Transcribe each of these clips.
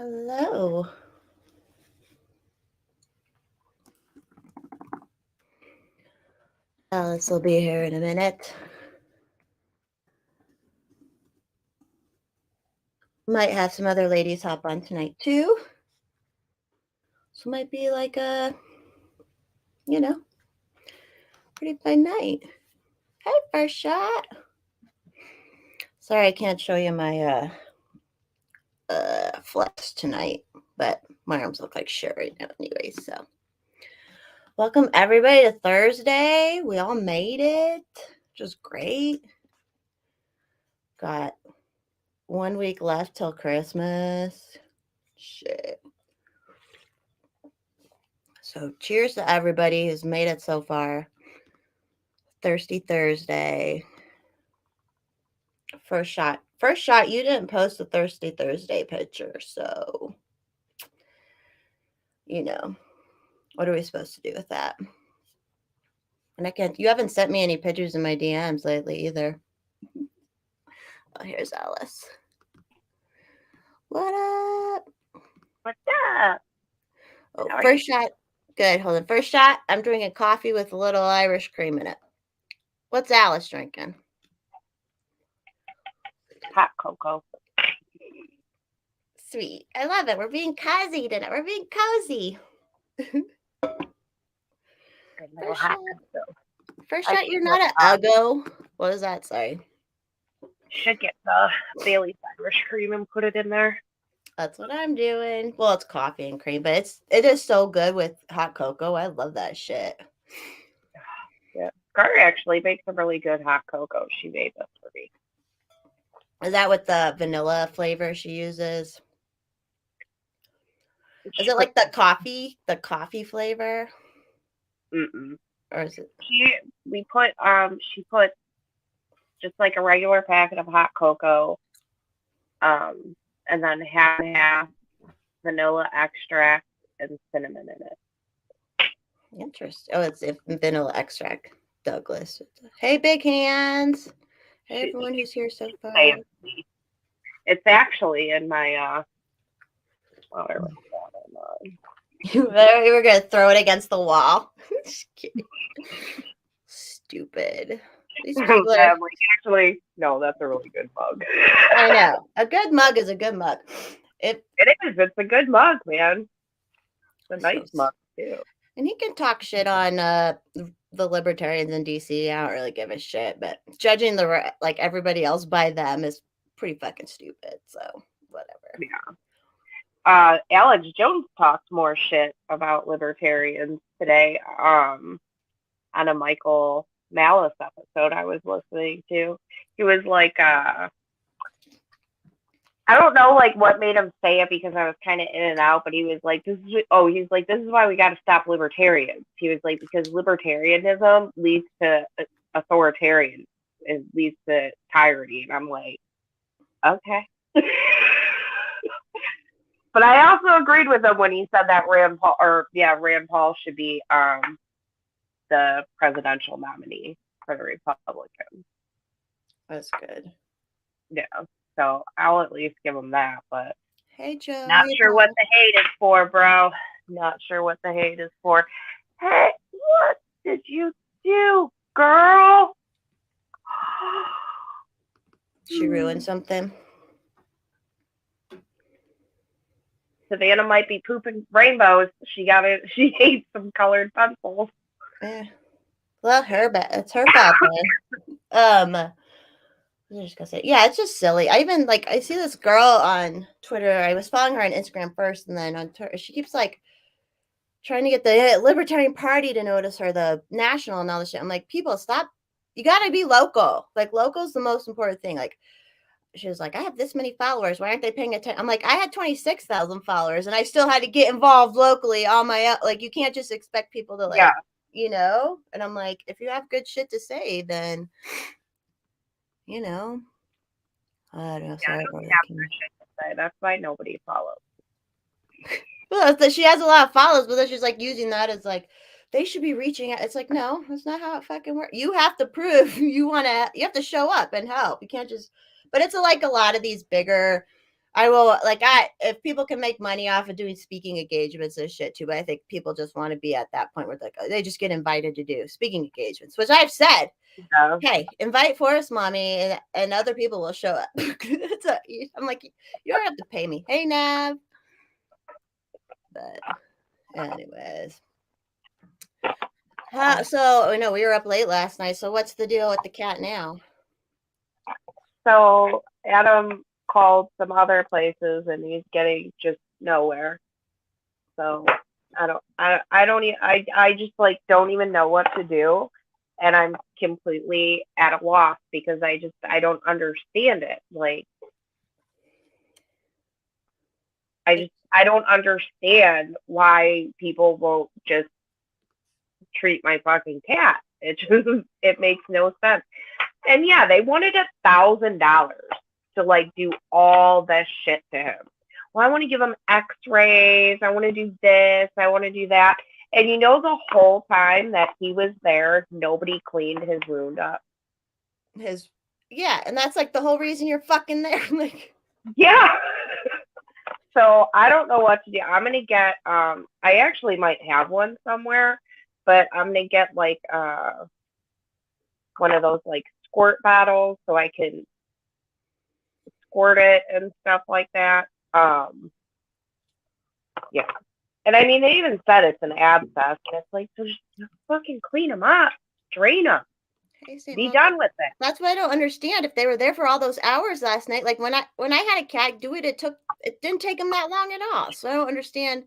Hello. Alice will be here in a minute. Might have some other ladies hop on tonight too. So it might be like a, pretty fun night. Hey, first shot. Sorry I can't show you my flex tonight, but my arms look like shit right now anyway, so. Welcome everybody to Thursday. We all made it, which is great. Got 1 week left till Christmas. Shit. So cheers to everybody who's made it so far. Thirsty Thursday. First shot. You didn't post a Thirsty Thursday picture, so what are we supposed to do with that? And you haven't sent me any pictures in my DMs lately either. Oh, here's Alice. What up? What's up? Oh, first shot. Good. Hold on. First shot. I'm drinking coffee with a little Irish cream in it. What's Alice drinking? Hot cocoa. Sweet. I love it. We're being cozy tonight. We're being cozy. First shot, you're not an uggo. What is that? Sorry. Should get the Bailey's Irish cream and put it in there. That's what I'm doing. Well, it's coffee and cream, but it is so good with hot cocoa. I love that shit. Yeah. Carter actually makes some really good hot cocoa. She made this for me. Is that what the vanilla flavor she uses? Is it like the coffee flavor? Mm-mm. Or is it? She put just like a regular packet of hot cocoa, and then half vanilla extract and cinnamon in it. Interesting. Oh, it's vanilla extract. Douglas. Hey, big hands. Hey, everyone who's here so far. It's actually in my You were gonna throw it against the wall. Stupid. These people are... Actually, no, that's a really good mug. I know. A good mug is a good mug. It is. It's a good mug, man. It's a nice mug too. And he can talk shit on the libertarians in DC. I don't really give a shit, but judging everybody else by them is pretty fucking stupid. So whatever. Yeah. Alex Jones talked more shit about libertarians today on a Michael Malice episode I was listening to. He was like, I don't know what made him say it because I was kind of in and out, but he was like, this is why we got to stop libertarians. He was like, because libertarianism leads to authoritarian, it leads to tyranny. And I'm like, okay. But I also agreed with him when he said that Rand Paul should be the presidential nominee for the Republicans. That's good. Yeah. So I'll at least give him that, but hey, Joe. Not sure what the hate is for, bro. Not sure what the hate is for. Hey, what did you do, girl? She ruined something. Savannah might be pooping rainbows. She hates some colored pencils. Yeah. Well, it's her fault, man. I was just gonna say, yeah, it's just silly. I see this girl on Twitter. I was following her on Instagram first, and then on Twitter, she keeps trying to get the Libertarian Party to notice her, the national and all this shit. I'm like, people, stop. You gotta be local. Local's the most important thing. She was like, I have this many followers. Why aren't they paying attention? I'm like, I had 26,000 followers, and I still had to get involved locally on my you can't just expect people to And I'm like, if you have good shit to say, then I don't know. Sorry about that. That's why nobody follows. Well, she has a lot of followers, but then she's using that as they should be reaching out. It's no, that's not how it fucking works. You have to prove you have to show up and help. You can't just. But it's a lot of these bigger I will if people can make money off of doing speaking engagements and shit too, but I think people just want to be at that point where they just get invited to do speaking engagements, which I've said, Yeah. hey, invite Forest Mommy and other people will show up. I'm like, you don't have to pay me. Hey Nav. But anyways. So I know we were up late last night. So what's the deal with the cat now? So Adam called some other places and he's getting just nowhere. So I just like don't even know what to do, and I'm completely at a loss because I don't understand it. Like I don't understand why people won't just treat my fucking cat. It makes no sense. And yeah, they wanted $1,000 to like do all this shit to him. Well, I want to give him X-rays. I want to do this. I want to do that. And you know, the whole time that he was there, nobody cleaned his wound up. Yeah, and that's like the whole reason you're fucking there. Like, yeah. So I don't know what to do. I'm gonna get. I actually might have one somewhere, but I'm gonna get like one of those like squirt bottles so I can squirt it and stuff like that. Yeah. And I mean, they even said it's an abscess, and it's like, so just fucking clean them up, drain them, be done with it. That's what I don't understand. If they were there for all those hours last night, like when I had a cat do it, it didn't take them that long at all. So I don't understand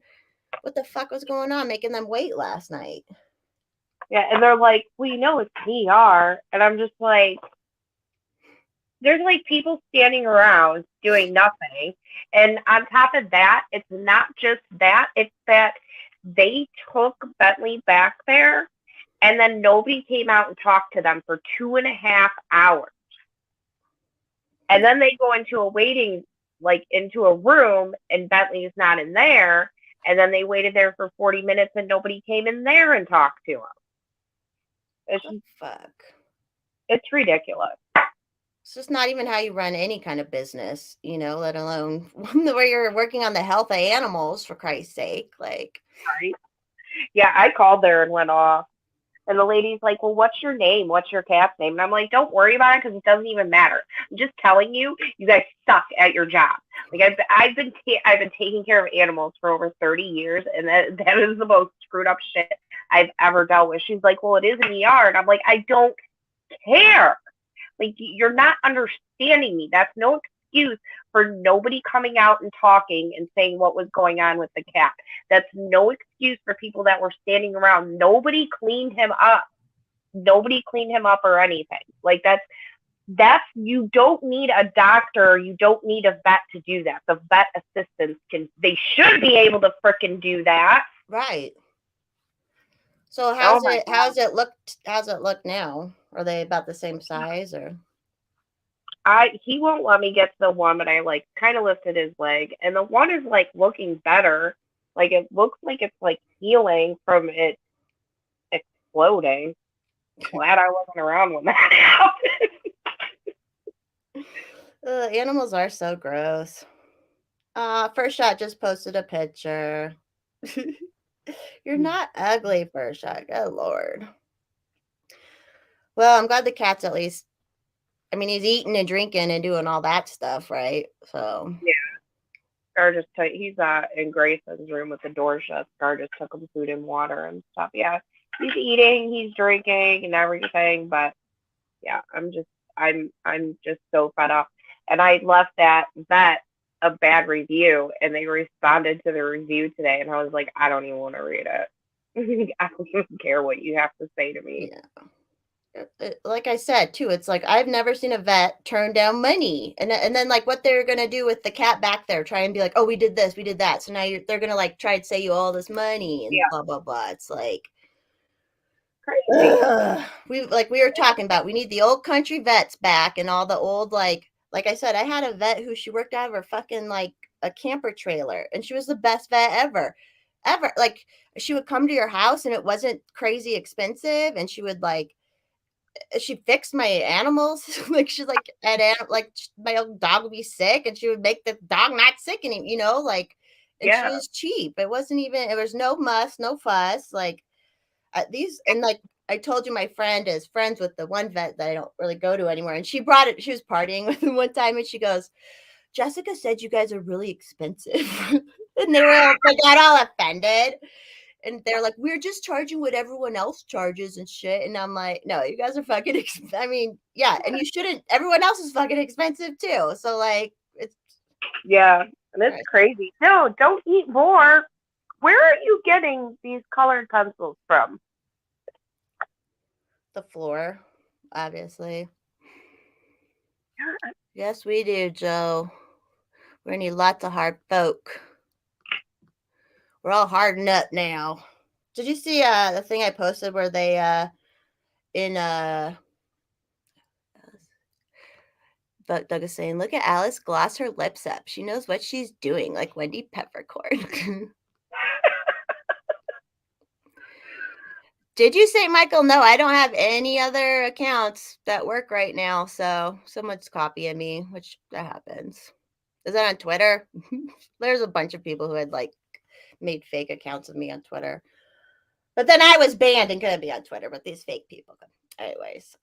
what the fuck was going on making them wait last night. Yeah, and they're like, well, you know, it's ER, and I'm just like, there's like people standing around doing nothing. And on top of that, it's not just that, it's that they took Bentley back there and then nobody came out and talked to them for 2.5 hours. And then they go into a waiting, like into a room, and Bentley's not in there. And then they waited there for 40 minutes and nobody came in there and talked to him. It's just, fuck. It's ridiculous. It's just not even how you run any kind of business, you know, let alone one where you're working on the health of animals, for Christ's sake. Like, right? Yeah, I called there and went off. And the lady's like, well, what's your name? What's your cat's name? And I'm like, don't worry about it because it doesn't even matter. I'm just telling you, you guys suck at your job. Like I've been taking care of animals for over 30 years, and that is the most screwed up shit I've ever dealt with. She's like, well, it is an ER, and I'm like, I don't care. Like, you're not understanding me. That's no excuse for nobody coming out and talking and saying what was going on with the cat. That's no excuse for people that were standing around. Nobody cleaned him up. Nobody cleaned him up or anything. Like, that's you don't need a doctor. You don't need a vet to do that. The vet assistants they should be able to frickin' do that. Right. So how's it look now? Are they about the same size or? He won't let me get to the one, but I like kind of lifted his leg, and the one is like looking better. Like it looks like it's like healing from it exploding. Glad I wasn't around when that happened. Animals are so gross. First Shot just posted a picture. You're not ugly, First Shot. Good Lord. Well, I'm glad the cat's at least. I mean, he's eating and drinking and doing all that stuff, right? So yeah. Scar just he's in Grayson's room with the door shut. Scar just took him food and water and stuff. Yeah, he's eating, he's drinking, and everything. But yeah, I'm just so fed up. And I left that vet a bad review, and they responded to the review today, and I was like, I don't even want to read it. I don't even care what you have to say to me. Yeah. Like I said too, it's like I've never seen a vet turn down money, and then like what they're gonna do with the cat back there, try and be like, oh, we did this, we did that. So now they're gonna like try and say you all this money and blah blah blah. It's like crazy. We were talking about, we need the old country vets back and all the old like I said, I had a vet who she worked out of her fucking like a camper trailer, and she was the best vet ever. Like she would come to your house and it wasn't crazy expensive, and she would like she fixed my animals. Like she's like like my old dog would be sick, and she would make the dog not sick anymore. Like, and she Yeah. was cheap. It wasn't even. It was no muss, no fuss. Like these, and like I told you, my friend is friends with the one vet that I don't really go to anymore, and she brought it. She was partying with him one time, and she goes, "Jessica said you guys are really expensive," and they got all offended. And they're like, we're just charging what everyone else charges and shit. And I'm like, no, you guys are fucking I mean, yeah, and you shouldn't. Everyone else is fucking expensive too. So like, it's Yeah. And it's crazy. No, don't eat more. Where are you getting these colored pencils from? the floor, obviously. Yes, we do, Joe. We're gonna need lots of hard folk. We're all hardened up now. Did you see the thing I posted where they in but Doug is saying, look at Alice gloss her lips up. She knows what she's doing, like Wendy Peppercorn. Did you say, Michael? No, I don't have any other accounts that work right now. So someone's copying me, which that happens. Is that on Twitter? There's a bunch of people who had like made fake accounts of me on Twitter. But then I was banned and couldn't be on Twitter, but these fake people could. Anyways,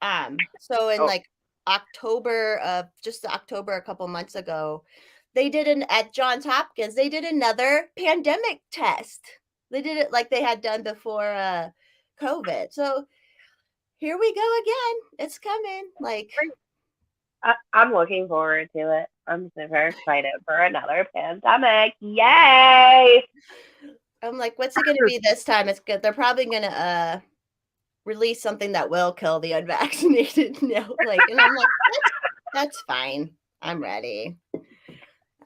so in like October a couple months ago, they did at Johns Hopkins, they did another pandemic test. They did it like they had done before COVID. So here we go again. It's coming. Like I'm looking forward to it. I'm super excited for another pandemic. Yay! I'm like, what's it gonna be this time? It's good. They're probably gonna release something that will kill the unvaccinated. Like, and I'm like, that's fine. I'm ready.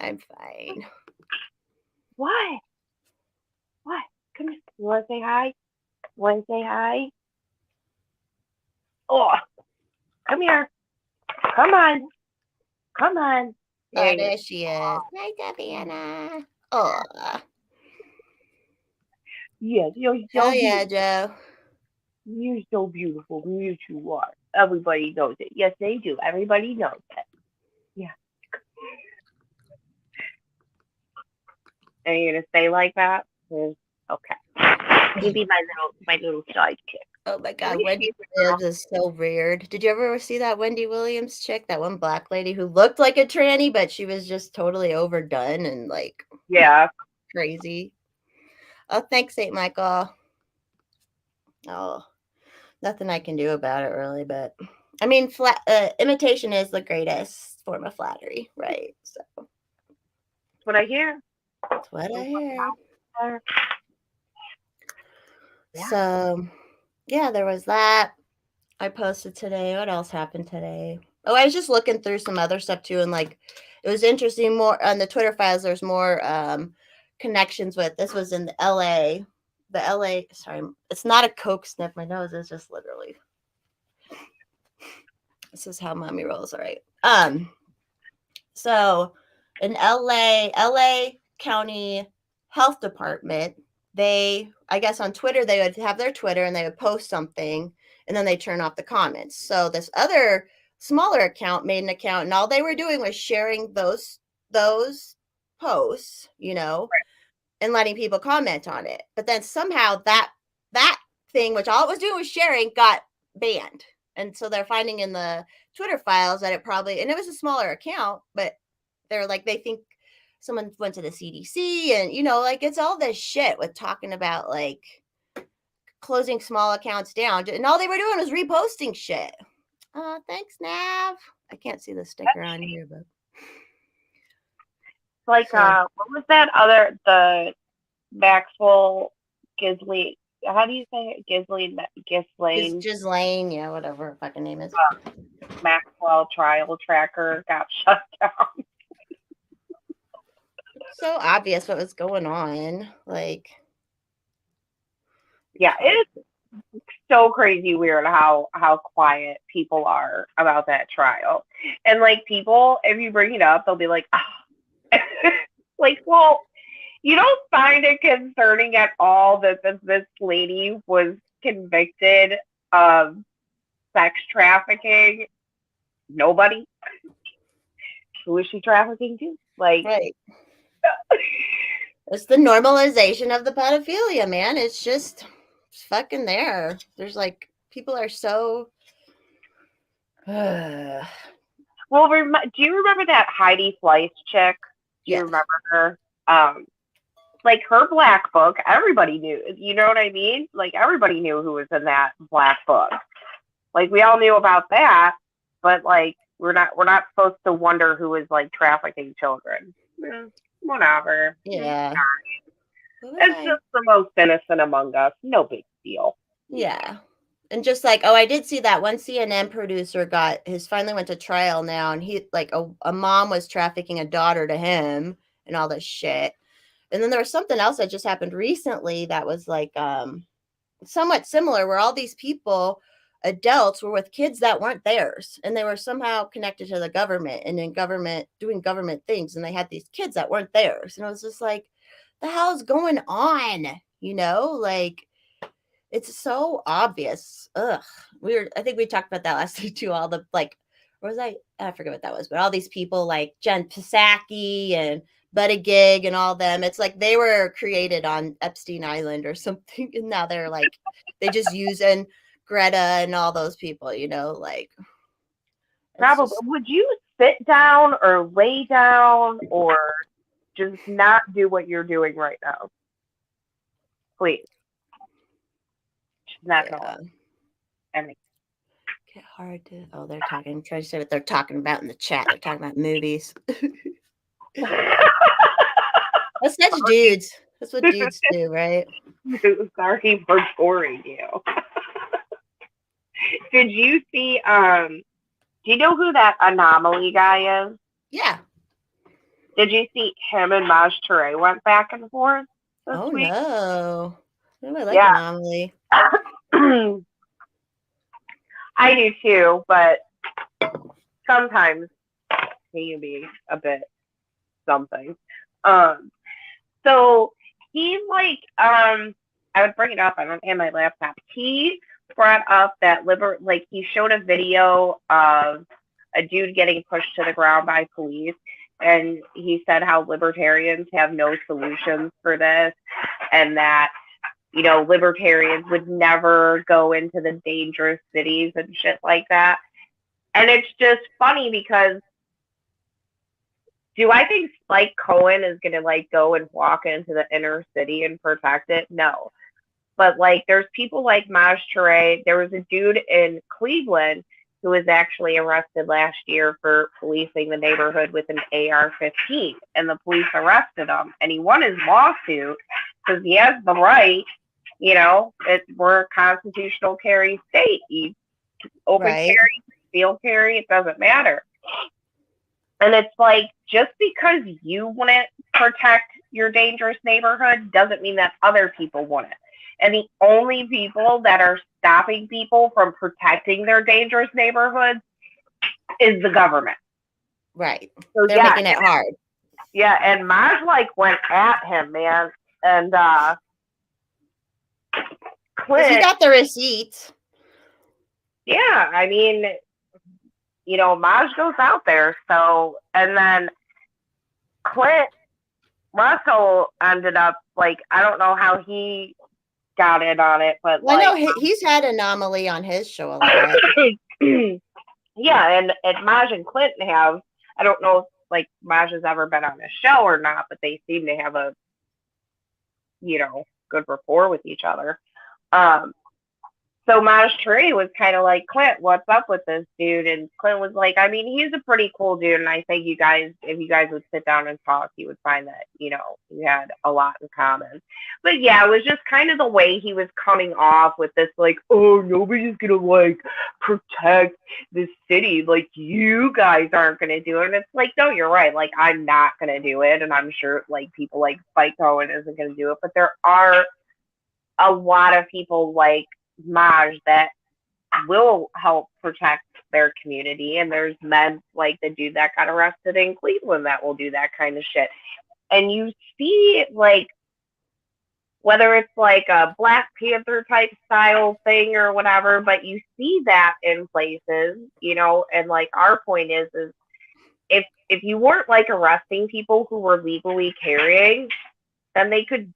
I'm fine. What? What? Come here. You want to say hi? Want to say hi? Oh, come here. Come on. Come on. There she is. Hi, Deviana. Oh. Yes, you're so Hell beautiful. yeah, Joe. You're so beautiful. Yes, you are. Everybody knows it. Yes, they do. Everybody knows it. Yeah. And you're gonna stay like that? Okay. You be my little sidekick. Oh my god, Wendy Williams is so weird. Did you ever see that Wendy Williams chick, that one black lady who looked like a tranny, but she was just totally overdone and like crazy? Oh, thanks, St. Michael. Oh, nothing I can do about it really, but I mean, imitation is the greatest form of flattery, right? So that's what I hear. That's what I hear. Yeah. So, yeah, there was that. I posted today. What else happened today? Oh, I was just looking through some other stuff too, and like it was interesting. More on the Twitter files. There's more connections with. This was in the LA. The LA. Sorry, it's not a Coke sniff. My nose is just literally. This is how mommy rolls. All right. So in LA County Health Department, I guess on Twitter, they would have their Twitter and they would post something and then they turn off the comments. So this other smaller account made an account and all they were doing was sharing those posts, and letting people comment on it. But then somehow that thing, which all it was doing was sharing, got banned. And so they're finding in the Twitter files that it probably, and it was a smaller account, but they're like, they think someone went to the CDC and, like it's all this shit with talking about like closing small accounts down. And all they were doing was reposting shit. Thanks, Nav. I can't see the sticker on here, but. Like, what was that the Maxwell Gisley? How do you say it? Ghislaine, yeah, whatever her fucking name is. Maxwell trial tracker got shut down. So obvious what was going on. Like, yeah, it's so crazy weird how quiet people are about that trial. And like people, if you bring it up, they'll be like, like, well, you don't find it concerning at all that this lady was convicted of sex trafficking, nobody. Who is she trafficking to? Like, right. It's the normalization of the pedophilia, man. It's just it's fucking there. There's like people are so. well, do you remember that Heidi Fleiss chick? Do you Yes. remember her? Like her black book, everybody knew. You know what I mean? Like everybody knew who was in that black book. Like we all knew about that, but like we're not supposed to wonder who is like trafficking children. Whatever. Yeah. It's just the most innocent among us. No big deal. Yeah. And just like, oh, I did see that one CNN producer finally went to trial now, and he like a mom was trafficking a daughter to him and all this shit. And then there was something else that just happened recently that was like somewhat similar, where all these people, adults, were with kids that weren't theirs, and they were somehow connected to the government and in government doing government things, and they had these kids that weren't theirs. And it was just like, the hell's going on? Like, it's so obvious. Ugh. I think we talked about that last week too. All the like, what was I forget what that was, but all these people like Jen Psaki and Buttigieg and all them. It's like they were created on Epstein Island or something, and now they're like they just use and Greta and all those people. Like Probably. just, Would you sit down or lay down or just not do what you're doing right now? Please. She's not going. I mean, get hard to. Oh, they're talking. I'm trying to say what they're talking about in the chat. They're talking about movies. That's dudes. That's what dudes do, right? Sorry for boring you. Did you see? Do you know who that Anomaly guy is? Yeah. Did you see him and Maj Toure went back and forth this week? No. I like Anomaly. I do too, but sometimes he can be a bit something. So he's like, I would bring it up. I don't have my laptop. He brought up that he showed a video of a dude getting pushed to the ground by police, and he said how libertarians have no solutions for this, and that libertarians would never go into the dangerous cities and shit like that. And it's just funny because do I think Spike Cohen is going to go and walk into the inner city and protect it? No. But there's people like Maj Toure. There was a dude in Cleveland who was actually arrested last year for policing the neighborhood with an AR-15, and the police arrested him, and he won his lawsuit because he has the right. We're a constitutional carry state. You open carry, field carry, it doesn't matter. And it's like, just because you want to protect your dangerous neighborhood doesn't mean that other people want it. And the only people that are stopping people from protecting their dangerous neighborhoods is the government. Right. So, they're making it hard. Yeah, and Maj went at him, man. And Clint, he got the receipts. Yeah, I mean, Maj goes out there. So, and then Clint Russell ended up I don't know how he got in on it, but I know he's had Anomaly on his show a lot. Yeah, and Maj and Clinton have. I don't know if Maj has ever been on a show or not, but they seem to have a good rapport with each other. So Maj Toure was kind of like, Clint, what's up with this dude? And Clint was like, I mean, he's a pretty cool dude, and I think if you guys would sit down and talk, you would find that, you had a lot in common. But yeah, it was just kind of the way he was coming off with this, oh, nobody's gonna protect this city. You guys aren't gonna do it. And it's like, no, you're right. I'm not gonna do it, and I'm sure people like Spike Cohen isn't gonna do it. But there are a lot of people like Maj that will help protect their community, and there's men like the dude that got arrested in Cleveland that will do that kind of shit. And you see whether it's like a Black Panther type style thing or whatever, but you see that in places, and like our point is if you weren't like arresting people who were legally carrying, then they could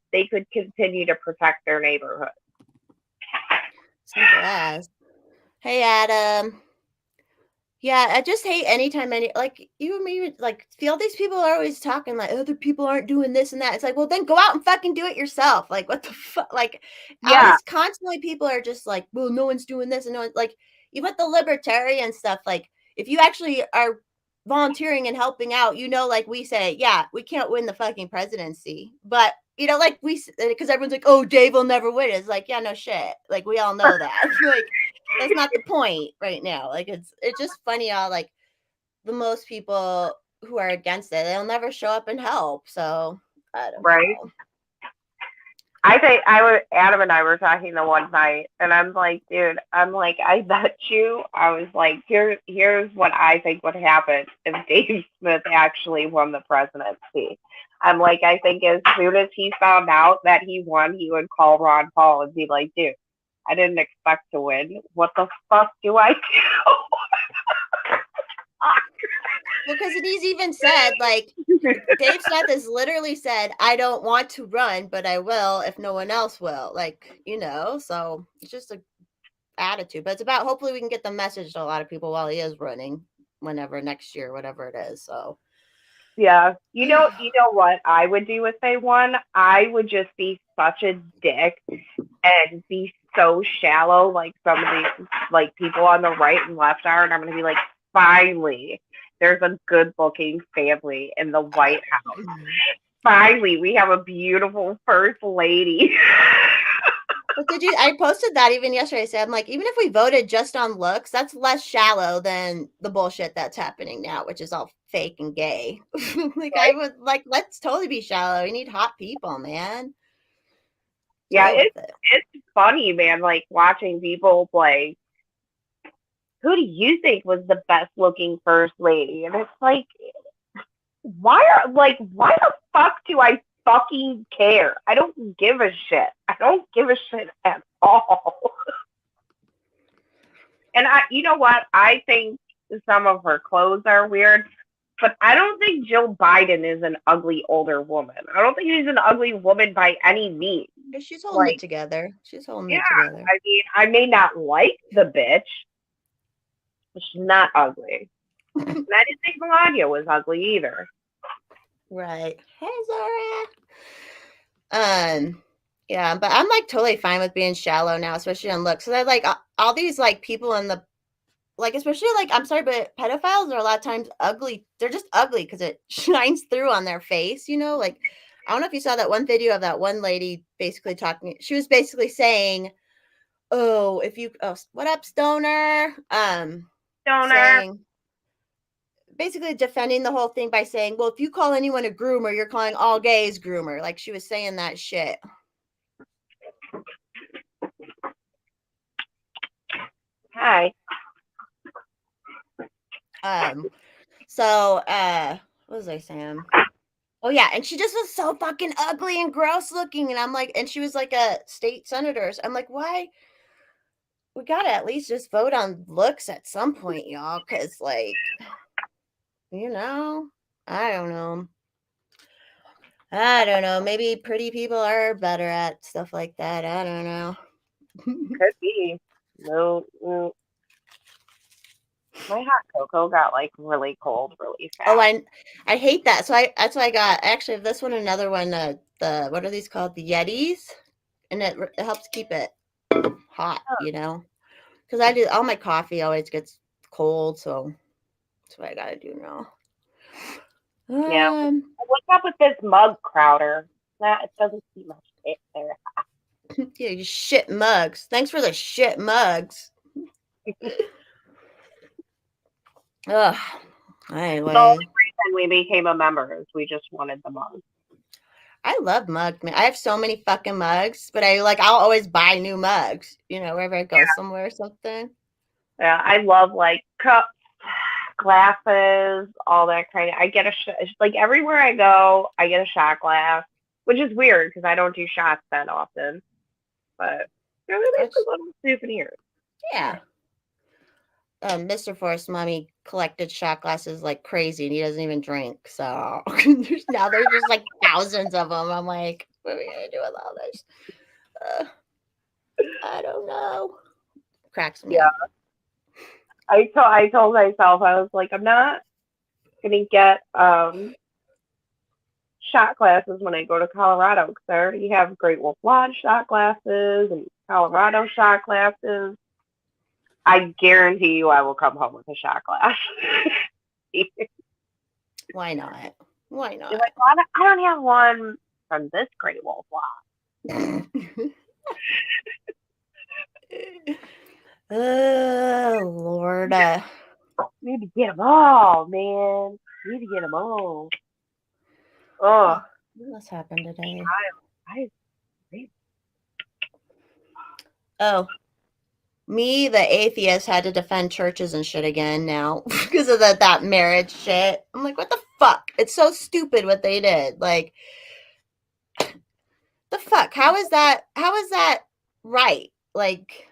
continue to protect their neighborhood. Simple as. Hey, Adam. Yeah, I just hate anytime you and me like feel these people are always talking like other people aren't doing this and that. It's like, well, then go out and fucking do it yourself. Like, what the fuck? Like, Yeah, always constantly people are just like, well, no one's doing this and no one's like, even with the libertarian stuff. Like, if you actually are volunteering and helping out, like we say, yeah, we can't win the fucking presidency, but like because everyone's like, oh, Dave will never win. It's like, yeah, no shit. Like, we all know that. Like, that's not the point right now. Like, it's just funny how like the most people who are against it, they'll never show up and help. So I don't right. know. I think Adam and I were talking the one night, and I'm like, dude, I bet you, I was like, here's what I think would happen if Dave Smith actually won the presidency. I'm like, I think as soon as he found out that he won, he would call Ron Paul and be like, dude, I didn't expect to win. What the fuck do I do? Well, because he's even said, like, Dave Smith has literally said, I don't want to run, but I will if no one else will. Like, so it's just a attitude. But it's about hopefully we can get the message to a lot of people while he is running whenever next year, whatever it is. So Yeah. You know what I would do if they won? I would just be such a dick and be so shallow like some of these like people on the right and left are, and I'm gonna be like, finally, there's a good looking family in the White House. Finally, we have a beautiful first lady. But I posted that even yesterday. I said, I'm like, even if we voted just on looks, that's less shallow than the bullshit that's happening now, which is all fake and gay. Like, I would like, let's totally be shallow. You need hot people, man. Yeah, Deal with it. it's funny, man, like watching people like, who do you think was the best looking first lady? And it's like, why the fuck do I fucking care? I don't give a shit. I don't give a shit at all. And you know what? I think some of her clothes are weird, but I don't think Jill Biden is an ugly older woman. I don't think she's an ugly woman by any means. She's holding it together. She's holding it together. I mean, I may not like the bitch, but she's not ugly. And I didn't think Melania was ugly either. Right. Hey, Zora. Yeah, but I'm like totally fine with being shallow now, especially on looks. So they're like all these like people in the like, especially like, I'm sorry, but pedophiles are a lot of times ugly. They're just ugly because it shines through on their face, Like, I don't know if you saw that one video of that one lady basically talking. She was basically saying, "Oh, what up, stoner?" Stoner. Saying, basically defending the whole thing by saying, well, if you call anyone a groomer, you're calling all gays groomer. Like, she was saying that shit. Hi. So what was I saying? Oh yeah, and she just was so fucking ugly and gross looking, and I'm like, and she was like a state senator. So I'm like, why? We gotta at least just vote on looks at some point, y'all, because like, I don't know. I don't know. Maybe pretty people are better at stuff like that. I don't know. Could be. No. My hot cocoa got like really cold really fast. Oh, I hate that. So that's why I got actually this one, another one. The what are these called? The Yetis, and it helps keep it hot. Because I do all my coffee always gets cold, so that's what I gotta do now. Yeah. What's up with this mug crowder? It doesn't see much shit there. Yeah, you shit mugs. Thanks for the shit mugs. Ugh. Anyway. The only reason we became a member is we just wanted the mug. I love mugs, man. I have so many fucking mugs, but I'll always buy new mugs, wherever I go somewhere or something. Yeah, I love like cups, glasses, all that kind of. I get like everywhere I go, I get a shot glass. which is weird because I don't do shots that often. But they're really That's, for little souvenirs. yeah. Mr. Forrest mommy collected shot glasses like crazy and he doesn't even drink. So there's just like thousands of them. I'm like, what are we going to do with all this? Uh, I don't know. Cracks me Yeah, up. I told myself I was like, I'm not gonna get shot glasses when I go to Colorado because I already have Great Wolf Lodge shot glasses and Colorado shot glasses. I guarantee you I will come home with a shot glass. You're Why not? Why like, not? well, I don't have one from this Great Wolf Lodge. Oh, Lord. Need to get them all, man. Need to get them all. Oh, What's happened today? I Oh, me, the atheist, had to defend churches and shit again now because of that marriage shit. I'm like, what the fuck? It's so stupid what they did. Like, the fuck? How is that? How is that right? Like,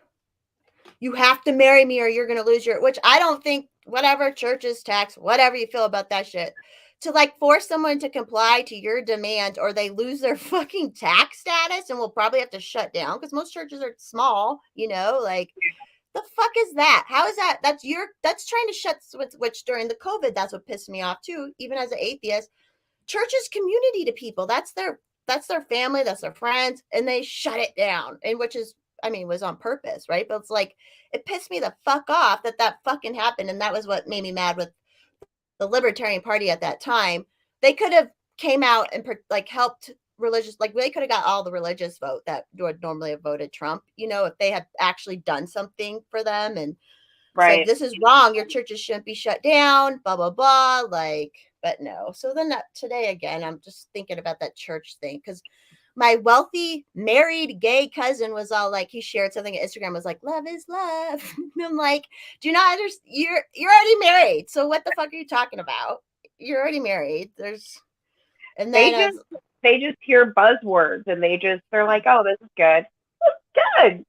you have to marry me or you're gonna lose your. Which I don't think. Whatever churches tax, whatever you feel about that shit, to like force someone to comply to your demand or they lose their fucking tax status and will probably have to shut down because most churches are small. Like the fuck is that? How is that? That's trying to shut which during the COVID, that's what pissed me off too. Even as an atheist, church is community to people. That's their family, that's their friends, and they shut it down. And which is, I mean, was on purpose, right? But it's like it pissed me the fuck off that fucking happened, and that was what made me mad with the Libertarian Party at that time. They could have came out and like helped religious, like they could have got all the religious vote that would normally have voted Trump, if they had actually done something for them and said, right. this is wrong, your churches shouldn't be shut down, blah, blah, blah. Like, but no. So then today again, I'm just thinking about that church thing because my wealthy married gay cousin was all like, he shared something at Instagram, was like, love is love. And I'm like, do you not understand? You're already married. So what the fuck are you talking about? You're already married. And They then just they just hear buzzwords and they're like, oh, this is good. Good.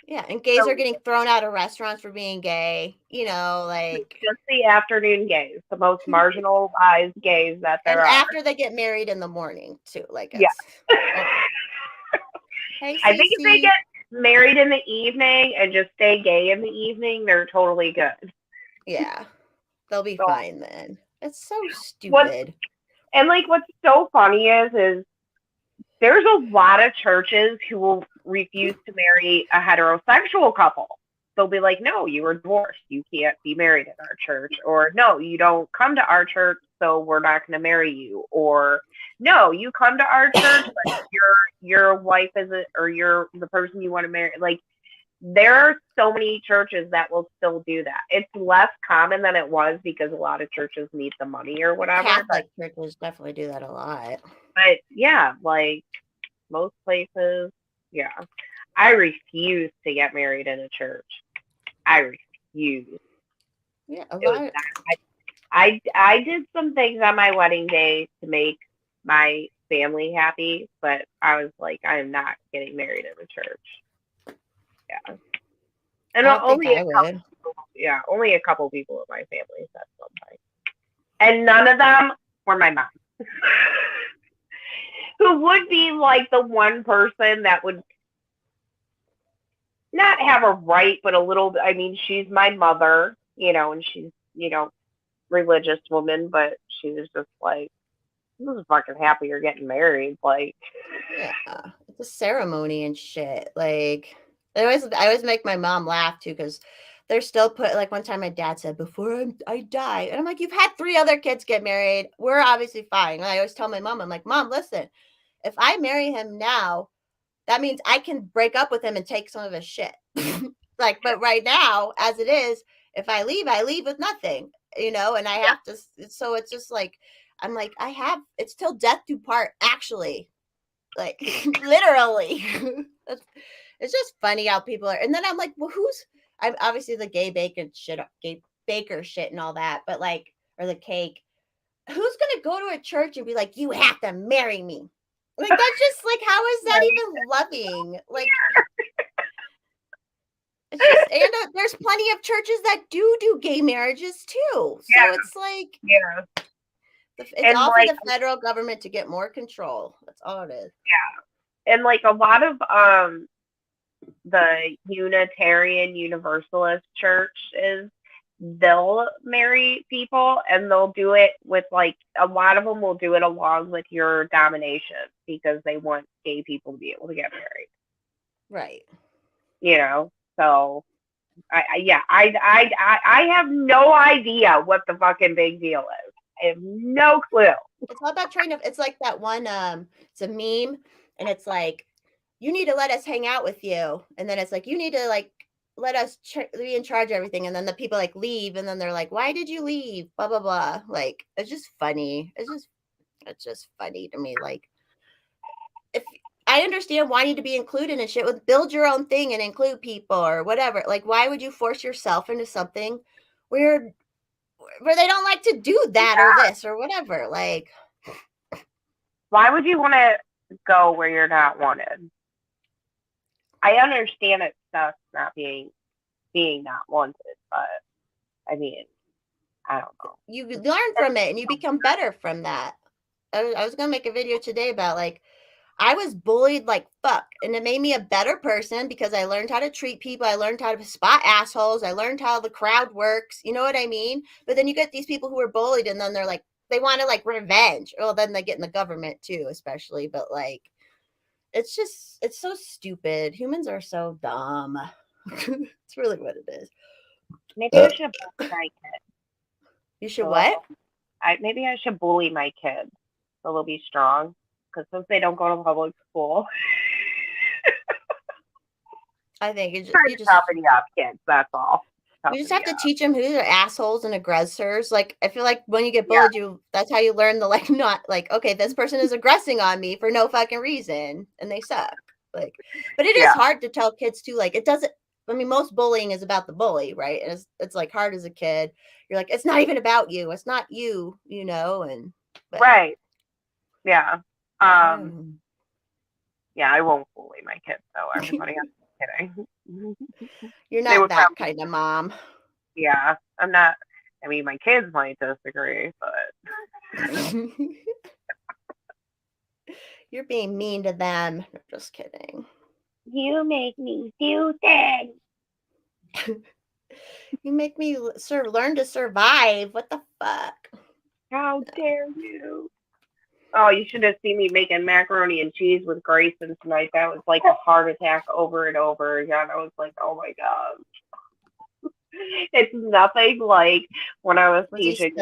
yeah, and gays So are getting thrown out of restaurants for being gay, like. just the afternoon gays, the most marginalized gays that And there are. after they get married in the morning, too. Like, Yeah. it's. Oh. Hey, I think if they Cece. get married in the evening and just stay gay in the evening, they're totally good. Yeah, they'll be So fine then. It's so what stupid. and like what's so funny is there's a lot of churches who will refuse to marry a heterosexual couple. They'll be like, no, you were divorced. You can't be married at our church. Or no, you don't come to our church, so we're not going to marry you. Or no, you come to our church, but your wife isn't, or you're the person you want to marry. Like, there are so many churches that will still do that. It's less common than it was because a lot of churches need the money or whatever. Catholic churches definitely do that a lot. But yeah, like most places, yeah. I refuse to get married in a church. I refuse. Yeah, a It was lot. not. I did some things on my wedding day to make my family happy, but I was like, I am not getting married in a church. Yeah, and I don't think I would. only a couple people in my family said something, and none of them were my mom, who would be like the one person that would not have a right, but a little. I mean, she's my mother, and she's religious woman, but she was just like, I'm just fucking happy you're getting married. Like, Yeah, it's a ceremony and shit. Like, I always make my mom laugh too because they're still like one time my dad said, before I die. And I'm like, you've had 3 other kids get married. We're obviously fine. And I always tell my mom, I'm like, Mom, listen, if I marry him now, that means I can break up with him and take some of his shit. Like, but right now, as it is, if I leave with nothing, and I have to. So it's just like, I'm like, it's till death do part, actually. Like, literally. It's just funny how people are. And then I'm like, well, I'm obviously the gay baker shit and all that, but like, or the cake. Who's going to go to a church and be like, you have to marry me? Like, that's just like, how is that even loving? Like, it's just, and there's plenty of churches that do gay marriages too. So Yeah, it's like, yeah. it's And all for like the federal government to get more control. That's all it is. and like a lot of the Unitarian Universalist churches, they'll marry people and they'll do it with like a lot of them will do it along with your domination because they want gay people to be able to get married. Right. You know, so I have no idea what the fucking big deal is. I have no clue. It's all about trying to, it's like that one, it's a meme and it's like, you need to let us hang out with you. And then it's like, you need to like, let us be in charge of everything. And then the people like leave. And then they're like, why did you leave? Blah, blah, blah. Like, it's just funny. It's just funny to me. Like, if I understand wanting to be included in shit with build your own thing and include people or whatever. Like, why would you force yourself into something where they don't like to do that or this or whatever? Like, Why would you want to go where you're not wanted? I understand it sucks not being not wanted, but I mean, I don't know. you learn from it and you become better from that. I was gonna make a video today about like I was bullied like fuck, and it made me a better person because I learned how to treat people. I learned how to spot assholes. I learned how the crowd works. You know what I mean? But then you get these people who are bullied, and then they're like they want to like revenge. Well, then they get in the government too, especially. But like, it's so stupid. Humans are so dumb. It's really what it is. Maybe I should bully my kids. You should So what? maybe I should bully my kids so they'll be strong. Because since they don't go to public school, I think trying to toughen you up, kids. That's all. you just have to teach them who are assholes and aggressors. Like I feel like when you get bullied, that's how you learn the like not like okay, this person is aggressing on me for no fucking reason and they suck. Like, but it is hard to tell kids too. Like it doesn't. I mean, most bullying is about the bully, right? And it's like hard as a kid. You're like, it's not even about you. It's not you, you know. And but, right, yeah, um, yeah. I won't bully my kids though. Everybody, I'm kidding. You're not that kind of mom. Yeah, I'm not. I mean, my kids might disagree, but you're being mean to them. Just kidding. You make me do things. You make me learn to survive. What the fuck? How dare you? Oh, you should have seen me making macaroni and cheese with Grayson tonight. That was like a heart attack over and over again. I was like, oh my god. It's nothing like when I was teaching.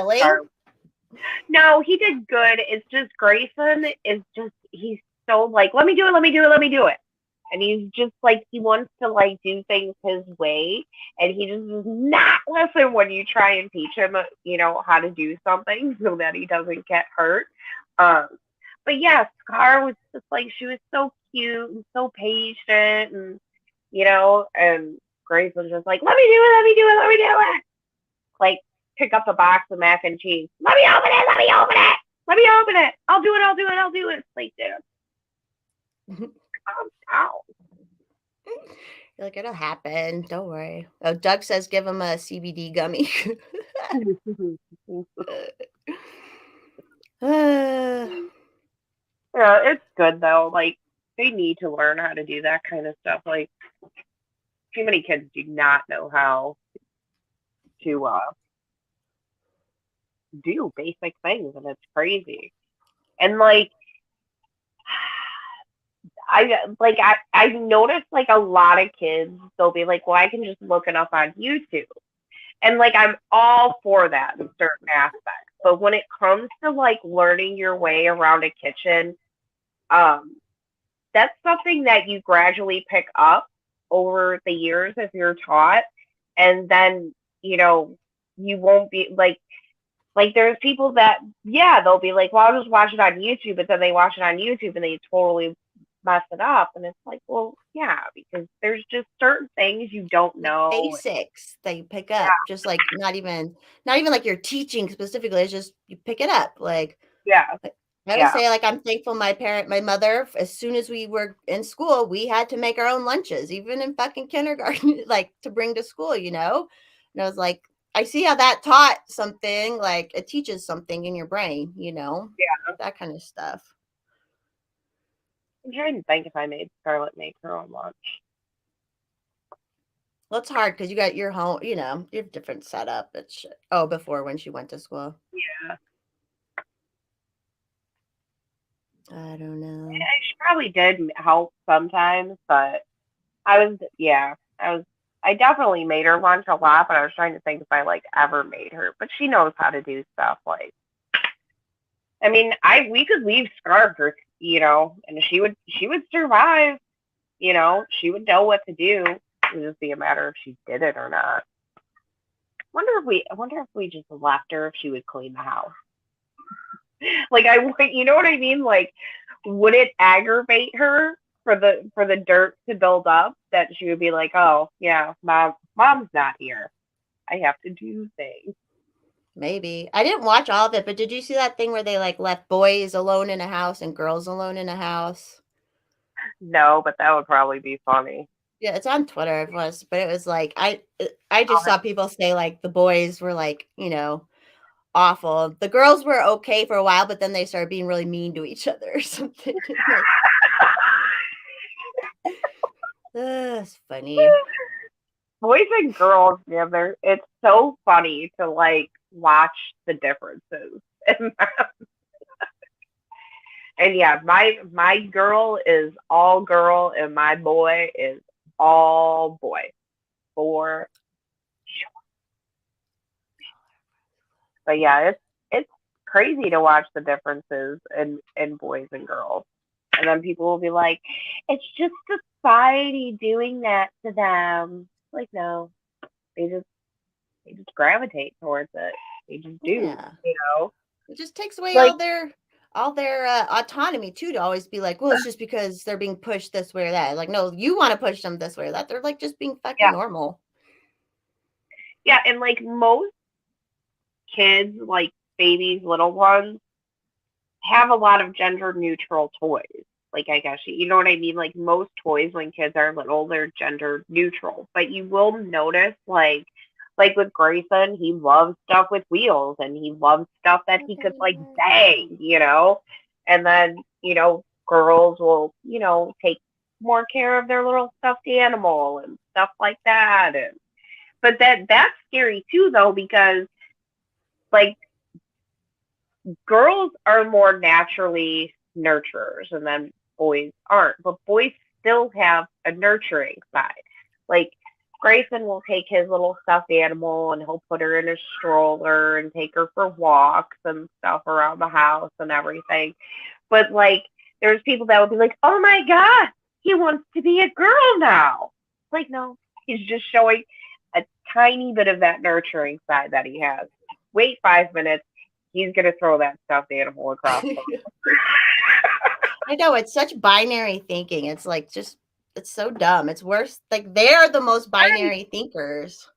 No, he did good. It's just Grayson is just he's so like, let me do it, let me do it, let me do it. And he's just like he wants to like do things his way, and he just does not listen when you try and teach him, you know, how to do something so that he doesn't get hurt. But yeah, Scar was just like she was so cute and so patient, and you know, and Grace was just like, let me do it, let me do it, let me do it. Like pick up a box of mac and cheese. Let me open it, let me open it, let me open it. I'll do it, I'll do it, I'll do it. It's like, dude. Ow. You're like, it'll happen. Don't worry. Oh, Doug says give him a CBD gummy. Yeah, it's good though. Like they need to learn how to do that kind of stuff. Like too many kids do not know how to do basic things, and it's crazy. And like I've noticed like a lot of kids, they'll be like, well, I can just look it up on YouTube. And like I'm all for that in certain aspects. But when it comes to like learning your way around a kitchen, that's something that you gradually pick up over the years if you're taught. And then, you know, you won't be like there's people that they'll be like, well, I'll just watch it on YouTube, but then they watch it on YouTube and they totally mess it up. And it's like, well, yeah, because there's just certain things you don't know. Basics that you pick up, just like not even like you're teaching specifically. It's just you pick it up. Like I would Yeah. say, like, I'm thankful my mother, as soon as we were in school, we had to make our own lunches, even in fucking kindergarten, like, to bring to school, you know? And I was like, I see how that taught something, like, it teaches something in your brain, you know? Yeah. That kind of stuff. I'm trying to think if I made Scarlett make her own lunch. Well, it's hard because you got your home, you know, you have different setup. It's before when she went to school. Yeah. I don't know. She probably did help sometimes, but I definitely made her lunch a lot, but I was trying to think if I like ever made her. But she knows how to do stuff like, I mean, we could leave Scar for, and she would survive, she would know what to do. It would just be a matter if she did it or not. I wonder if we just left her if she would clean the house. Like you know what I mean? Like, would it aggravate her for the dirt to build up that she would be like, oh yeah, mom's not here. I have to do things. Maybe. I didn't watch all of it, but did you see that thing where they like left boys alone in a house and girls alone in a house? No, but that would probably be funny. Yeah, it's on Twitter. It was, but it was like I just saw people say like the boys were like, you know, awful. The girls were okay for a while, but then they started being really mean to each other or something. Like, it's funny. Boys and girls, yeah, it's so funny to like watch the differences. And yeah, my girl is all girl and my boy is all boy for sure. But yeah, it's crazy to watch the differences in boys and girls. And then people will be like, it's just society doing that to them. Like, no, they just gravitate towards it. They just do, Yeah. you know? It just takes away Like, all their autonomy too to always be like, well, it's just because they're being pushed this way or that. Like, no, you want to push them this way or that. They're like just being fucking yeah. normal. Yeah, and like most kids, like babies, little ones, have a lot of gender neutral toys. Like, I guess you know what I mean? Like most toys when kids are little, they're gender neutral. But you will notice like with Grayson, he loves stuff with wheels and he loves stuff that he could like bang, And then, girls will, take more care of their little stuffed animal and stuff like that. But that's scary too though, because like girls are more naturally nurturers and then boys aren't. But boys still have a nurturing side. Like Grayson will take his little stuffed animal and he'll put her in a stroller and take her for walks and stuff around the house and everything. But like there's people that would be like, oh my God, he wants to be a girl now. Like, no, he's just showing a tiny bit of that nurturing side that he has. Wait 5 minutes, he's gonna throw that stuffed animal across the room. I know it's such binary thinking. It's like it's so dumb. It's worse. Like they're the most binary thinkers.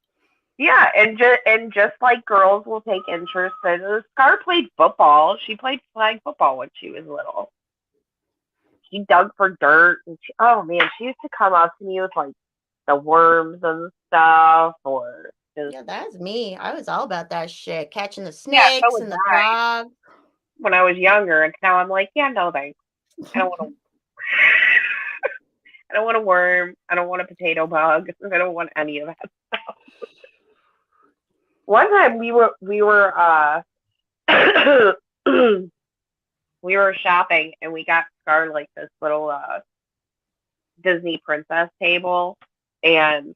Yeah, and just like girls will take interest in Scar played football. She played flag football when she was little. She dug for dirt and oh man, she used to come up to me with like the worms and stuff or just Yeah, that's me. I was all about that shit. Catching the yeah, so snakes was and the I frogs. when I was younger and now I'm like, yeah, no thanks. I don't want to I don't want a worm. I don't want a potato bug. I don't want any of that stuff. One time we were we were shopping and we got Scar like this little Disney princess table and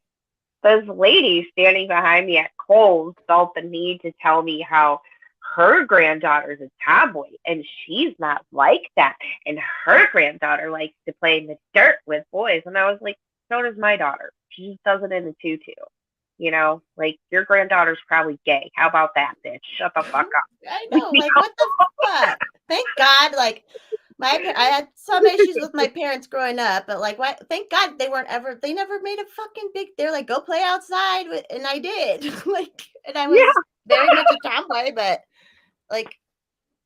this lady standing behind me at Kohl's felt the need to tell me how her granddaughter's a tomboy and she's not like that. And her granddaughter likes to play in the dirt with boys. And I was like, so does my daughter. She just does it in a tutu. Like your granddaughter's probably gay. How about that, bitch? Shut the fuck up. I know, like what the fuck? Thank God, like I had some issues with my parents growing up, but like what? Thank God they never made a fucking big. They're like, go play outside, and I did. Like, and I Yeah. was very much a tomboy, but like,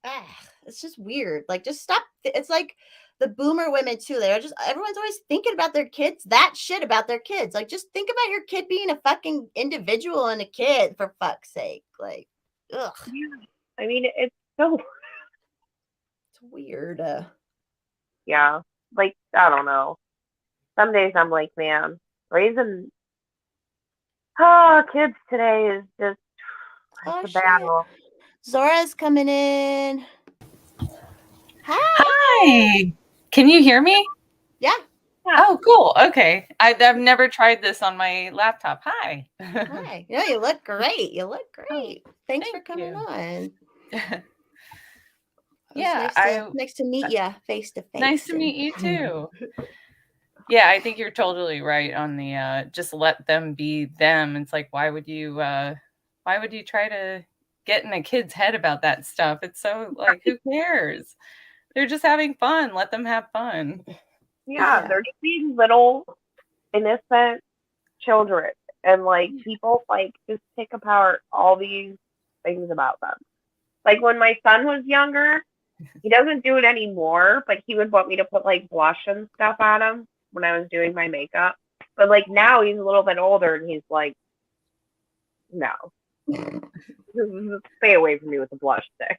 ah, it's just weird. Like, just stop. It's like the boomer women too. They're just everyone's always thinking about their kids. That shit about their kids. Like, just think about your kid being a fucking individual and a kid for fuck's sake. Like, ugh, Yeah. I mean, it's so it's weird. yeah. Like I don't know. Some days I'm like, man, raising kids today is just it's Oh a shit, battle. Zora's coming in. Hi. Hi. Can you hear me? Yeah. Yeah. Oh, cool. Okay. I've never tried this on my laptop. Hi. Hi. Yeah, you look great. You look Oh, great. Thanks for thank coming you. on. It was Yeah, nice to meet you face to nice face. to meet you too. Yeah, I think you're totally right on the just let them be them. It's like why would you try to get in a kid's head about that stuff? It's so like who cares? They're just having fun. Let them have fun. Yeah, Yeah. they're just being little innocent children, and like people like just pick apart all these things about them. Like when my son was younger, he doesn't do it anymore, but he would want me to put like blush and stuff on him when I was doing my makeup. But like now he's a little bit older and he's like, no, stay away from me with the blush stick.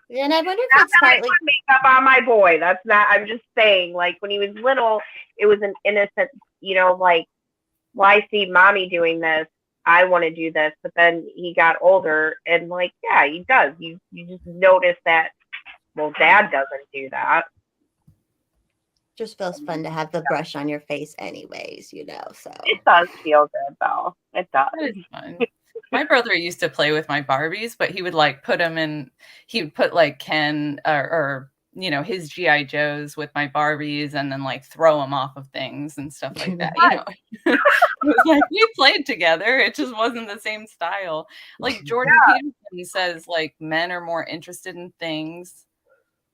Yeah, and I wonder if Not it's that I partly put makeup on my boy. That's not. I'm just saying. Like when he was little, it was an innocent, like, well, I see mommy doing this. I want to do this. But then he got older, and like, yeah, he does. You just notice that. Well, dad doesn't do that. just feels fun to have the brush on your face anyways, so. It does feel good though. It does. That is fun. My brother used to play with my Barbies, but he would like put them in. He would put like Ken or his GI Joes with my Barbies, and then like throw them off of things and stuff like that. It was like we played together. It just wasn't the same style. Like Jordan Peterson says, like men are more interested in things,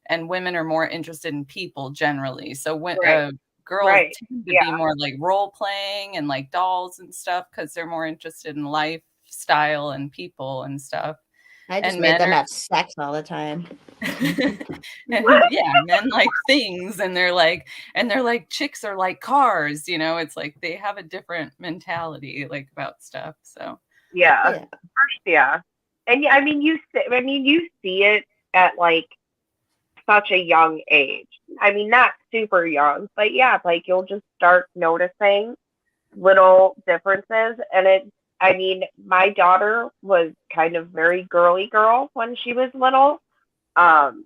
and women are more interested in people generally. So when Right. girls Right. tend to be Yeah. more like role playing and like dolls and stuff because they're more interested in lifestyle and people and stuff. I just And made men them are have sex all the time. and yeah, men like things and they're like chicks are like cars, it's like they have a different mentality like about stuff. So Yeah. Yeah. Yeah. And yeah, you see it at like such a young age. I mean, not super young, but yeah, like you'll just start noticing little differences. And I mean, my daughter was kind of very girly girl when she was little. Um,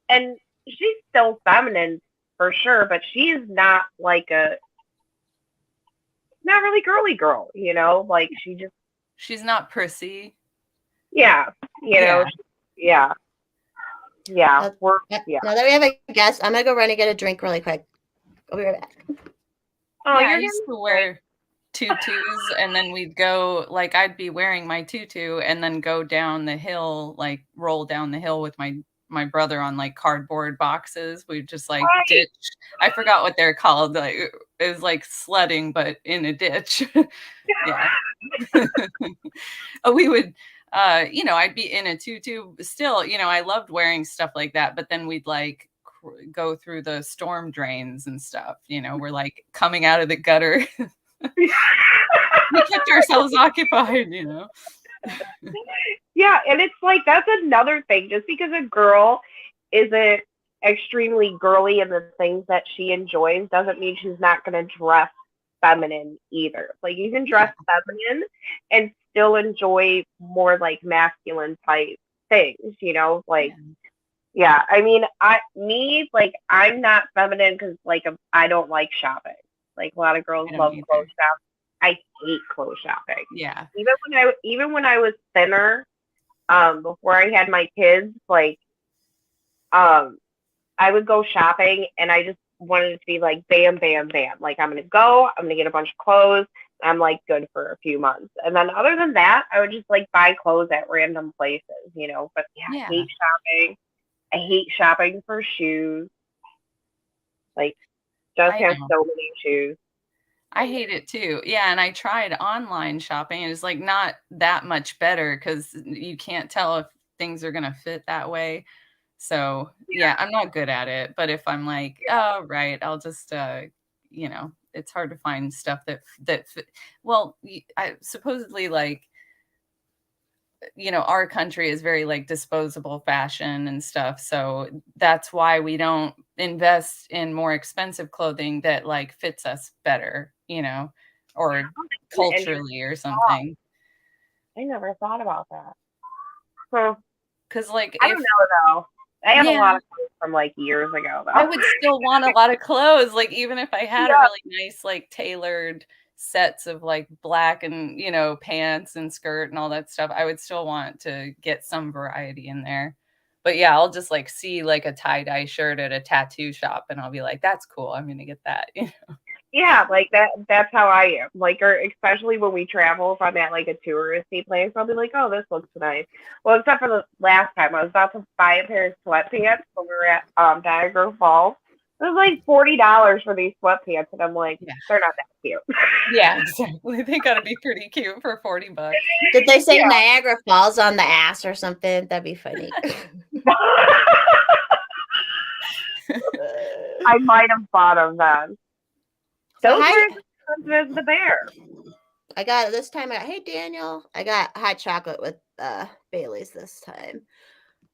and she's still feminine for sure, but she's not like not really girly girl. Like she just, she's not prissy. yeah, Yeah. yeah, yeah, yeah. Now that we have a guest, I'm gonna go run and get a drink really quick. I'll be right back. Oh, Yeah, I you're used getting to great. wear tutus and then we'd go like I'd be wearing my tutu and then go down the hill, like roll down the hill with my brother on like cardboard boxes. We'd just like Right. ditch. I forgot what they're called. Like it was like sledding but in a ditch. Yeah. We would I'd be in a tutu still, I loved wearing stuff like that, but then we'd like go through the storm drains and stuff, we're like coming out of the gutter. We kept ourselves occupied. Yeah, and it's like that's another thing. Just because a girl isn't extremely girly in the things that she enjoys doesn't mean she's not going to dress feminine either. Like you can dress feminine and still enjoy more like masculine type things. Like yeah, I mean, like I'm not feminine because like I don't like shopping. Like a lot of girls I don't love clothes either. shopping. I hate clothes shopping. Yeah. Even when I was thinner, before I had my kids, like um, I would go shopping and I just wanted it to be like bam, bam, bam. Like I'm gonna get a bunch of clothes. I'm like good for a few months, and then other than that, I would just like buy clothes at random places. But yeah, I Yeah. hate shopping. I hate shopping for shoes. Like, just I have know. so many shoes. I hate it too. Yeah, and I tried online shopping and it's like not that much better because you can't tell if things are gonna fit that way. So yeah, I'm not good at it. But if I'm like, oh right, I'll just it's hard to find stuff well, I supposedly like our country is very like disposable fashion and stuff. So that's why we don't invest in more expensive clothing that like fits us better, or Interesting. culturally or something. I never thought about that. So Because like I don't know though. I have a yeah, lot of clothes from like years ago I though. would still want a lot of clothes. Like even if I had a Yeah. really nice like tailored sets of like black and pants and skirt and all that stuff, I would still want to get some variety in there. But yeah, I'll just like see like a tie-dye shirt at a tattoo shop and I'll be like, that's cool. I'm gonna get that. Yeah, like that's how I am. Like, or especially when we travel, if I'm at like a touristy place, I'll be like, oh, this looks nice. Well, except for the last time I was about to buy a pair of sweatpants when we were at Niagara Falls. It was like $40 for these sweatpants, and I'm like, Yeah. they're not that cute. Yeah, exactly. They gotta be pretty cute for $40. Did they say Yeah. Niagara Falls on the ass or something? That'd be funny. I might have bought them then. So Those were as expensive as the bear. I got this time. Hey Daniel, I got hot chocolate with Bailey's this time.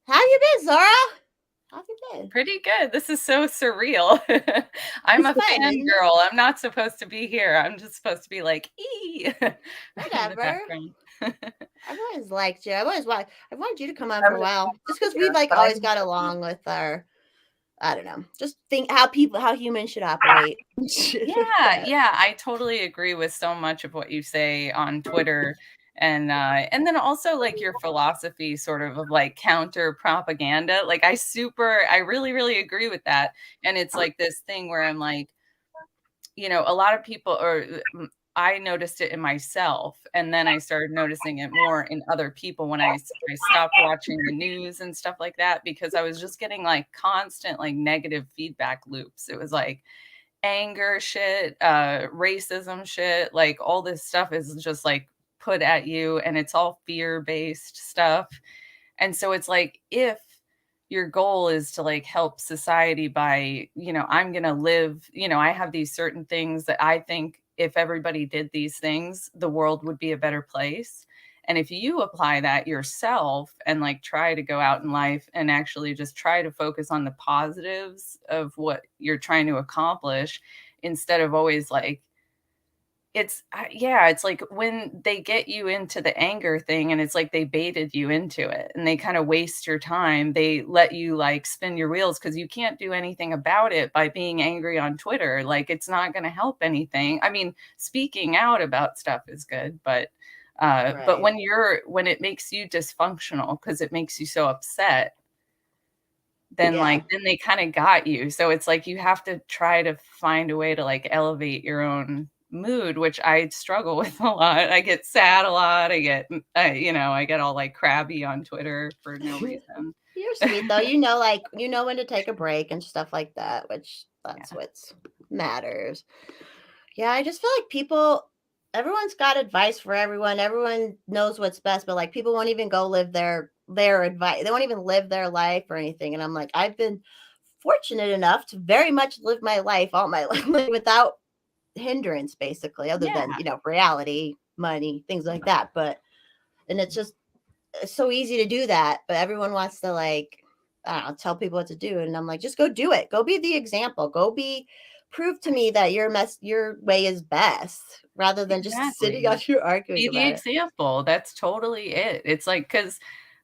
How you been, Zara? How you been? Pretty good. This is so surreal. I'm It's a fun, fan isn't it? girl. I'm not supposed to be here. I'm just supposed to be like, ee in the Whatever. background. I've always liked you. I've wanted you to come on for a while, just because we've like But always got along with our. I don't know. Just think how humans should operate. Yeah, I totally agree with so much of what you say on Twitter. And then also like your philosophy sort of like counter propaganda. Like I really, really agree with that. And it's like this thing where I'm like, a lot of people I noticed it in myself, and then I started noticing it more in other people when I stopped watching the news and stuff like that, because I was just getting like constant like negative feedback loops. It was like anger shit, racism shit, like all this stuff is just like put at you, and it's all fear-based stuff. And so it's like, if your goal is to like help society by, I'm going to live, I have these certain things that I think if everybody did these things, the world would be a better place. And if you apply that yourself and like try to go out in life and actually just try to focus on the positives of what you're trying to accomplish, instead of always like, it's like when they get you into the anger thing and it's like they baited you into it and they kind of waste your time. They let you like spin your wheels because you can't do anything about it by being angry on Twitter. Like it's not going to help anything. I mean, speaking out about stuff is good, but Right. when it makes you dysfunctional because it makes you so upset, then Yeah. then they kind of got you. So it's like you have to try to find a way to like elevate your own mood, which I struggle with a lot. I get sad a lot. I get all like crabby on Twitter for no reason. You're sweet though. Like when to take a break and stuff like that, which that's what matters. Yeah, I just feel like everyone's got advice for everyone. Everyone knows what's best, but like people won't even go live their advice. They won't even live their life or anything. And I'm like, I've been fortunate enough to very much live my life all my life without hindrance, basically, other than, reality, money, things like that. And it's so easy to do that, but everyone wants to like, I don't know, tell people what to do. And I'm like, just go do it. Go be the example. Prove to me that your way is best, rather than just sitting on your arguing Be about the it. example. That's totally it. It's like, because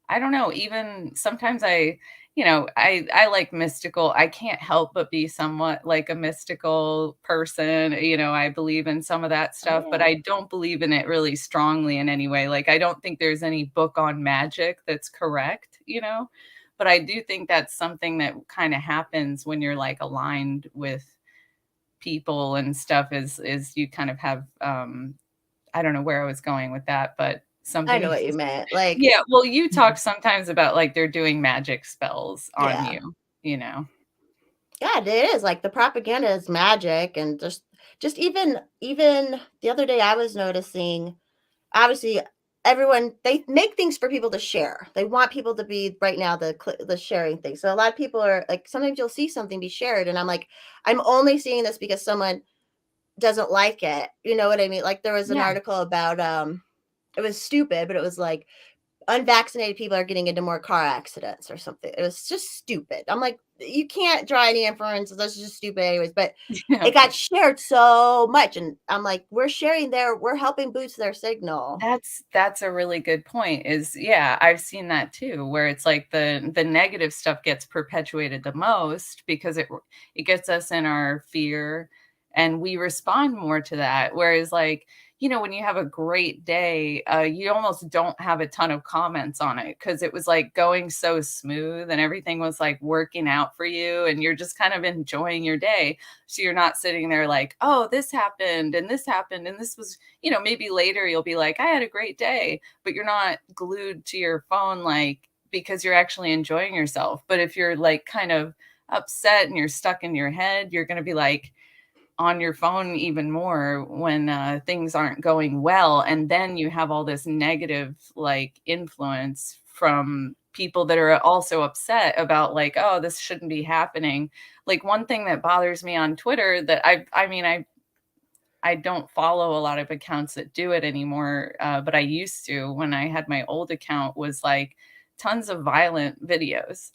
I don't know, even sometimes I like mystical. I can't help but be somewhat like a mystical person. I believe in some of that stuff, but I don't believe in it really strongly in any way. Like, I don't think there's any book on magic that's correct, but I do think that's something that kind of happens when you're like aligned with people and stuff is you kind of have, I don't know where I was going with that, but I know something. what you meant. Like, Yeah, well, you talk sometimes about, like, they're doing magic spells on yeah. you, Yeah, it is. Like the propaganda is magic, and just even the other day I was noticing, obviously everyone, they make things for people to share. They want people to be right now the sharing thing. So a lot of people are like, sometimes you'll see something be shared, and I'm like, I'm only seeing this because someone doesn't like it. You know what I mean? Like there was an Yeah. article about it was stupid, but it was like unvaccinated people are getting into more car accidents or something. It was just stupid. I'm like, you can't draw any inferences. That's just stupid, anyways. But Yeah. it got shared so much, and I'm like, we're helping boost their signal. That's a really good point. Is yeah, I've seen that too, where it's like the negative stuff gets perpetuated the most because it gets us in our fear and we respond more to that. Whereas like, when you have a great day, you almost don't have a ton of comments on it because it was like going so smooth and everything was like working out for you and you're just kind of enjoying your day. So you're not sitting there like, oh, this happened and this happened and this was, maybe later you'll be like, I had a great day, but you're not glued to your phone like because you're actually enjoying yourself. But if you're like kind of upset and you're stuck in your head, you're going to be like on your phone even more when things aren't going well. And then you have all this negative like influence from people that are also upset about like, oh, this shouldn't be happening. Like one thing that bothers me on Twitter that I don't follow a lot of accounts that do it anymore, but I used to when I had my old account was like tons of violent videos.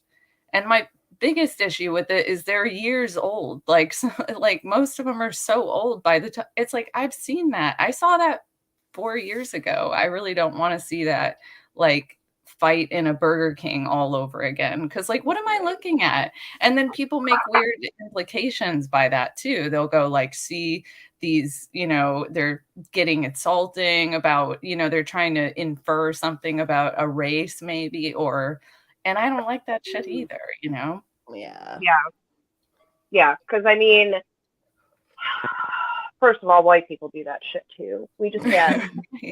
And my biggest issue with it is they're years old. Like, so, like most of them are so old by the time it's like, I've seen that. I saw that 4 years ago. I really don't want to see that like fight in a Burger King all over again. Cause like, what am I looking at? And then people make weird implications by that too. They'll go like, see these, they're getting insulting about, they're trying to infer something about a race maybe, and I don't like that shit either, Yeah. Yeah. Because I mean, first of all, white people do that shit too. We just had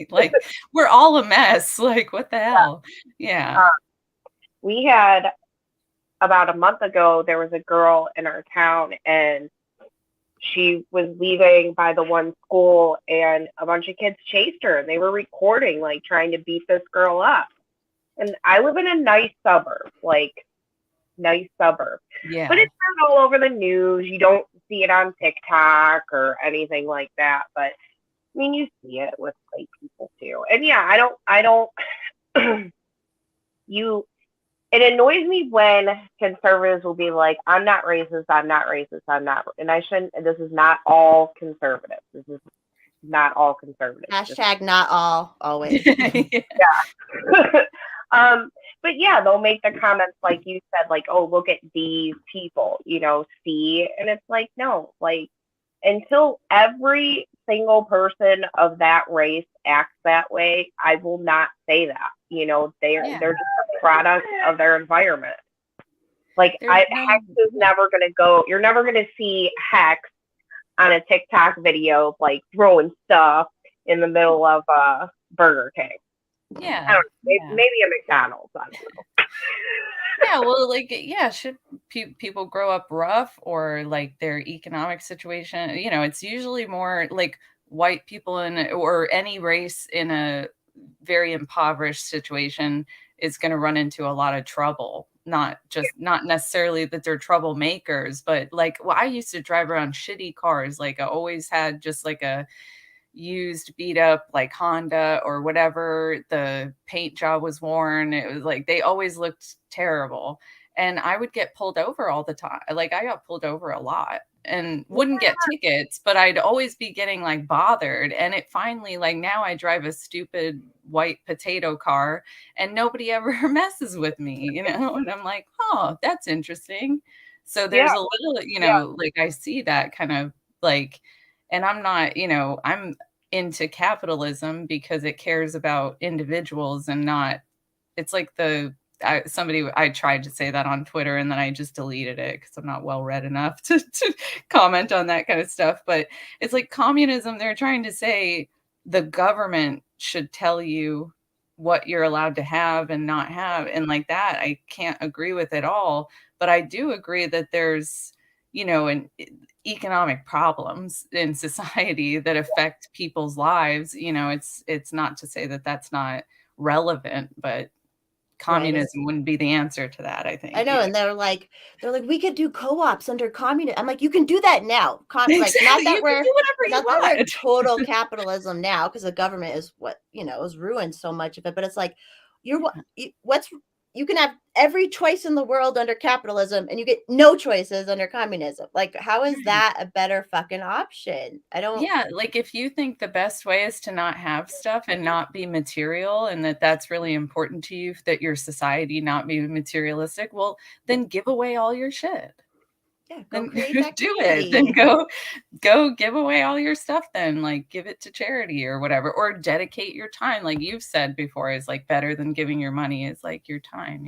like we're all a mess. Like what the hell? Yeah. We had about a month ago. There was a girl in our town, and she was leaving by the one school, and a bunch of kids chased her, and they were recording, like trying to beat this girl up. And I live in a nice suburb, Yeah. but it's not all over the news. You don't see it on TikTok or anything like that. But I mean, you see it with white people too. And yeah, I don't. It annoys me when conservatives will be like, I'm not racist, I'm not racist, I'm not, and I shouldn't. This is not all conservatives. This is not all conservatives. Hashtag not all, always. Yeah. But yeah, they'll make the comments like you said, like, oh, look at these people, see, and it's like, no, like, until every single person of that race acts that way, I will not say that. They're just a product of their environment. Like, Hex is never gonna go. You're never gonna see Hex on a TikTok video like throwing stuff in the middle of Burger King. Yeah. I don't know, maybe a McDonald's. I don't know. Yeah, well, like, yeah, should people grow up rough or like their economic situation? It's usually more like white people or any race in a very impoverished situation is going to run into a lot of trouble. Not necessarily that they're troublemakers, but like, well, I used to drive around shitty cars. Like I always had just like a used beat up like Honda or whatever. The paint job was worn. It was like they always looked terrible. And I would get pulled over all the time. Like I got pulled over a lot and wouldn't get tickets, but I'd always be getting like bothered. And it finally, like now I drive a stupid white potato car and nobody ever messes with me, and I'm like, oh, that's interesting. So there's a little, like I see that kind of like, and I'm not, I'm into capitalism because it cares about individuals and not, it's like I tried to say that on Twitter and then I just deleted it because I'm not well read enough to comment on that kind of stuff. But it's like communism. They're trying to say the government should tell you what you're allowed to have and not have. And like that, I can't agree with at all. But I do agree that there's, and economic problems in society that affect people's lives. It's not to say that that's not relevant, but communism wouldn't be the answer to that, I think. I know, and they're like, we could do co-ops under communism. I'm like, you can do that now. Like, not that we're total capitalism now, because the government is has ruined so much of it. But it's like, you can have every choice in the world under capitalism, and you get no choices under communism. Like, how is that a better fucking option? I don't. Yeah, like if you think the best way is to not have stuff and not be material, and that's really important to you, that your society not be materialistic, well, then give away all your shit. Yeah, then do it. Then go give away all your stuff. Then like give it to charity or whatever, or dedicate your time. Like you've said before, is like better than giving your money is like your time.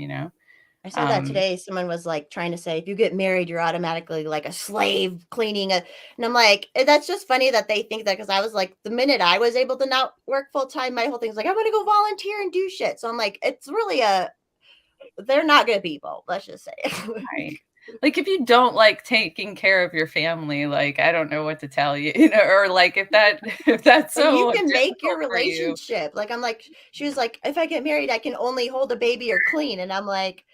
I saw that today. Someone was like trying to say, if you get married, you're automatically like a slave cleaning and I'm like, that's just funny that they think that, because I was like, the minute I was able to not work full time, my whole thing's like, I'm going to go volunteer and do shit. So I'm like, it's really they're not good people. Let's just say. Right. Like if you don't like taking care of your family, like I don't know what to tell you, or like if that's so you can make your relationship. Like I'm like, she was like, if I get married, I can only hold a baby or clean, and I'm like,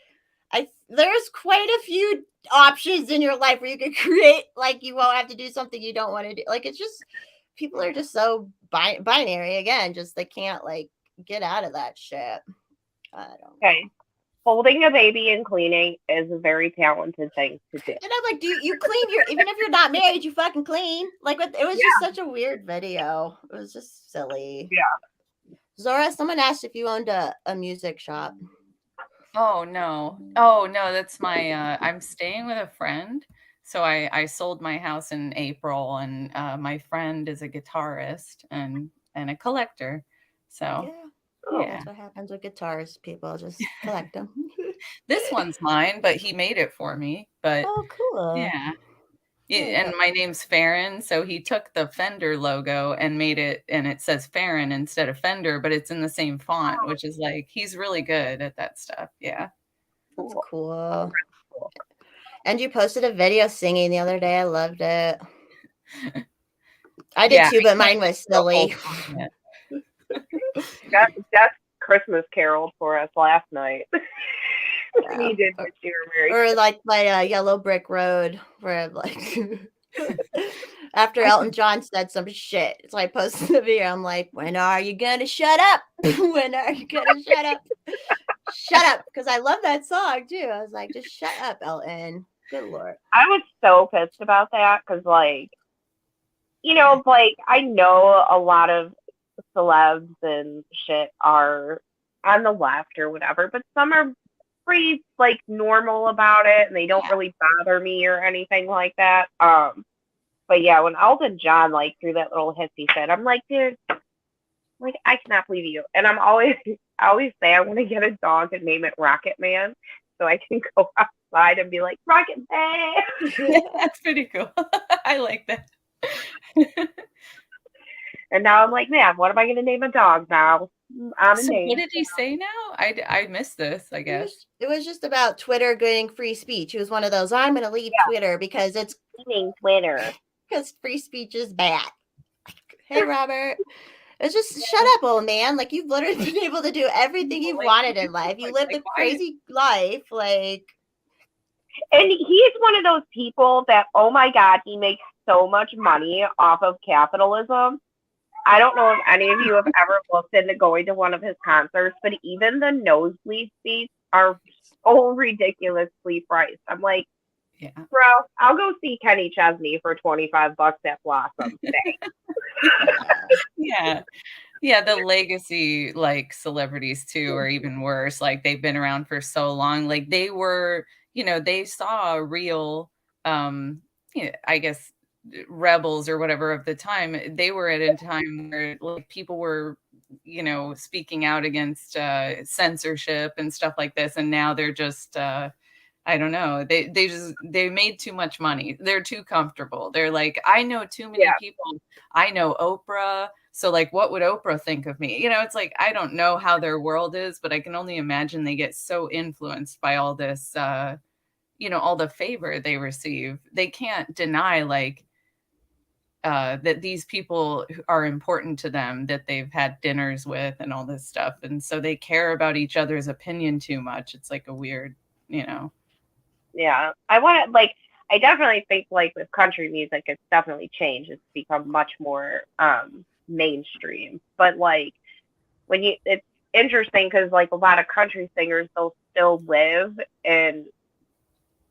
there's quite a few options in your life where you can create, like you won't have to do something you don't want to do. Like it's just, people are just so binary again. Just they can't like get out of that shit. I don't know. Okay. Holding a baby and cleaning is a very talented thing to do. And I'm like, you clean even if you're not married, you fucking clean. Like it was just such a weird video. It was just silly. Yeah. Zora, someone asked if you owned a music shop. Oh no, that's my I'm staying with a friend. So I sold my house in April, and my friend is a guitarist and a collector. So that's what happens with guitars. People just collect them. This one's mine, but he made it for me. But cool. Yeah. And my name's Farron, so he took the Fender logo and made it, and it says Farron instead of Fender, but it's in the same font, which is like, he's really good at that stuff. Yeah. That's cool. And you posted a video singing the other day. I loved it. I did too, but mine was silly. That's Christmas Carol for us last night. He did when you were married. Or like my Yellow Brick Road, where like after Elton John said some shit, so I posted the video. I'm like, when are you gonna shut up? When are you gonna shut up? Shut up, because I love that song too. I was like, just shut up, Elton. Good Lord. I was so pissed about that because, like, like I know a lot of celebs and shit are on the left or whatever, but some are pretty like normal about it, and they don't really bother me or anything like that. But yeah, when Elton John like threw that little hissy fit, I'm like, dude, like I cannot believe you. And I always say I want to get a dog and name it Rocket Man, so I can go outside and be like, Rocket Man. Yeah, that's pretty cool. I like that. And now I'm like, man, what am I going to name a dog now? What did he say now? I missed this, I guess. It was just about Twitter getting free speech. It was one of those, I'm going to leave Twitter because it's Twitter. Because free speech is bad. Hey, Robert. It's just shut up, old man. Like, you've literally been able to do everything you've wanted in life. You lived a crazy life. Like, and he's one of those people that, oh my God, he makes so much money off of capitalism. I don't know if any of you have ever looked into going to one of his concerts, but even the nosebleed seats are so ridiculously priced. I'm like, bro, I'll go see Kenny Chesney for $25 at Blossom today. Yeah, the legacy like celebrities too are even worse. Like they've been around for so long. Like they were, they saw a real, I guess, rebels or whatever of the time. They were at a time where like people were, speaking out against censorship and stuff like this, and now they're just I don't know. They made too much money. They're too comfortable. They're like, I know too many people. I know Oprah. So like, what would Oprah think of me? It's like, I don't know how their world is, but I can only imagine they get so influenced by all this, all the favor they receive. They can't deny like that these people are important to them, that they've had dinners with and all this stuff. And so they care about each other's opinion too much. It's like a weird, Yeah. I definitely think like with country music, it's definitely changed. It's become much more mainstream. But like it's interesting because like a lot of country singers, they'll still live in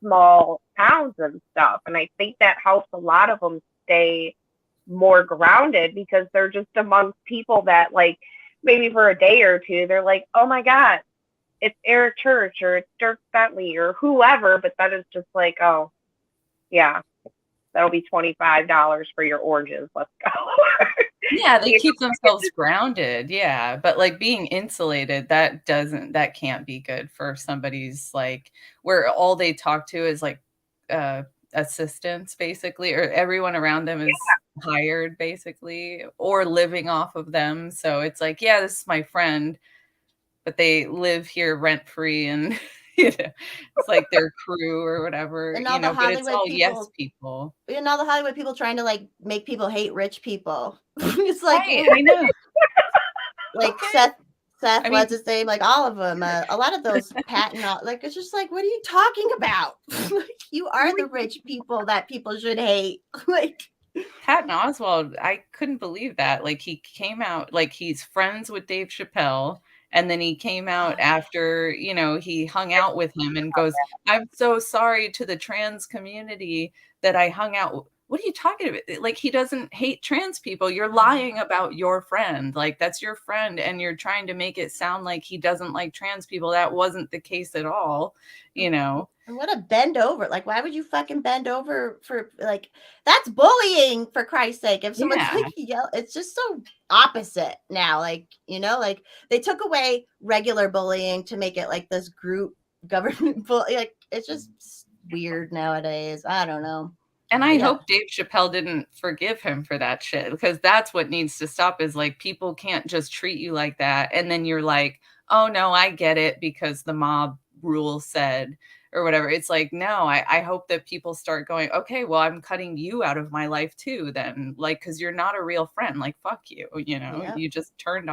small towns and stuff. And I think that helps a lot of them stay more grounded because they're just amongst people that like maybe for a day or two, they're like, oh my God, it's Eric Church or it's Dirk Bentley or whoever. But that is just like, oh, yeah, that'll be $25 for your oranges. Let's go. Yeah, they keep themselves grounded. Yeah. But like being insulated, that can't be good for somebody's like where all they talk to is like assistants basically, or everyone around them is hired basically or living off of them. So it's like, yeah, this is my friend, but they live here rent free and it's like their crew or whatever, And all the but it's Hollywood all people, yes people. and all the Hollywood people trying to like make people hate rich people. It's like, Right, I know. like Okay. Seth, I mean, what's his name? Like all of them. A lot of those patent, like it's just like, what are you talking about? Like, you are the rich people that people should hate. Like Patton Oswalt, I couldn't believe that. Like he came out, like he's friends with Dave Chappelle, and then he came out after, he hung out with him and goes, "I'm so sorry to the trans community that I hung out." What are you talking about? Like he doesn't hate trans people. You're lying about your friend. Like that's your friend, and you're trying to make it sound like he doesn't like trans people. That wasn't the case at all, And what a bend over. Like, why would you fucking bend over for like that's bullying for Christ's sake. If someone's like yell, it's just so opposite now. Like, like they took away regular bullying to make it like this group government bully. Like it's just weird nowadays. I don't know. And I hope Dave Chappelle didn't forgive him for that shit, because that's what needs to stop is like people can't just treat you like that. And then you're like, oh no, I get it because the mob rule said or whatever. It's like, no, I hope that people start going, okay, well, I'm cutting you out of my life too, then, like, because you're not a real friend. Like, fuck you, you just turned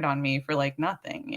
on me for like nothing,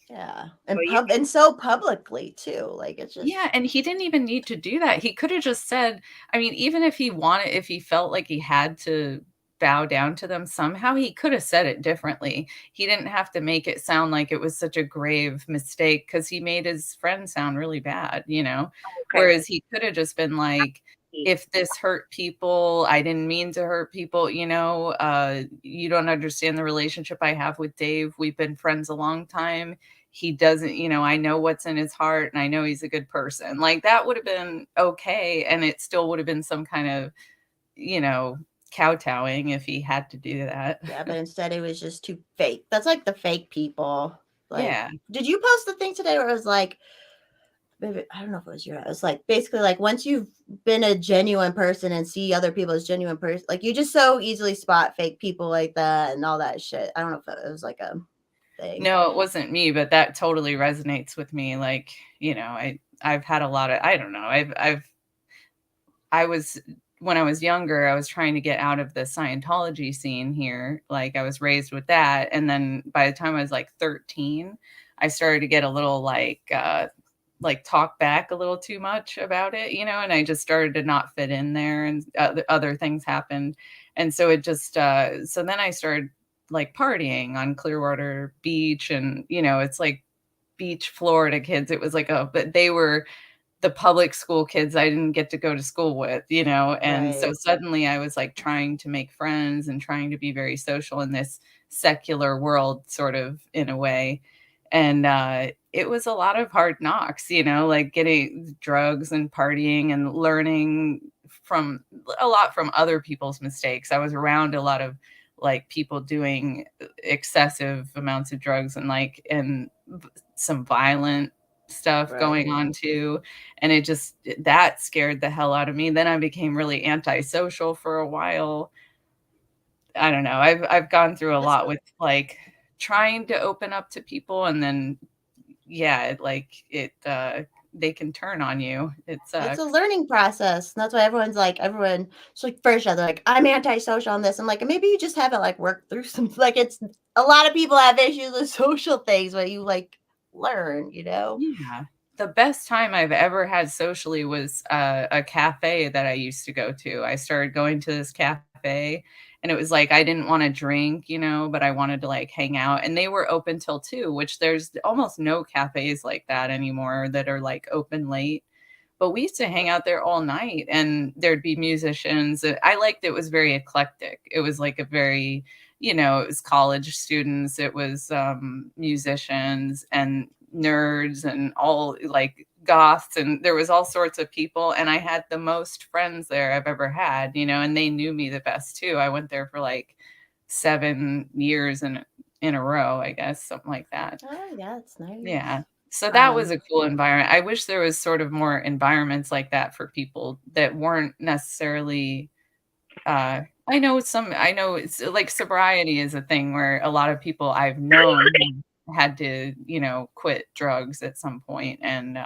Yeah. And so publicly too. Like it's just and he didn't even need to do that. He could have just said, I mean, even if he felt like he had to bow down to them somehow, he could have said it differently. He didn't have to make it sound like it was such a grave mistake because he made his friend sound really bad, Okay. Whereas he could have just been like, if this hurt people, I didn't mean to hurt people, you don't understand the relationship I have with Dave. We've been friends a long time. He doesn't, I know what's in his heart and I know he's a good person. Like that would have been okay. And it still would have been some kind of, kowtowing if he had to do that. Yeah, but instead it was just too fake. That's like the fake people. Like, yeah. Did you post the thing today where it was like, maybe, I don't know if it was your, it was like basically like once you've been a genuine person and see other people as genuine person, like you just so easily spot fake people like that and all that shit. I don't know if it was like a thing. No, it wasn't me, but that totally resonates with me. Like, I've had a lot of, I don't know, when I was younger, I was trying to get out of the Scientology scene here. Like I was raised with that. And then by the time I was like 13, I started to get a little like talk back a little too much about it, and I just started to not fit in there and other things happened. And so it just, so then I started like partying on Clearwater Beach and, it's like beach Florida kids. It was like, but they were the public school kids I didn't get to go to school with, and so suddenly I was like trying to make friends and trying to be very social in this secular world, sort of in a way. And it was a lot of hard knocks, like getting drugs and partying and learning from other people's mistakes. I was around a lot of like people doing excessive amounts of drugs and some violent stuff going on too. And that scared the hell out of me. Then I became really antisocial for a while. I don't know. I've gone through a lot with like trying to open up to people and then they can turn on you. It's a learning process. And that's why everyone's like, so like first they're like, I'm antisocial on this. I'm like, maybe you just haven't like worked through some, like it's a lot of people have issues with social things where you like learn, you know? Yeah. The best time I've ever had socially was a cafe that I used to go to. I started going to this cafe and it was like I didn't want to drink, you know, but I wanted to like hang out. And they were open till 2, which there's almost no cafes like that anymore that are like open late. But we used to hang out there all night and there'd be musicians. I liked it was very eclectic. It was like a very, you know, it was college students, it was musicians and nerds and all like goths, and there was all sorts of people. And I had the most friends there I've ever had, you know, and they knew me the best too. I went there for like 7 years in a row, I guess, something like that. Oh, yeah, it's nice. Yeah. So that was a cool environment. I wish there was sort of more environments like that for people that weren't necessarily I know it's like sobriety is a thing where a lot of people I've known had to, you know, quit drugs at some point. And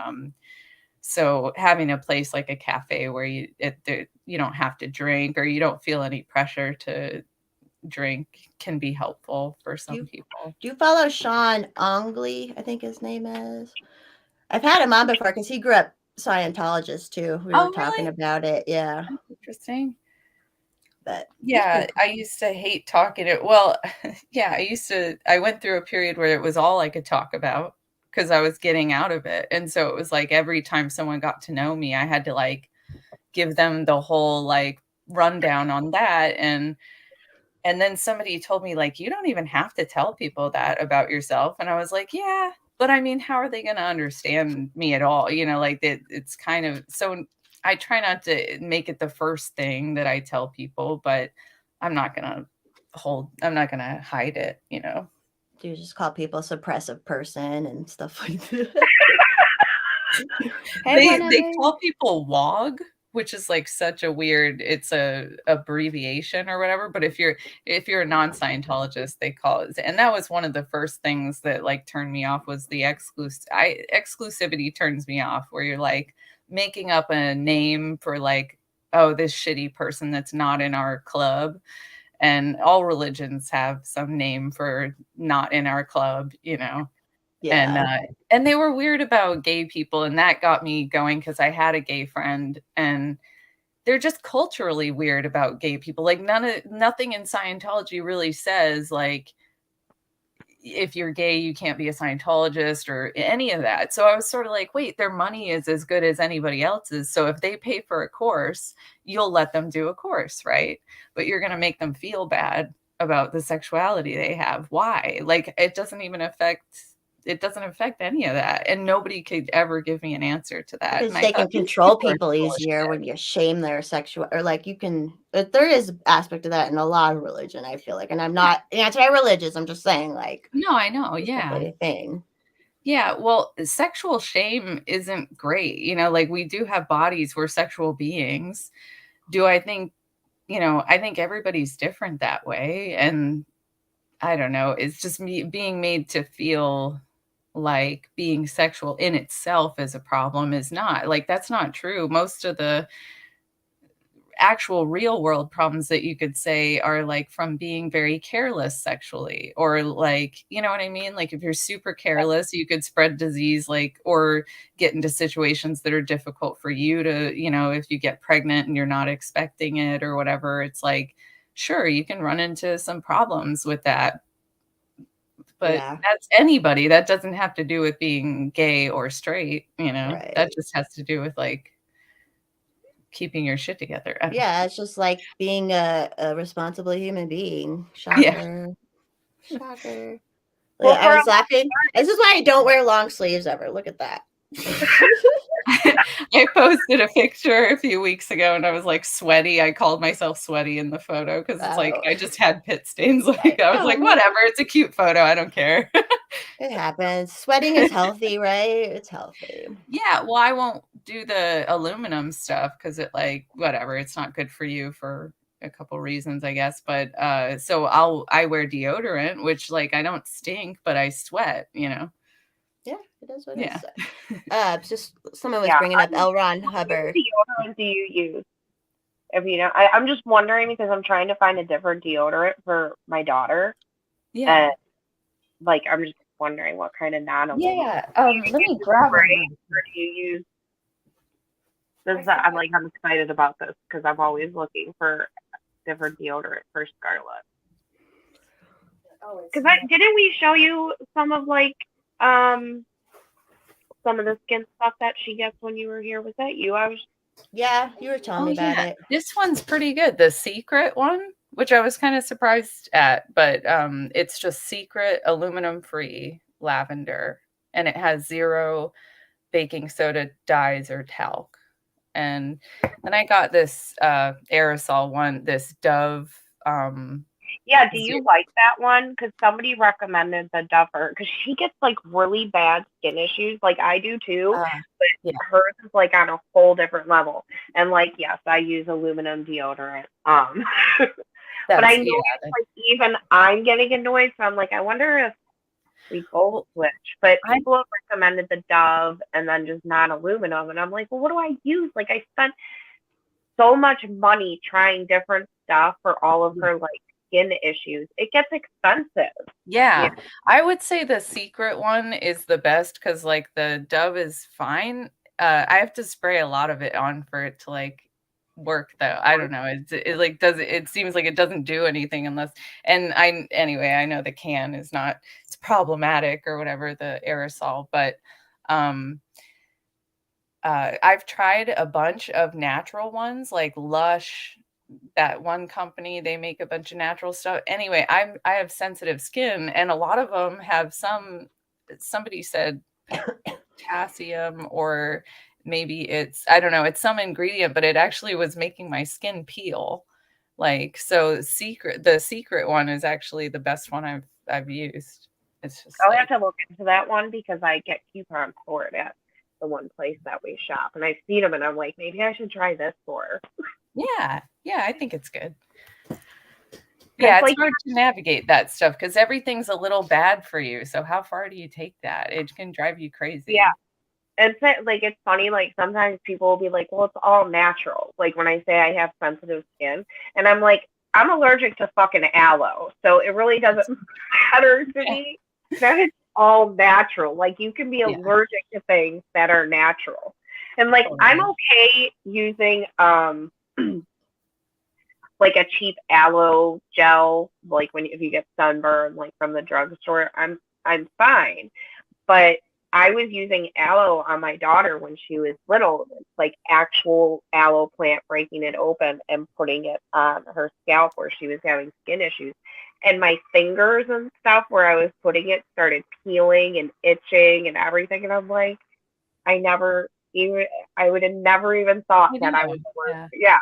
so having a place like a cafe where you don't have to drink or you don't feel any pressure to drink can be helpful for some people. Do you follow Sean Ongley? I think his name is. I've had him on before because he grew up Scientologist too. We were talking about it. Yeah. That's interesting. But yeah, I used to hate talking it. Well, yeah, I went through a period where it was all I could talk about because I was getting out of it. And so it was like every time someone got to know me, I had to like give them the whole like rundown on that. And then somebody told me like, you don't even have to tell people that about yourself. And I was like, yeah, but I mean, how are they going to understand me at all? You know, like it's kind of, so I try not to make it the first thing that I tell people, but I'm not going to hide it, you know. Do you just call people a suppressive person and stuff like that? They call people WOG, which is like such a weird, it's a abbreviation or whatever. But if you're a non-Scientologist, they call it, and that was one of the first things that like turned me off was the exclusivity turns me off, where you're like making up a name for like, oh, this shitty person that's not in our club. And all religions have some name for not in our club, you know. Yeah. And they were weird about gay people, and that got me going because I had a gay friend, and they're just culturally weird about gay people. Like nothing in Scientology really says like if you're gay you can't be a Scientologist or any of that. So I was sort of like, wait, their money is as good as anybody else's. So if they pay for a course, you'll let them do a course, right? But you're going to make them feel bad about the sexuality they have. Why? Like it doesn't affect any of that. And nobody could ever give me an answer to that. Because they can control people easier when you shame their sexual, or like you can, but there is an aspect of that in a lot of religion, I feel like. And I'm not anti-religious. I'm just saying like. No, I know. Yeah. A thing. Yeah. Well, sexual shame isn't great. You know, like we do have bodies. We're sexual beings. Do I think, you know, I think everybody's different that way. And I don't know. It's just me being made to feel like being sexual in itself is a problem is not. Like that's not true. Most of the actual real world problems that you could say are like from being very careless sexually, or like, you know what I mean? Like if you're super careless, you could spread disease, like, or get into situations that are difficult for you to, you know, if you get pregnant and you're not expecting it or whatever, it's like, sure, you can run into some problems with that. But that's anybody. That doesn't have to do with being gay or straight, you know. Right. That just has to do with like keeping your shit together. Yeah, it's just like being a responsible human being. Shocker. Yeah. Shocker. Well, I was laughing. This is why I don't wear long sleeves ever. Look at that. I posted a picture a few weeks ago and I was like sweaty. I called myself sweaty in the photo because it's like I just had pit stains. Like I was like, whatever, it's a cute photo. I don't care. It happens. Sweating is healthy, right? It's healthy. Yeah, well, I won't do the aluminum stuff because it like whatever, it's not good for you for a couple reasons, I guess. But so I wear deodorant, which like I don't stink, but I sweat, you know. Yeah, it is what it Yeah. is. Just someone was bringing up L. Ron Hubbard. What deodorant do you use? If you know, I'm just wondering because I'm trying to find a different deodorant for my daughter, Yeah. and like I'm just wondering what kind of non-aluminum. Yeah. Do you Let me use grab spray them. or do you use this? I'm excited about this because I'm always looking for different deodorant for Scarlett. Because didn't we show you some of um some of the skin stuff that she gets when you were here? Was that you? Yeah, you were telling me about it. This one's pretty good. The Secret one, which I was kind of surprised at, but it's just Secret aluminum free lavender, and it has 0 baking soda, dyes, or talc. And then I got this aerosol one, this Dove. Yeah, do you like that one? Because somebody recommended the Duffer because she gets like really bad skin issues, like I do too. But hers is like on a whole different level. And like, yes, I use aluminum deodorant. But I know like even I'm getting annoyed, so I'm like, I wonder if we both switch. But people have recommended the Dove and then just non-aluminum, and I'm like, well, what do I use? Like, I spent so much money trying different stuff for all of her like skin issues. It gets expensive. Yeah. I would say the Secret one is the best because like the Dove is fine. I have to spray a lot of it on for it to like work though. I don't know. It like it seems like it doesn't do anything unless anyway, I know the can is not, it's problematic or whatever, the aerosol, but I've tried a bunch of natural ones like Lush, that one company, they make a bunch of natural stuff. Anyway, I have sensitive skin, and a lot of them have somebody said potassium, or maybe it's, I don't know, it's some ingredient, but it actually was making my skin peel. Like, so the Secret one is actually the best one I've used. It's just I'll have to look into that one because I get coupons for it at the one place that we shop, and I've seen them, and I'm like, maybe I should try this for her. Yeah, I think it's good. Yeah, it's like, hard to navigate that stuff because everything's a little bad for you. So how far do you take that? It can drive you crazy. Yeah. And like, it's funny, like sometimes people will be like, well, it's all natural. Like when I say I have sensitive skin, and I'm like, I'm allergic to fucking aloe. So it really doesn't matter to me that it's all natural. Like you can be allergic to things that are natural. And like, I'm okay using, like a cheap aloe gel, like if you get sunburn, like from the drugstore, I'm fine. But I was using aloe on my daughter when she was little, like actual aloe plant, breaking it open and putting it on her scalp where she was having skin issues. And my fingers and stuff where I was putting it started peeling and itching and everything. And I'm like, I would have never even thought that I was allergic. Yeah.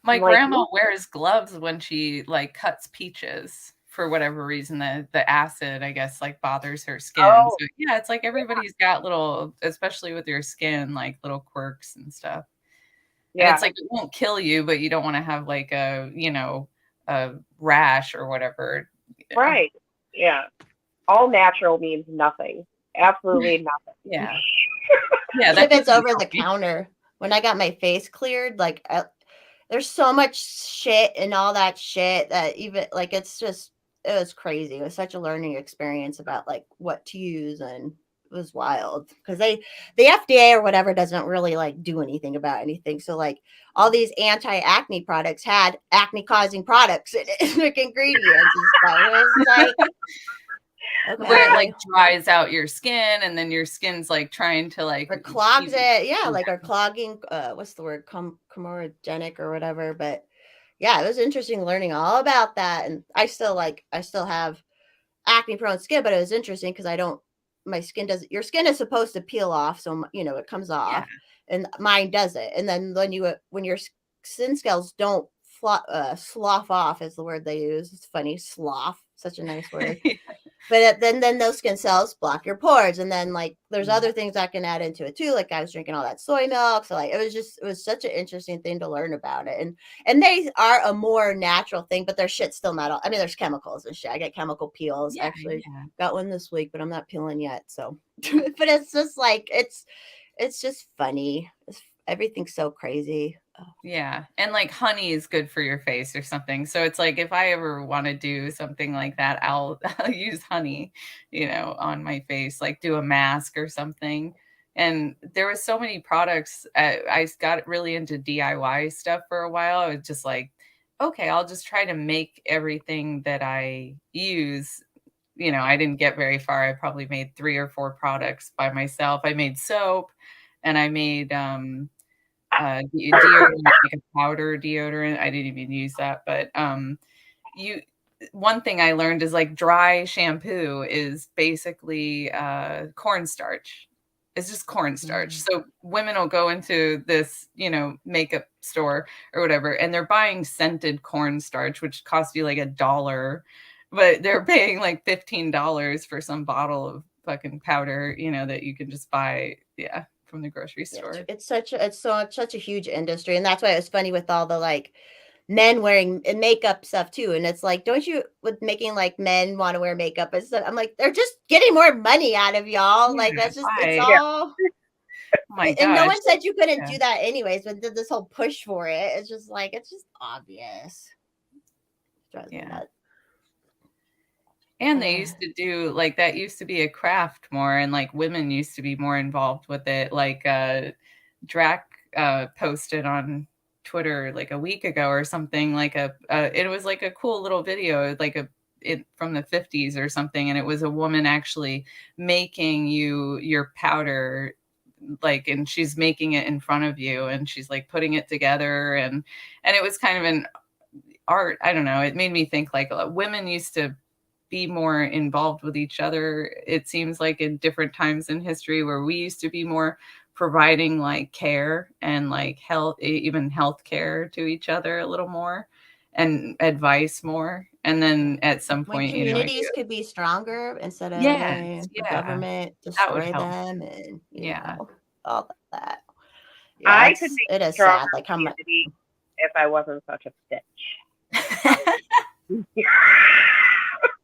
My grandma wears gloves when she like cuts peaches for whatever reason. The acid, I guess, like bothers her skin. So yeah, it's like everybody's got little, especially with your skin, like little quirks and stuff. Yeah. And it's like it won't kill you, but you don't want to have like a rash or whatever. Right. Yeah. All natural means nothing. Absolutely nothing. Yeah. Yeah. If it's over the counter. When I got my face cleared, like there's so much shit and all that shit that even like it was crazy. It was such a learning experience about like what to use, and it was wild because the FDA or whatever doesn't really like do anything about anything. So like all these anti-acne products had acne causing products in it, like ingredients and stuff. It was like where it like dries out your skin, and then your skin's like trying to like or clogs it. Yeah, like our clogging. What's the word? Comorogenic or whatever. But yeah, it was interesting learning all about that. And I still have acne prone skin, but it was interesting because your skin is supposed to peel off, so it comes off, and mine doesn't. And then when your skin scales don't slough off is the word they use. It's funny, slough, such a nice word. But then those skin cells block your pores, and then like there's other things that can add into it too. Like I was drinking all that soy milk, so like it was such an interesting thing to learn about it. And they are a more natural thing, but their shit's still not all. I mean, there's chemicals and shit. I get chemical peels. Yeah, Actually, yeah. got one this week, but I'm not peeling yet. So, but it's just like it's just funny. Everything's so crazy. Oh. Yeah. And like honey is good for your face or something. So it's like if I ever want to do something like that, I'll use honey, on my face, like do a mask or something. And there was so many products. I got really into DIY stuff for a while. I was just like, okay, I'll just try to make everything that I use. I didn't get very far. I probably made 3 or 4 products by myself. I made soap and I made deodorant, like a powder deodorant. I didn't even use that, but you one thing I learned is like dry shampoo is basically cornstarch. It's just cornstarch. So women will go into this, makeup store or whatever, and they're buying scented cornstarch, which costs you like $1, but they're paying like $15 for some bottle of fucking powder, that you can just buy. Yeah. From the grocery store. It's such a huge industry, and that's why it was funny with all the like men wearing makeup stuff too. And it's like, don't you with making like men want to wear makeup and stuff? I'm like, they're just getting more money out of y'all. Yeah, like that's just why? it's all. Oh my And no gosh. one said you couldn't do that anyways, but did this whole push for it. It's just like it's just obvious. It drives me nuts. And they used to do like that used to be a craft more, and like women used to be more involved with it. Like Drac posted on Twitter like a week ago or something, like it was like a cool little video, like from the 50s or something, and it was a woman actually making your powder, like, and she's making it in front of you, and she's like putting it together, and it was kind of an art. I don't know. It made me think like women used to be more involved with each other. It seems like in different times in history where we used to be more providing like care and like health, even health care to each other a little more and advice more. And then at some when point, communities could be stronger instead of yes, the yeah, government that would destroy help. them and Yeah. all that. Yeah, I could make it is stronger sad. Like how much if I wasn't such a bitch.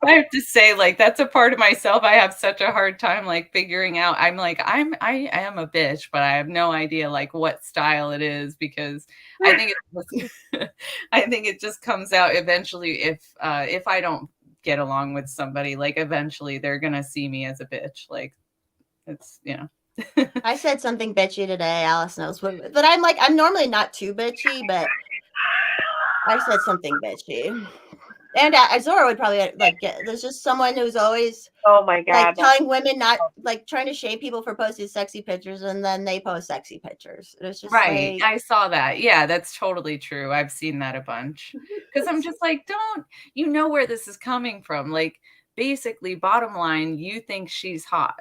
I have to say, like, that's a part of myself I have such a hard time, like, figuring out. I'm like, I am a bitch, but I have no idea, like, what style it is, because I think I think it just comes out eventually if I don't get along with somebody, like, eventually they're gonna see me as a bitch. Like, it's, I said something bitchy today. Alice knows but I'm normally not too bitchy, but I said something bitchy. And Zora would probably like there's just someone who's always oh my god, like telling women not like trying to shame people for posting sexy pictures, and then they post sexy pictures. It's just right. like, I saw that. Yeah, that's totally true. I've seen that a bunch. Because I'm just like, you know where this is coming from. Like, basically, bottom line, you think she's hot.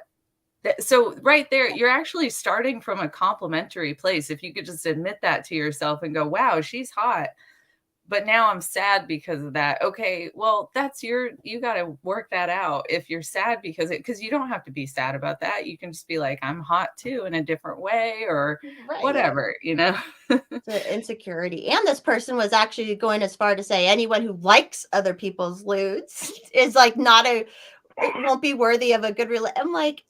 So right there, you're actually starting from a complimentary place. If you could just admit that to yourself and go, wow, she's hot. But now I'm sad because of that. Okay, well, you got to work that out. If you're sad because you don't have to be sad about that. You can just be like, I'm hot too in a different way or whatever, The insecurity. And this person was actually going as far to say anyone who likes other people's lewds is like it won't be worthy of a good I'm like,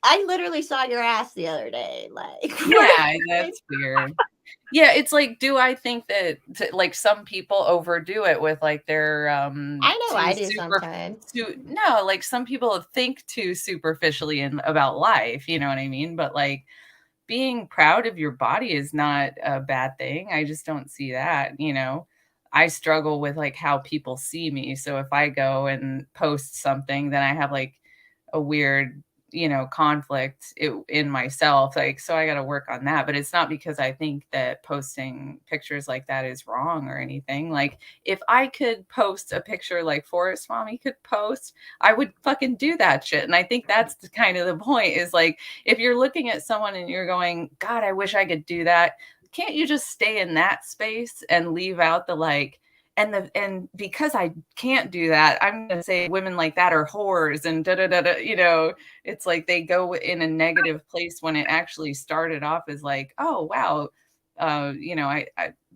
I literally saw your ass the other day. Like, yeah, that's weird. Yeah, it's like, do I think that like some people overdo it with like their I know I do sometimes. No, like some people think too superficially about life, you know what I mean? But like being proud of your body is not a bad thing. I just don't see that, I struggle with like how people see me. So if I go and post something, then I have like a weird conflict in myself, like, so I got to work on that. But it's not because I think that posting pictures like that is wrong or anything. Like, if I could post a picture like Forest Mommy could post, I would fucking do that shit. And I think that's kind of the point, is like, if you're looking at someone and you're going, God, I wish I could do that, can't you just stay in that space and leave out the like, and because I can't do that, I'm going to say women like that are whores and da da da da. You know, it's like they go in a negative place when it actually started off as like, oh wow, you know, I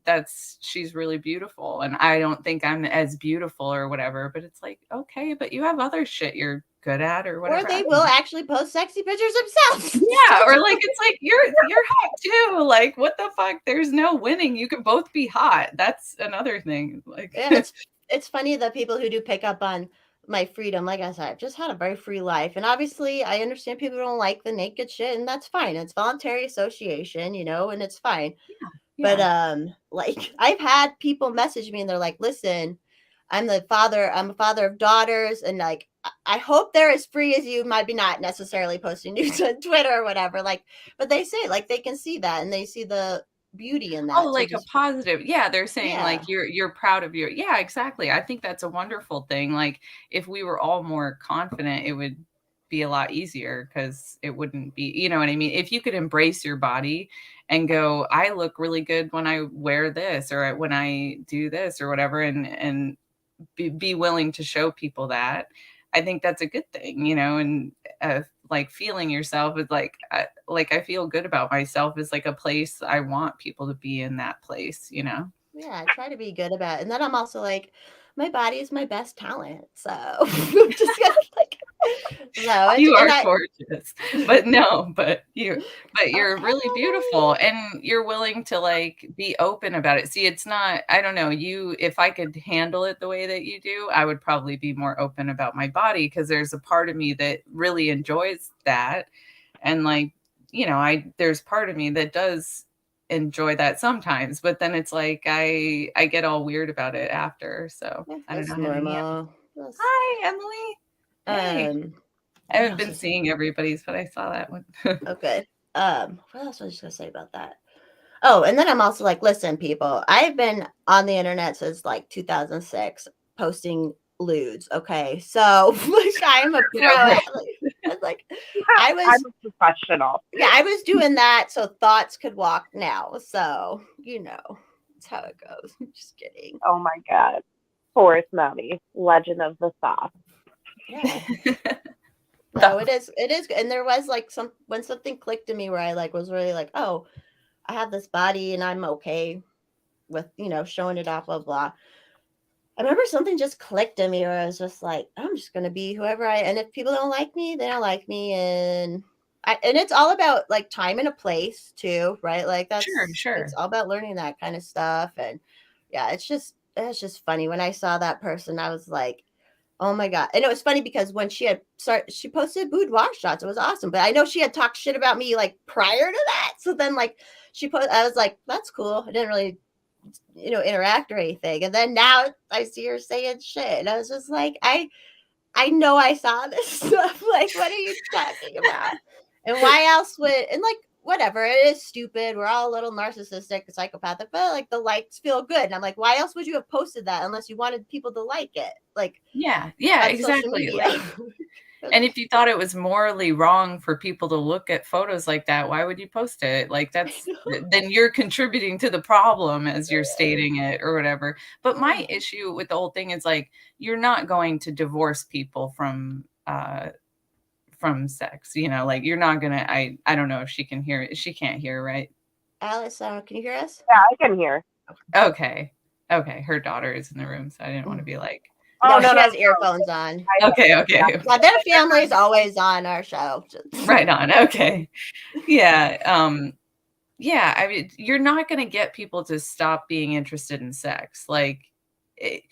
that's she's really beautiful, and I don't think I'm as beautiful or whatever. But it's like, okay, but you have other shit you're good at or whatever. Or they will actually post sexy pictures themselves. Yeah, or like it's like you're hot too. Like what the fuck? There's no winning. You can both be hot. That's another thing. Like Yeah, it's funny that people who do pick up on my freedom, like I said, I've just had a very free life. And obviously I understand people don't like the naked shit, and that's fine. It's voluntary association, you know, and it's fine. But yeah. like I've had people message me and they're like, listen, I'm a father of daughters, and like I hope they're as free as you. Might be not necessarily posting news on Twitter or whatever. Like, but they say like they can see that and they see the beauty in Oh, that. So like a just positive. Yeah, they're saying like yeah. you're proud of your. Yeah, exactly. I think that's a wonderful thing. Like if we were all more confident, it would be a lot easier because it wouldn't be, you know what I mean? If you could embrace your body and go, I look really good when I wear this or when I do this or whatever, and be willing to show people that. I think that's a good thing, you know, and like feeling yourself is like I feel good about myself is like a place I want people to be in that place, you know. Yeah, I try to be good about it. And then I'm also like, my body is my best talent. So I'm just gonna like You and are I gorgeous. But no, but you're really beautiful okay. and you're willing to like be open about it. See, it's not, I don't know, you if I could handle it the way that you do, I would probably be more open about my body because there's a part of me that really enjoys that. And like, you know, there's part of me that does enjoy that sometimes, but then it's like I get all weird about it after. So Yeah, I don't know that's how to handle. normal. That's, Hi, Emily. Hey. I what haven't else been is seeing everybody's, but I saw that one. okay. What else was I just gonna say about that? Oh, and then I'm also like, listen, people, I've been on the internet since like 2006 posting lewds. Okay. So like I'm a You pro know, at like I I'm was a professional. yeah, I was doing that so thoughts could walk now. So, you know, that's how it goes. Just kidding. Oh my god. Forrest Mounty, Legend of the Soft. Yeah. No, it is and there was like some when something clicked to me where I like was really like, oh, I have this body and I'm okay with, you know, showing it off, blah blah. I remember something just clicked in me where I was just like, I'm just gonna be whoever I and if people don't like me, they don't like me. And it's all about like time and a place too, right? Like sure, it's sure. all about learning that kind of stuff. And yeah, it's just funny. When I saw that person, I was like, oh my God. And it was funny because when she posted boudoir shots, it was awesome. But I know she had talked shit about me like prior to that. So then like I was like, that's cool. I didn't really, you know, interact or anything. And then now I see her saying shit. And I was just like, I know I saw this stuff. Like, what are you talking about? And why else would and like whatever, it is stupid. We're all a little narcissistic, psychopathic, but like the likes feel good. And I'm like, why else would you have posted that unless you wanted people to like it? Like Yeah, yeah, on social exactly. media. Like, and if you thought it was morally wrong for people to look at photos like that, why would you post it? Like then you're contributing to the problem as you're stating it or whatever. But my issue with the whole thing is like you're not going to divorce people from sex, you know, like you're not gonna I don't know if she can hear it. She can't hear, right? Alice, can you hear us? Yeah, I can hear. Okay. Okay. Her daughter is in the room, so I didn't want to be like, No, Oh she no, has earphones on. okay, okay. Yeah, their family is always on our show. Right on. Okay. Yeah. Yeah, I mean, you're not going to get people to stop being interested in sex. Like it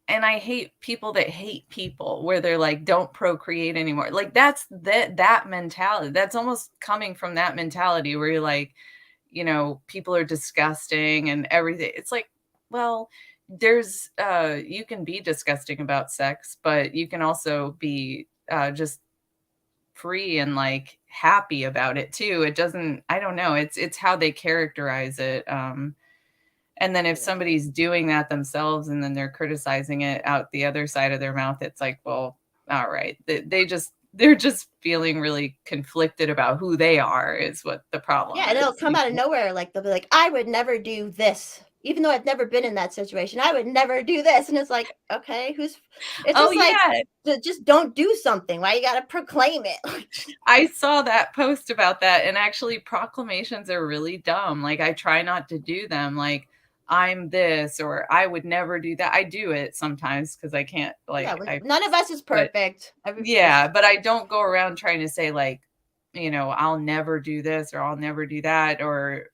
and I hate people that hate people where they're like don't procreate anymore. Like that's that mentality. That's almost coming from that mentality where you're like, you know, people are disgusting and everything. It's like, well, there's you can be disgusting about sex, but you can also be just free and like happy about it too. It doesn't, I don't know, it's how they characterize it. And then if somebody's doing that themselves and then they're criticizing it out the other side of their mouth, it's like, well, all right, they're just feeling really conflicted about who they are is what the problem Yeah, and it'll is. come out of nowhere. Like they'll be like, I would never do this even though I've never been in that situation, I would never do this. And it's like, okay, it's Oh just like, yeah. just don't do something. Why you got to proclaim it? I saw that post about that, and actually proclamations are really dumb. Like, I try not to do them. Like, I'm this, or I would never do that. I do it sometimes because I can't, Yeah, like, none of us is but perfect. yeah, but I don't go around trying to say, like, I'll never do this or I'll never do that, or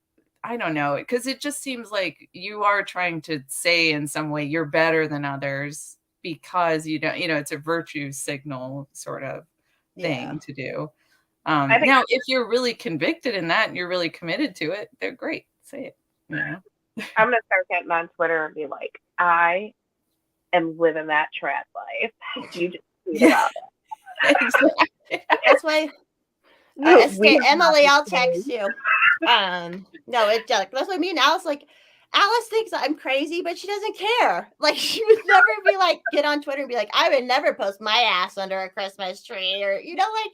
I don't know, because it just seems like you are trying to say in some way you're better than others because you don't, it's a virtue signal sort of Yeah. thing to do. I think Now, if you're really convicted in that and you're really committed to it, they're great. Say it, I'm gonna start getting on Twitter and be like, I am living that trad life. You just tweet about it. Exactly. That's why Emily, I'll text you. No, that's what I mean. Alice, like, Alice thinks I'm crazy, but she doesn't care. Like, she would never be like, get on Twitter and be like, I would never post my ass under a Christmas tree, or like,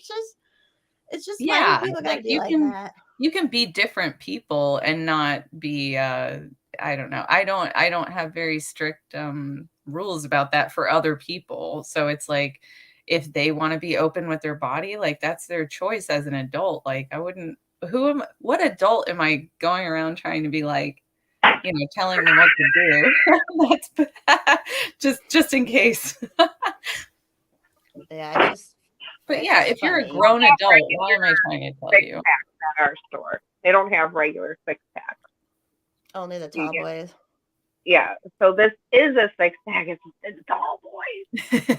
it's just why do people gotta be like that? You can be different people and not be I don't know. I don't have very strict rules about that for other people. So it's like, if they want to be open with their body, like, that's their choice as an adult. Like, I wouldn't, what adult am I going around trying to be like, telling them what to do? That's just in case. Yeah, but yeah, if you're a grown adult, why am I trying to tell you? At our store, they don't have regular 6-pack. Only the tall boys. Yeah, so this is a 6-pack. It's tall boys.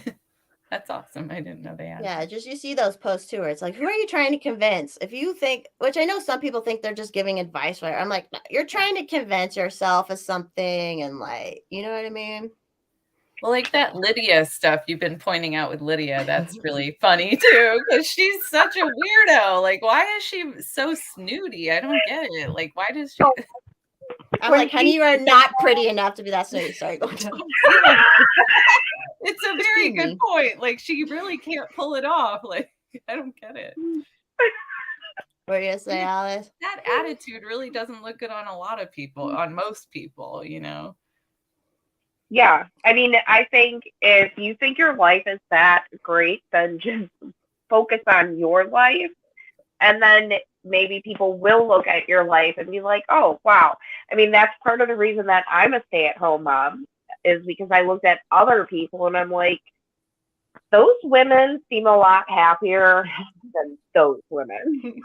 That's awesome. I didn't know they had. Yeah, you see those posts too, where it's like, who are you trying to convince? If you think, which I know some people think they're just giving advice, right? I'm like, you're trying to convince yourself of something, and like, you know what I mean? Well, like that Lydia stuff you've been pointing out with Lydia, that's really funny too, because she's such a weirdo. Like, why is she so snooty? I don't get it. Like, why does she? I'm like, honey, you are not pretty enough to be that snooty. Sorry, go on. It's a very good point. Like, she really can't pull it off. Like, I don't get it. What are you gonna say, Alice? That attitude really doesn't look good on a lot of people, on most people, Yeah, I mean, I think if you think your life is that great, then just focus on your life, and then maybe people will look at your life and be like, oh, wow. I mean, that's part of the reason that I'm a stay-at-home mom, is because I looked at other people and I'm like, those women seem a lot happier than those women.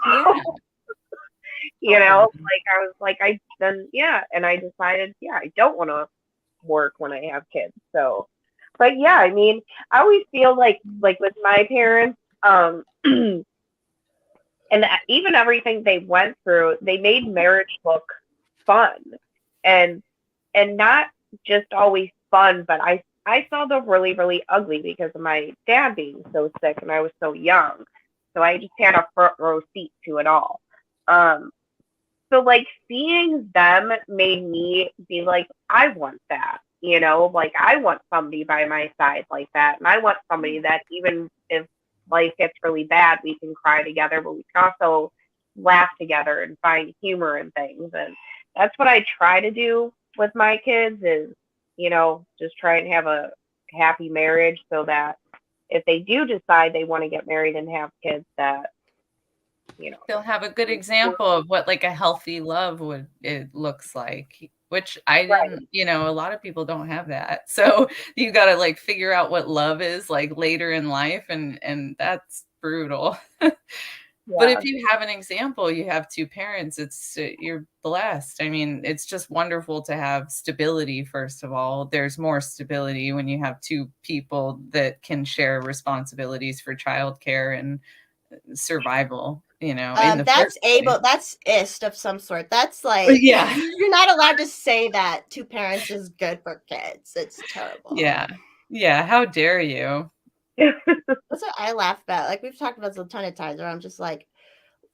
Yeah. Like, I was like, and I decided, I don't want to work when I have kids. So, but yeah, I mean, I always feel like with my parents, and even everything they went through, they made marriage look fun, and not just always fun, but I saw the really, really ugly because of my dad being so sick and I was so young. So I just had a front row seat to it all. So like seeing them made me be like, I want that, like I want somebody by my side like that. And I want somebody that even if life gets really bad, we can cry together, but we can also laugh together and find humor in things. And that's what I try to do with my kids is, just try and have a happy marriage so that if they do decide they want to get married and have kids, that, they'll have a good example of what like a healthy love it looks like, which I didn't, a lot of people don't have that. So you got to like figure out what love is like later in life. And that's brutal. But if you have an example, you have two parents, you're blessed. I mean, it's just wonderful to have stability. First of all, there's more stability when you have two people that can share responsibilities for childcare and survival, that's ist of some sort. That's like, you're not allowed to say that two parents is good for kids. It's terrible. Yeah. How dare you? That's what I laugh about. Like, we've talked about this a ton of times where I'm just like,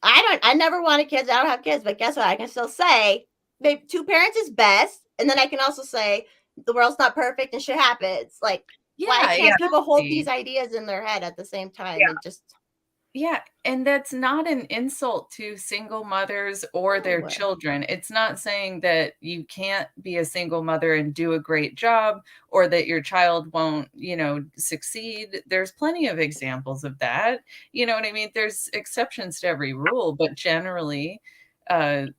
I never wanted kids. I don't have kids, but guess what? I can still say maybe two parents is best. And then I can also say the world's not perfect and shit happens. Like, why can't people hold these ideas in their head at the same time? And just, Yeah, and that's not an insult to single mothers or their No. children. It's not saying that you can't be a single mother and do a great job or that your child won't, succeed. There's plenty of examples of that. You know what I mean? There's exceptions to every rule, but generally,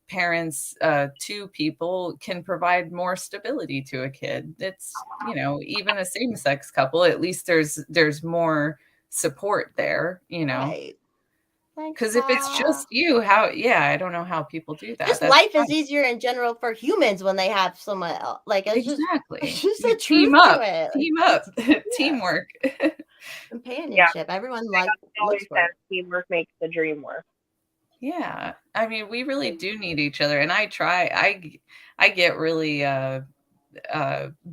parents, two people can provide more stability to a kid. It's, even a same-sex couple, at least there's more support there, Right. Thanks, because if it's Pa. just you, I don't know how people do that. Just That's life is fine. easier in general for humans when they have someone else. Like it's Exactly. just You the truth to it. Like team up, it's yeah, teamwork. Yeah, companionship. Everyone like I always looks for said, it. teamwork makes the dream work. Yeah. I mean, we really do need each other, and I get really,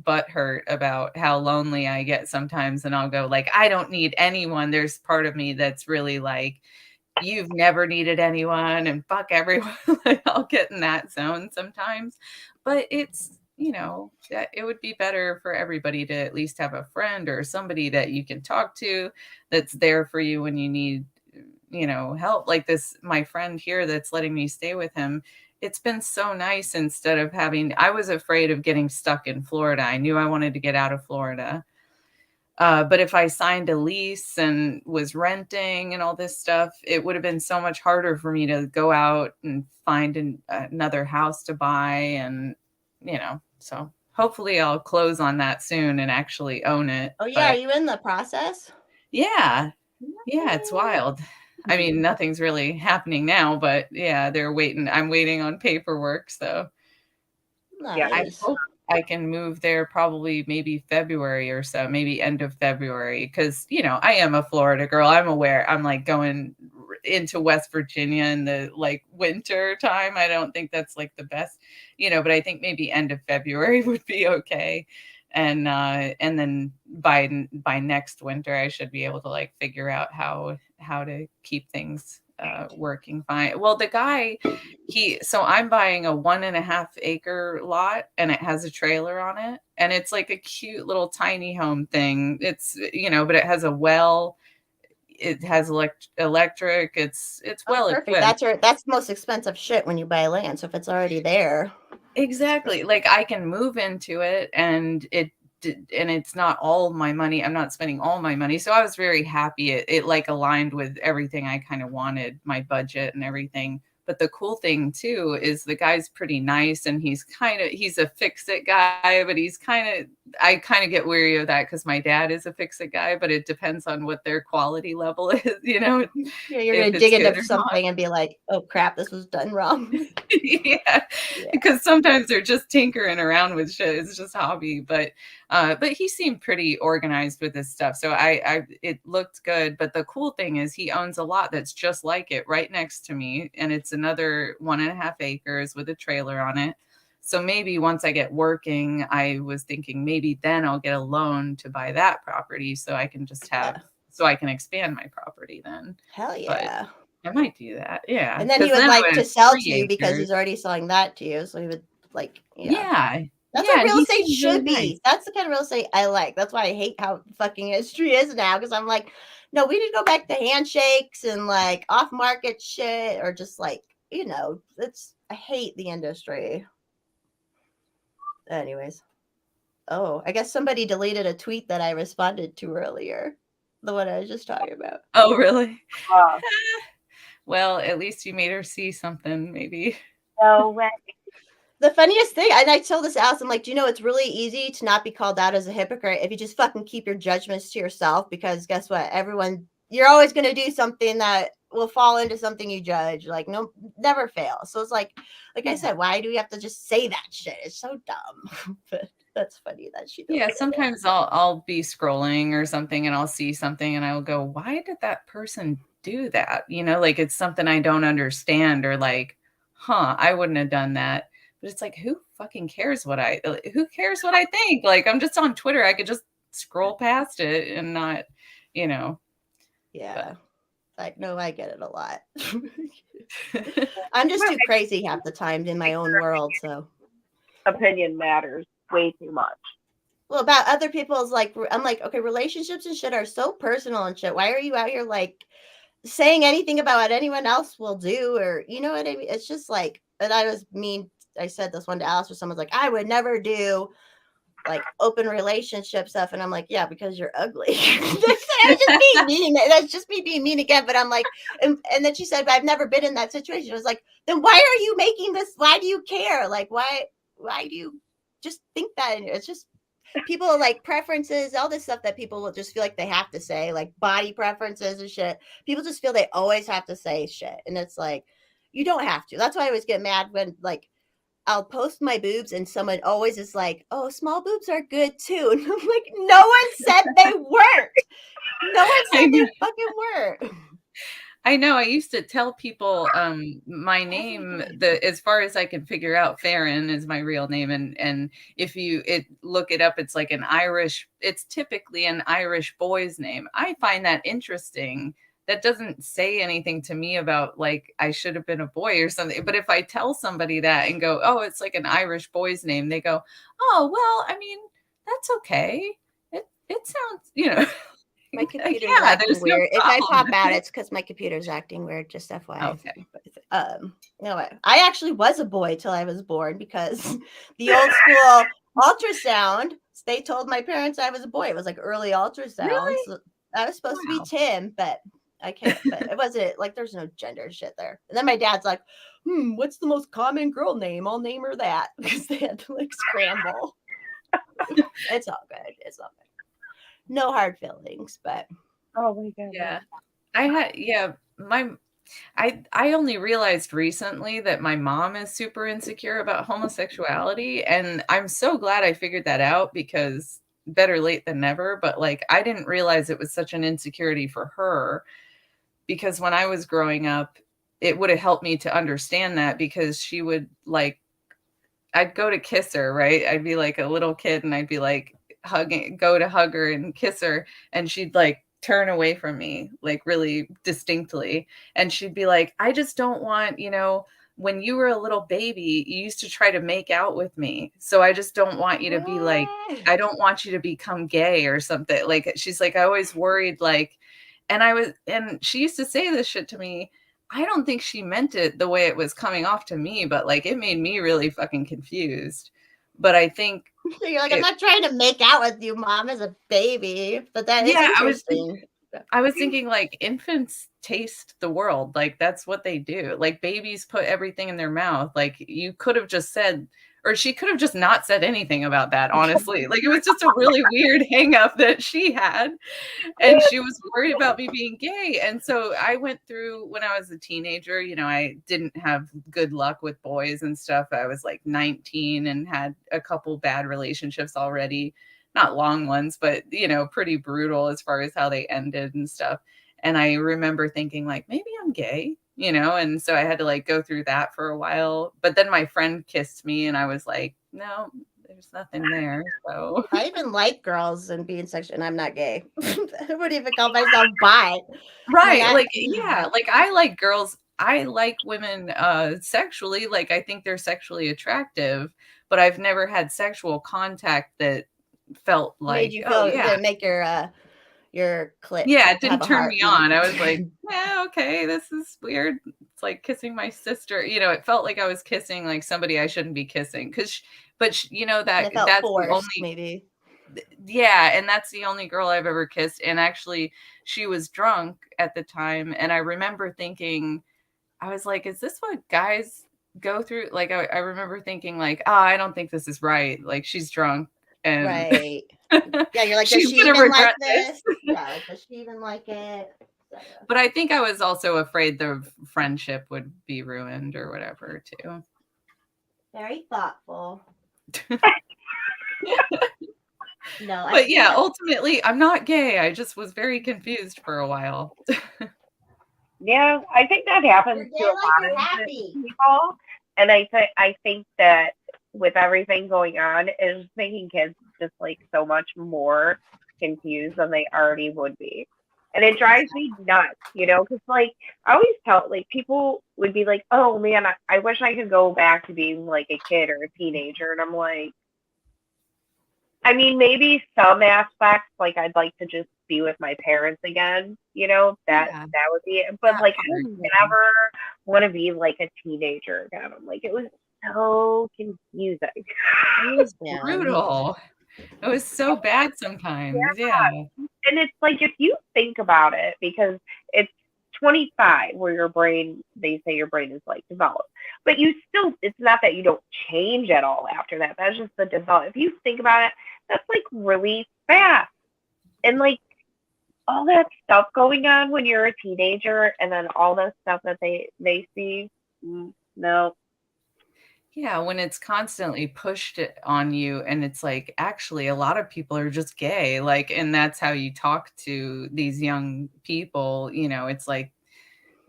butthurt about how lonely I get sometimes, and I'll go like, "I don't need anyone." There's part of me that's really like, "You've never needed anyone and fuck everyone." Like, I'll get in that zone sometimes. But it's, that it would be better for everybody to at least have a friend or somebody that you can talk to that's there for you when you need, help. Like this, my friend here that's letting me stay with him. It's been so nice instead of I was afraid of getting stuck in Florida. I knew I wanted to get out of Florida. But if I signed a lease and was renting and all this stuff, it would have been so much harder for me to go out and find another house to buy. And, so hopefully I'll close on that soon and actually own it. Oh yeah, are But you in the process? yeah, yeah, it's wild. I mean, nothing's really happening now, but yeah, they're waiting. I'm waiting on paperwork. So Yeah, I Nice. hope I can move there probably maybe February or so, maybe end of February. Because I am a Florida girl. I'm aware. I'm like going into West Virginia in the like winter time. I don't think that's like the best, but I think maybe end of February would be okay. And then by next winter I should be able to like figure out how to keep things working fine. Well, the guy, so I'm buying a 1.5 acre lot and it has a trailer on it. And it's like a cute little tiny home thing. It's, but it has a well, it has electric. It's Oh, well perfect. equipped. That's the most expensive shit when you buy land. So if it's already there, it's Exactly. great. Like I can move into it and it's not all my money. I'm not spending all my money. So I was very happy. It like aligned with everything I kind of wanted, my budget and everything. But the cool thing too is the guy's pretty nice and he's a fix it guy, but I kind of get weary of that because my dad is a fix it guy, but it depends on what their quality level is, Yeah, you're if gonna it's dig good into or not. something and be like, "Oh crap, this was done wrong." Yeah, Yeah. because sometimes they're just tinkering around with shit. It's just hobby, but he seemed pretty organized with this stuff, so it looked good. But the cool thing is he owns a lot that's just like it right next to me, and it's another 1.5 acres with a trailer on it. So maybe once I get working, I was thinking maybe then I'll get a loan to buy that property, so I can Yeah. so I can expand my property then. Hell But yeah. I might do that, yeah, And then he because would then I like would to have sell to you three because acres. he's already selling that to you. So he would like, yeah. Yeah. That's Yeah, what and real he estate seemed really should nice. be. That's the kind of real estate I like. That's why I hate how fucking industry is now. Because I'm like, no, we need to go back to handshakes and like off market shit or just like, I hate the industry. Anyways. Oh, I guess somebody deleted a tweet that I responded to earlier. The one I was just talking about. Oh, really? uh, Well, at least you made her see something, maybe. no way. The funniest thing, and I told this to Alice, I'm like, do you know it's really easy to not be called out as a hypocrite if you just fucking keep your judgments to yourself? Because guess what? You're always going to do something that will fall into something you judge. Like, no, never fail. So it's like I said, why do we have to just say that shit? It's so dumb. But that's funny that she Yeah, deleted it. sometimes I'll be scrolling or something and I'll see something and I'll go, "Why did that person do that?" Like it's something I don't understand or like, "Huh, I wouldn't have done that." But it's like, who fucking cares who cares what I think? Like I'm just on Twitter, I could just scroll past it and not, you know, Yeah. but Like, no, I get it a lot. I'm just too crazy half the time in my own world. So, Opinion matters way too much. well, about other people's, like, I'm like, okay, relationships and shit are so personal and shit. Why are you out here like saying anything about what anyone else will do, or you know what I mean? It's just like, and I was mean. I said this one to Alice, where someone's like, I would never do like open relationship stuff, and I'm like, yeah, because you're ugly. I was just being mean. That's just me being mean again. But I'm like, and then she said, but I've never been in that situation. I was like, then why are you making this? Why do you care? Like, why do you just think that? It's just people like preferences, all this stuff that people will just feel like they have to say, like body preferences and shit. People just feel they always have to say shit, and it's like you don't have to. That's why I always get mad when like I'll post my boobs and someone always is like, oh, small boobs are good too. And I'm like, no one said they weren't. No one said they fucking weren't. I know. I used to tell people my name, as far as I can figure out, Farron is my real name, and if you look it up, it's like it's typically an Irish boy's name. I find that interesting. That doesn't say anything to me about like I should have been a boy or something. But if I tell somebody that and go, oh, it's like an Irish boy's name, they go, oh, well, I mean, that's okay. It sounds. My computer's Yeah, acting weird. No if I pop out, it's because my computer's acting weird. Just FYI. Okay. Anyway, I actually was a boy till I was born because the old school ultrasound. They told my parents I was a boy. It was like early ultrasound. Really? So I was supposed to be Tim, but I can't. But it wasn't like there's no gender shit there. And then my dad's like, what's the most common girl name? I'll name her that because they had to like scramble. It's all good. It's all good. No hard feelings, but oh my god. Yeah. I only realized recently that my mom is super insecure about homosexuality, and I'm so glad I figured that out because better late than never, but like I didn't realize it was such an insecurity for her because when I was growing up, it would have helped me to understand that because she would like I'd go to kiss her, right? I'd be like a little kid and I'd be like go to hug her and kiss her, and she'd like turn away from me like really distinctly, and she'd be like, I just don't want, when you were a little baby you used to try to make out with me, so I just don't want you to be like, I don't want you to become gay or something. Like she's like, I always worried like, and she used to say this shit to me. I don't think she meant it the way it was coming off to me, but like it made me really fucking confused. But I think you're like, I'm not trying to make out with you, Mom, as a baby. But that is interesting. I was thinking like infants taste the world. Like that's what they do. Like babies put everything in their mouth. Like you could have just said, or she could have just not said anything about that, honestly. Like it was just a really weird hang up that she had. And she was worried about me being gay. And so I went through, when I was a teenager, I didn't have good luck with boys and stuff. I was like 19 and had a couple bad relationships already. Not long ones, but, pretty brutal as far as how they ended and stuff. And I remember thinking like, maybe I'm gay, and so I had to like go through that for a while. But then my friend kissed me and I was like, no, there's nothing there. So I even like girls and being sexual, and I'm not gay. I wouldn't even call myself bi. Right. Like, yeah, like I like girls. I like women sexually. Like I think they're sexually attractive, but I've never had sexual contact that felt like, made you feel make your clit. Yeah, it didn't turn me on. I was like, yeah, okay, this is weird. It's like kissing my sister. It felt like I was kissing like somebody I shouldn't be kissing. That's the only, maybe. Yeah, and that's the only girl I've ever kissed. And actually, she was drunk at the time, and I remember thinking, I was like, is this what guys go through? Like, I remember thinking like, I don't think this is right. Like, she's drunk. And right. Yeah, you're like, does she even like this? Yeah, like, does she even like it? But I think I was also afraid the friendship would be ruined or whatever too. Very thoughtful. No, but yeah, ultimately I'm not gay. I just was very confused for a while. Yeah, I think that happens to a lot of people. And I think that with everything going on, is making kids just like so much more confused than they already would be. And it drives me nuts, because like I always tell, like people would be like, oh man, I wish I could go back to being like a kid or a teenager. And I'm like, I mean, maybe some aspects, like I'd like to just be with my parents again. You know, that would be it. But like, I would never want to be like a teenager again. I'm like, it was so confusing. It was brutal. It was so bad sometimes. Yeah. And it's like, if you think about it, because it's 25 where your brain, they say your brain is like developed, but you still, it's not that you don't change at all after that. That's just the develop. If you think about it, that's like really fast. And like all that stuff going on when you're a teenager, and then all that stuff that they see, no. Yeah, when it's constantly pushed on you, and it's like, actually, a lot of people are just gay, like, and that's how you talk to these young people, you know, it's like,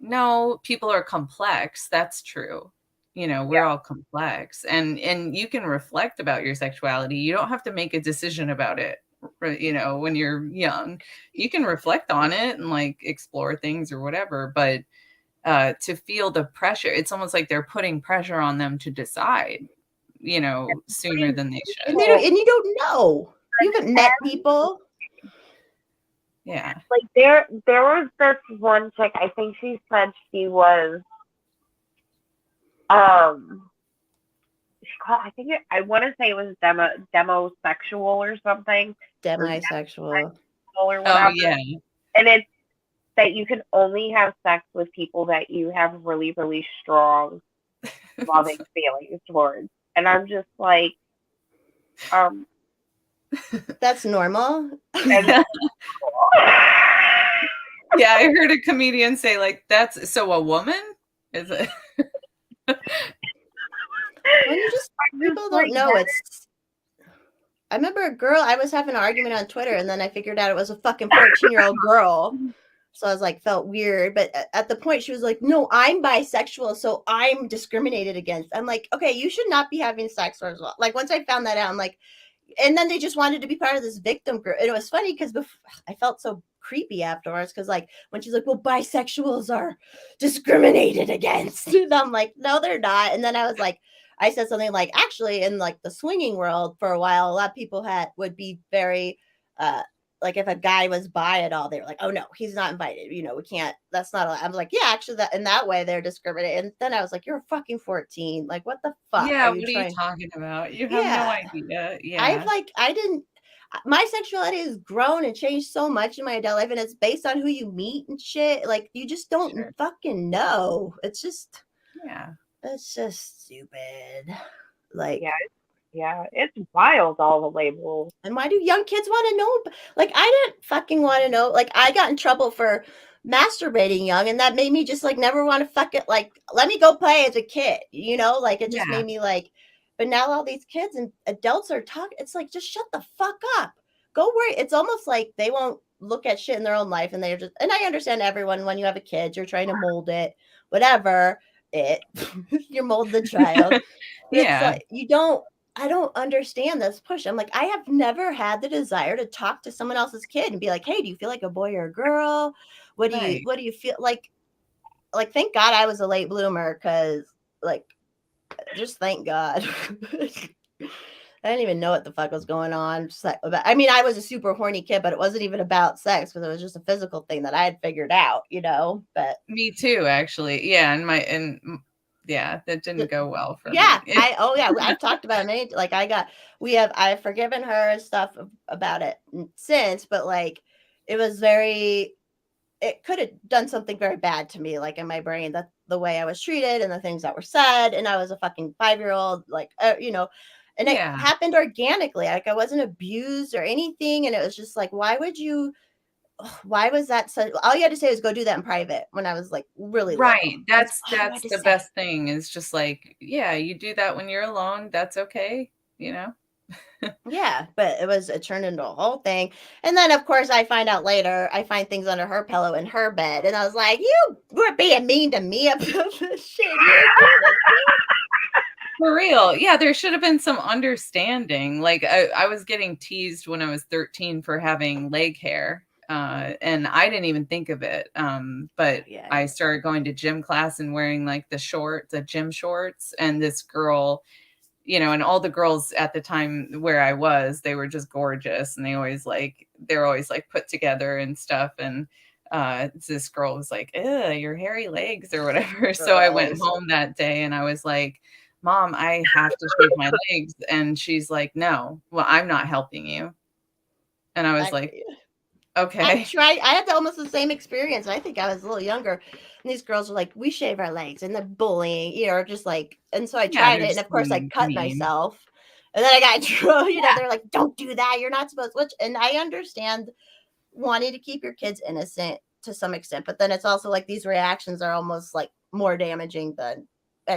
no, people are complex. That's true. You know, we're all complex, and you can reflect about your sexuality. You don't have to make a decision about it, you know, when you're young. You can reflect on it and like explore things or whatever, but to feel the pressure, it's almost like they're putting pressure on them to decide, you know, sooner than they should. And you don't know. You haven't met people. Yeah. Like there was this one chick, I think she said she was I want to say it was demosexual or something. Demisexual. Or whatever. Oh yeah. And it's that you can only have sex with people that you have really, really strong loving feelings towards. And I'm just like, that's normal. Yeah, I heard a comedian say like, that's so a woman? Is it? When you just people don't know it's. I remember a girl, I was having an argument on Twitter, and then I figured out it was a fucking 14-year-old girl. So I was like, felt weird. But at the point, she was like, no, I'm bisexual, so I'm discriminated against. I'm like, okay, you should not be having sex as well. Like, once I found that out, I'm like, and then they just wanted to be part of this victim group. And it was funny because I felt so creepy afterwards, because like when she's like, well, bisexuals are discriminated against. And I'm like, no, they're not. And then I was like, I said something like, actually, in like the swinging world for a while, a lot of people would be very like if a guy was bi at all, they were like, oh no, he's not invited. You know, we can't, that's not allowed. I was like, yeah, actually that in that way they're discriminated. And then I was like, you're fucking 14. Like, what the fuck? Yeah, what are you talking about? You have no idea. Yeah. My sexuality has grown and changed so much in my adult life, and it's based on who you meet and shit. Like, you just don't fucking know. It's just, it's just stupid. Like, yeah, it's wild, all the labels. And why do young kids want to know? Like, I didn't fucking want to know. Like, I got in trouble for masturbating young, and that made me just like never want to fuck it. Like, let me go play as a kid, you know? Like, it just made me like, but now all these kids and adults are talking. It's like, just shut the fuck up. Go worry. It's almost like they won't look at shit in their own life, and they're just, and I understand everyone, when you have a kid, you're trying to mold it, whatever you're mold the child. It's like, I don't understand this push. I'm like, I have never had the desire to talk to someone else's kid and be like, hey, do you feel like a boy or a girl? What do you feel like? Like, thank God I was a late bloomer, because like, just thank God. I didn't even know what the fuck was going on. Just like, I mean, I was a super horny kid, but it wasn't even about sex, because it was just a physical thing that I had figured out, you know. But me too, actually. Yeah, yeah, that didn't go well for me. I've talked about it many, like I've forgiven her and stuff about it since, but like it could have done something very bad to me, like in my brain, that the way I was treated and the things that were said, and I was a fucking 5-year-old, like you know, and it happened organically, like I wasn't abused or anything, and it was just like, why was that so? All you had to say was go do that in private when I was like really right. little. That's the best thing, is just like, yeah, you do that when you're alone. That's okay, you know? Yeah, but it turned into a whole thing. And then of course I find out later, I find things under her pillow in her bed. And I was like, you were being mean to me about this shit. For real. Yeah, there should have been some understanding. Like I was getting teased when I was 13 for having leg hair. And I didn't even think of it. But I started going to gym class and wearing like the gym shorts. And this girl, you know, and all the girls at the time where I was, they were just gorgeous, and they're always like put together and stuff. And this girl was like, "Ew, your hairy legs," or whatever. So I went Gross. home that day and I was like, "Mom, I have to shave my legs." And she's like, "No, well, I'm not helping you." And I was like, I "Okay." tried. I had almost the same experience. I think I was a little younger, and these girls were like, "We shave our legs," and the bullying, just like. And so I Yeah, tried they're it, and just of course I being cut mean. myself, and then I got in trouble. Yeah. They're like, "Don't do that. You're not supposed." Which, and I understand wanting to keep your kids innocent to some extent, but then it's also like these reactions are almost like more damaging than.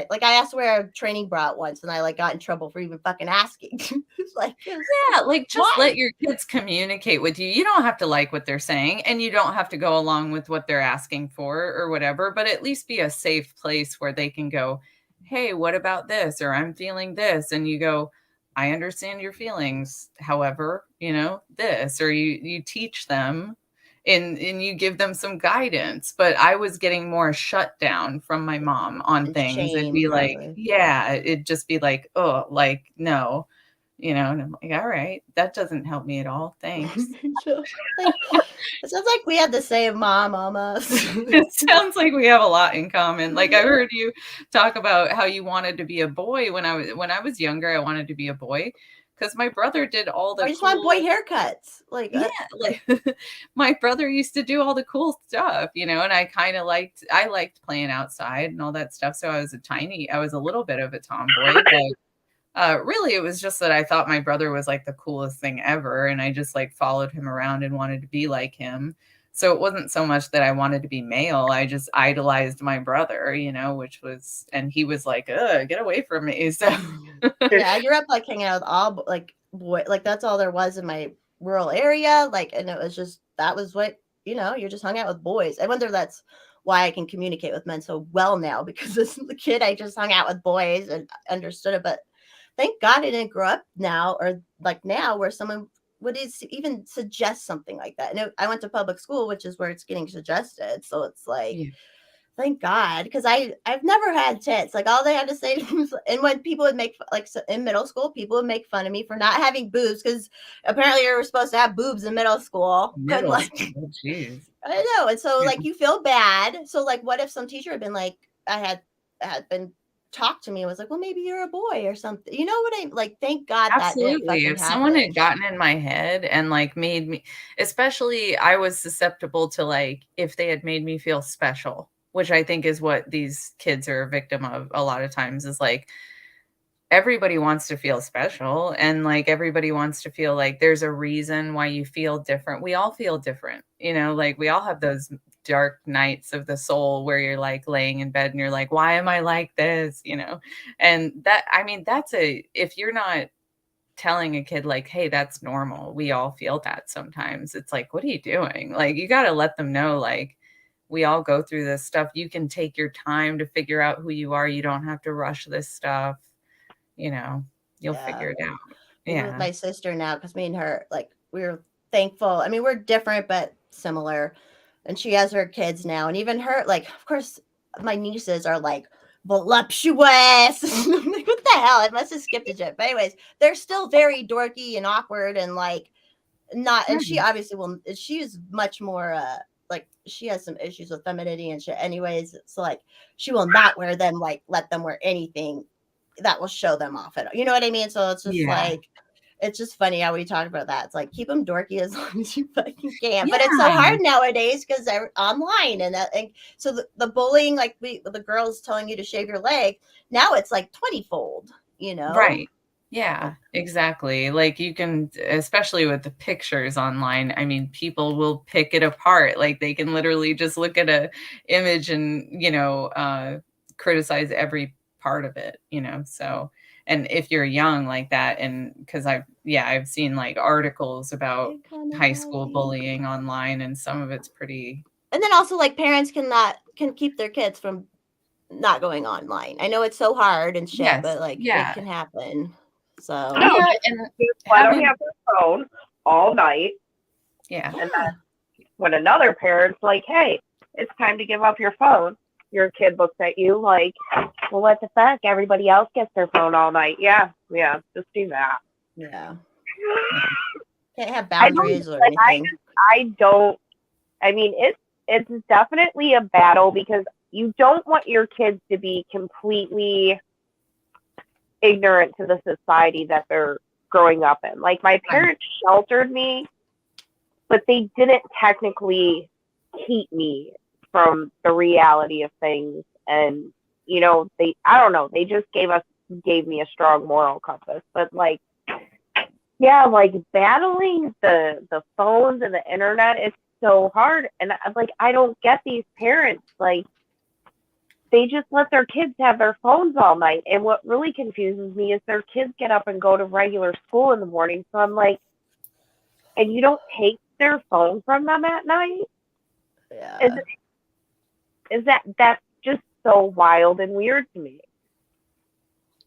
Like I asked to wear a training bra once, and I like got in trouble for even fucking asking. It's like, Yeah, like, just why? let your kids communicate with you. You don't have to like what they're saying, and you don't have to go along with what they're asking for or whatever, but at least be a safe place where they can go, "Hey, what about this?" Or "I'm feeling this." And you go, "I understand your feelings. However, this," or you teach them and you give them some guidance. But I was getting more shut down from my mom on And things. It'd shame, be like, probably. yeah, it'd just be like, "Oh, like, no." And I'm like, "All right, that doesn't help me at all. Thanks." So, like, it sounds like we had the same mom almost. It sounds like we have a lot in common. Like, I heard you talk about how you wanted to be a boy. When I was younger, I wanted to be a boy because my brother did all I the just want cool. boy haircuts. Like, Yeah, like my brother used to do all the cool stuff, and I liked playing outside and all that stuff. So I was a little bit of a tomboy, but really, it was just that I thought my brother was like the coolest thing ever, and I just like followed him around and wanted to be like him. So it wasn't so much that I wanted to be male. I just idolized my brother, and he was like, "Ugh, get away from me." So yeah, I grew up like hanging out with all like boy, like that's all there was in my rural area. Like, and it was just that was what you just hung out with boys. I wonder that's why I can communicate with men so well now because as a kid I just hung out with boys and understood it. But thank God I didn't grow up now or like now where someone would even suggest something like that. And I went to public school, which is where it's getting suggested. So it's like, yeah, thank God, because I've never had tits. Like all they had to say, was, and when people would make like in middle school, people would make fun of me for not having boobs because apparently you were supposed to have boobs in middle school. But middle like school, jeez. I know, and so Yeah. like you feel bad. So like, what if some teacher had been like, I had been talked to me and was like, well, maybe you're a boy or something. You know what I like? Thank God that didn't Absolutely. fucking If someone happen. had gotten in my head and like made me, especially I was susceptible to like if they had made me feel special, which I think is what these kids are a victim of a lot of times is like everybody wants to feel special and like everybody wants to feel like there's a reason why you feel different. We all feel different, like we all have those dark nights of the soul where you're like laying in bed and you're like, why am I like this? And that, I mean, if you're not telling a kid like, hey, that's normal. We all feel that sometimes. It's like, what are you doing? Like, you got to let them know, like, we all go through this stuff. You can take your time to figure out who you are. You don't have to rush this stuff. You'll Yeah. figure it out. Even with Yeah. my sister now, because me and her, like, we were thankful. I mean, we're different but similar. And she has her kids now. And even her, like, of course, my nieces are like voluptuous. I'm like, what the hell? I must have skipped a jet. But anyways, they're still very dorky and awkward and like not and she Right. obviously will she's much more like she has some issues with femininity and shit anyways. So like she will not wear them, like let them wear anything that will show them off at all. You know what I mean? So it's just Yeah. like it's just funny how we talk about that. It's like keep them dorky as long as you fucking can. But it's so Yeah. hard nowadays because they're online and so the bullying, like the girls telling you to shave your leg, now it's like 20-fold. Right. Yeah, exactly. Like you can, especially with the pictures online, I mean, people will pick it apart. Like they can literally just look at a image and, criticize every part of it, so, and if you're young like that, and because I've seen like articles about high school bullying online and some of it's pretty, And then also like parents can keep their kids from not going online. I know it's so hard and shit, yes, but like it yeah, can happen. So No, yeah, just, and just let them having, have their phone all night. yeah, And yeah. then when another parent's like, hey, it's time to give up your phone, your kid looks at you like, well, what the fuck? Everybody else gets their phone all night. Yeah, Yeah, just do that. Yeah. Can't have I don't boundaries or like. anything. I don't. I mean, it's definitely a battle because you don't want your kids to be completely ignorant to the society that they're growing up in. Like my parents sheltered me, but they didn't technically keep me from the reality of things. And I don't know, they just gave me a strong moral compass. But like, yeah, like battling the phones and the internet is so hard. And I don't get these parents, like they just let their kids have their phones all night. And what really confuses me is their kids get up and go to regular school in the morning. So I'm like, and you don't take their phone from them at night? Yeah. Is that's just so wild and weird to me.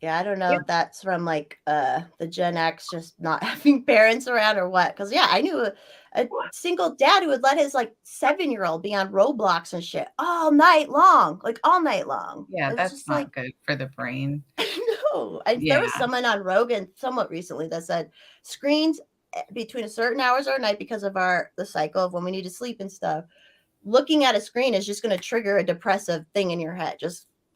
Yeah, I don't know if that's from like the Gen X just not having parents around or what. Because yeah, I knew a single dad who would let his like 7-year-old be on Roblox and shit all night long, like all night long. Yeah, It's that's just not like good for the brain. no. There was Yeah. someone on Rogan somewhat recently that said screens between a certain hours or night because of the cycle of when we need to sleep and stuff. Looking at a screen is just going to trigger a depressive thing in your head.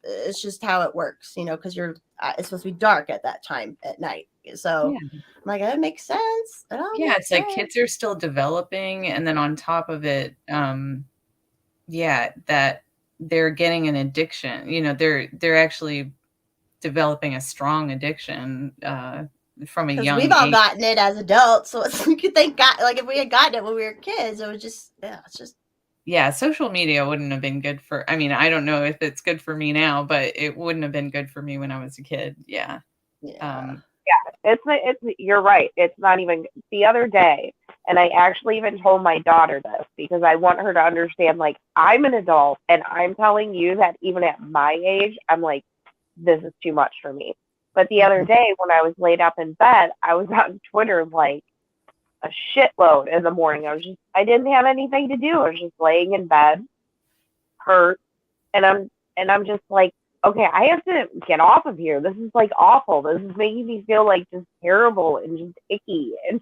It's just how it works, because it's supposed to be dark at that time at night. So Yeah. I'm like, that makes sense. Yeah, it's like kids are still developing, and then on top of it, that they're getting an addiction. They're actually developing a strong addiction from a young we've all age. gotten it as adults, so it's like thank God. Like if we had gotten it when we were kids, it was just it's just. Yeah, social media wouldn't have been good for. I mean, I don't know if it's good for me now, but it wouldn't have been good for me when I was a kid. Yeah. Yeah. It's you're right. It's not even the other day. And I actually even told my daughter this because I want her to understand, like, I'm an adult and I'm telling you that even at my age, I'm like, this is too much for me. But the other day when I was laid up in bed, I was on Twitter like a shitload in the morning. I didn't have anything to do. I was just laying in bed, hurt, and I'm just like, okay, I have to get off of here. This is like awful. This is making me feel like just terrible and just icky. And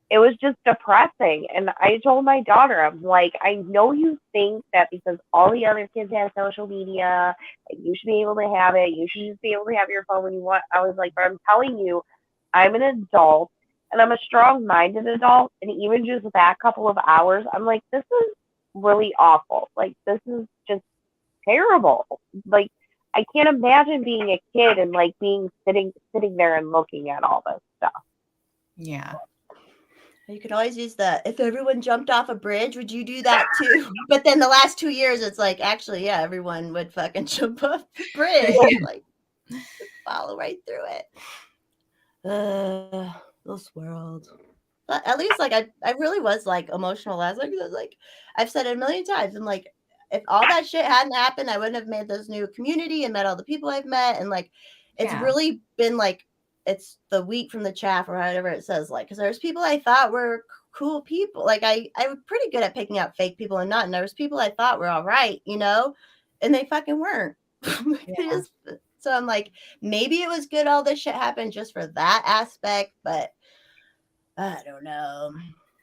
it was just depressing. And I told my daughter, I'm like, I know you think that because all the other kids have social media, you should be able to have it. You should just be able to have your phone when you want. I was like, but I'm telling you, I'm an adult and I'm a strong-minded adult. And even just that couple of hours, I'm like, this is really awful. Like, this is just terrible. Like, I can't imagine being a kid and like being sitting there and looking at all this stuff. Yeah. You could always use if everyone jumped off a bridge, would you do that too? But then the last 2 years, it's like, actually, yeah, everyone would fucking jump off the bridge. Like, just follow right through it. This world. But at least, like, I really was, like, emotional last week. Like, I've said it a million times. And, like, if all that shit hadn't happened, I wouldn't have made this new community and met all the people I've met. And, like, it's really been, like, it's the wheat from the chaff or whatever it says, like, because there's people I thought were cool people. Like, I was pretty good at picking out fake people and not. And there was people I thought were all right, and they fucking weren't. So I'm like, maybe it was good all this shit happened just for that aspect, but I don't know.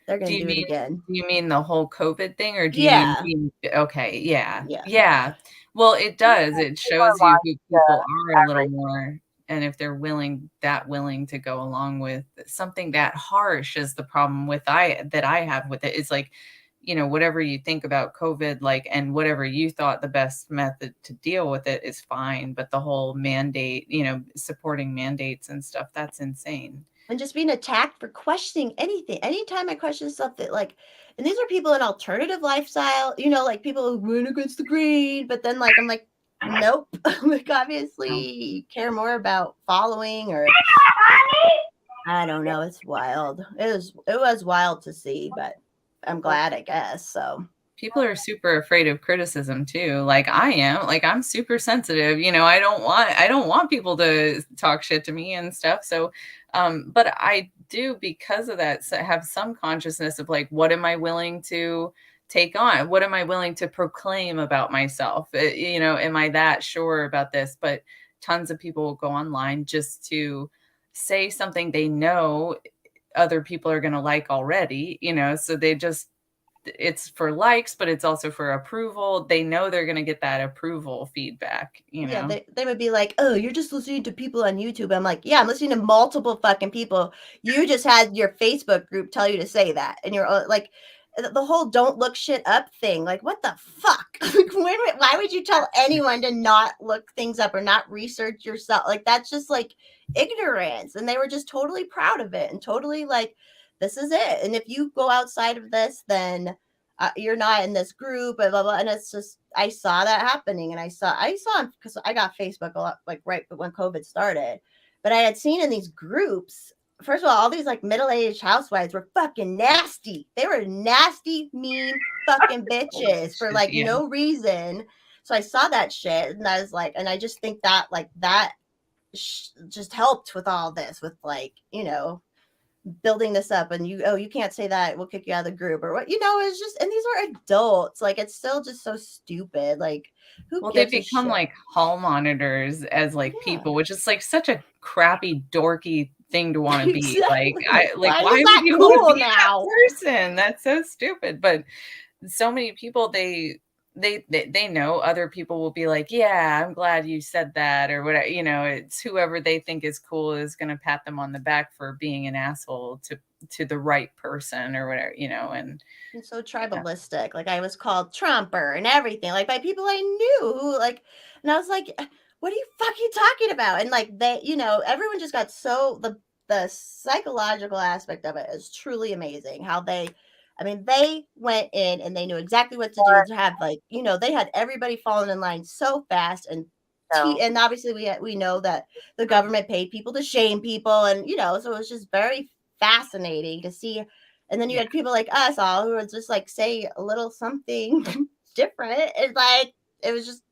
They're going to do it again. Do you mean the whole COVID thing, or do Yeah. you mean okay, yeah. Yeah. Yeah. Well, it does. It shows you who people are a little more, and if they're willing to go along with something that harsh. Is the problem that I have with it is like, whatever you think about COVID, like, and whatever you thought the best method to deal with it is fine, but the whole mandate, supporting mandates and stuff, that's insane. And just being attacked for questioning anything. Anytime I question something, like, and these are people in alternative lifestyle, like people who went against the grain, but then, like, I'm like, nope. Like, obviously, you care more about following or I don't know. It's wild. It was wild to see, but I'm glad, I guess. So people are super afraid of criticism too. Like I am. Like I'm super sensitive. I don't want people to talk shit to me and stuff. So, but I do, because of that, have some consciousness of like, what am I willing to take on? What am I willing to proclaim about myself? Am I that sure about this? But tons of people will go online just to say something they know other people are going to like already, so they just, it's for likes, but it's also for approval. They know they're going to get that approval feedback, Yeah, they would be like, "Oh, you're just listening to people on YouTube." I'm like, "Yeah, I'm listening to multiple fucking people. You just had your Facebook group tell you to say that." And you're like, the whole don't look shit up thing. Like, what the fuck? Why would you tell anyone to not look things up or not research yourself? Like, that's just like ignorance. And they were just totally proud of it and totally like, this is it. And if you go outside of this, then you're not in this group, blah, blah, blah. And it's just, I saw that happening. And I saw because I got Facebook a lot, like right when COVID started, but I had seen in these groups, first of all these like middle-aged housewives were fucking nasty. They were nasty, mean fucking bitches for like no reason. So I saw that shit and I was like, and I just think that like that just helped with all this, with like, building this up, and you can't say that, we'll kick you out of the group or what, it's just, and these are adults, like it's still just so stupid. Like, who they gives a become shit? like hall monitors as like people, which is like such a crappy dorky thing to want to be. Exactly. Why is would that you cool want to be now? that person? That's so stupid. But so many people, they know other people will be like, yeah, I'm glad you said that, or whatever. It's whoever they think is cool is going to pat them on the back for being an asshole to the right person or whatever, and so tribalistic. Like, I was called Trumper and everything, like by people I knew who like, and I was like, what are you fucking talking about? And like they, everyone just got so, the psychological aspect of it is truly amazing. How they went in and they knew exactly what to do to have, like, they had everybody falling in line so fast. And and obviously we know that the government paid people to shame people, and so it was just very fascinating to see. And then you had people like us all who would just like say a little something different. It's like, it was just,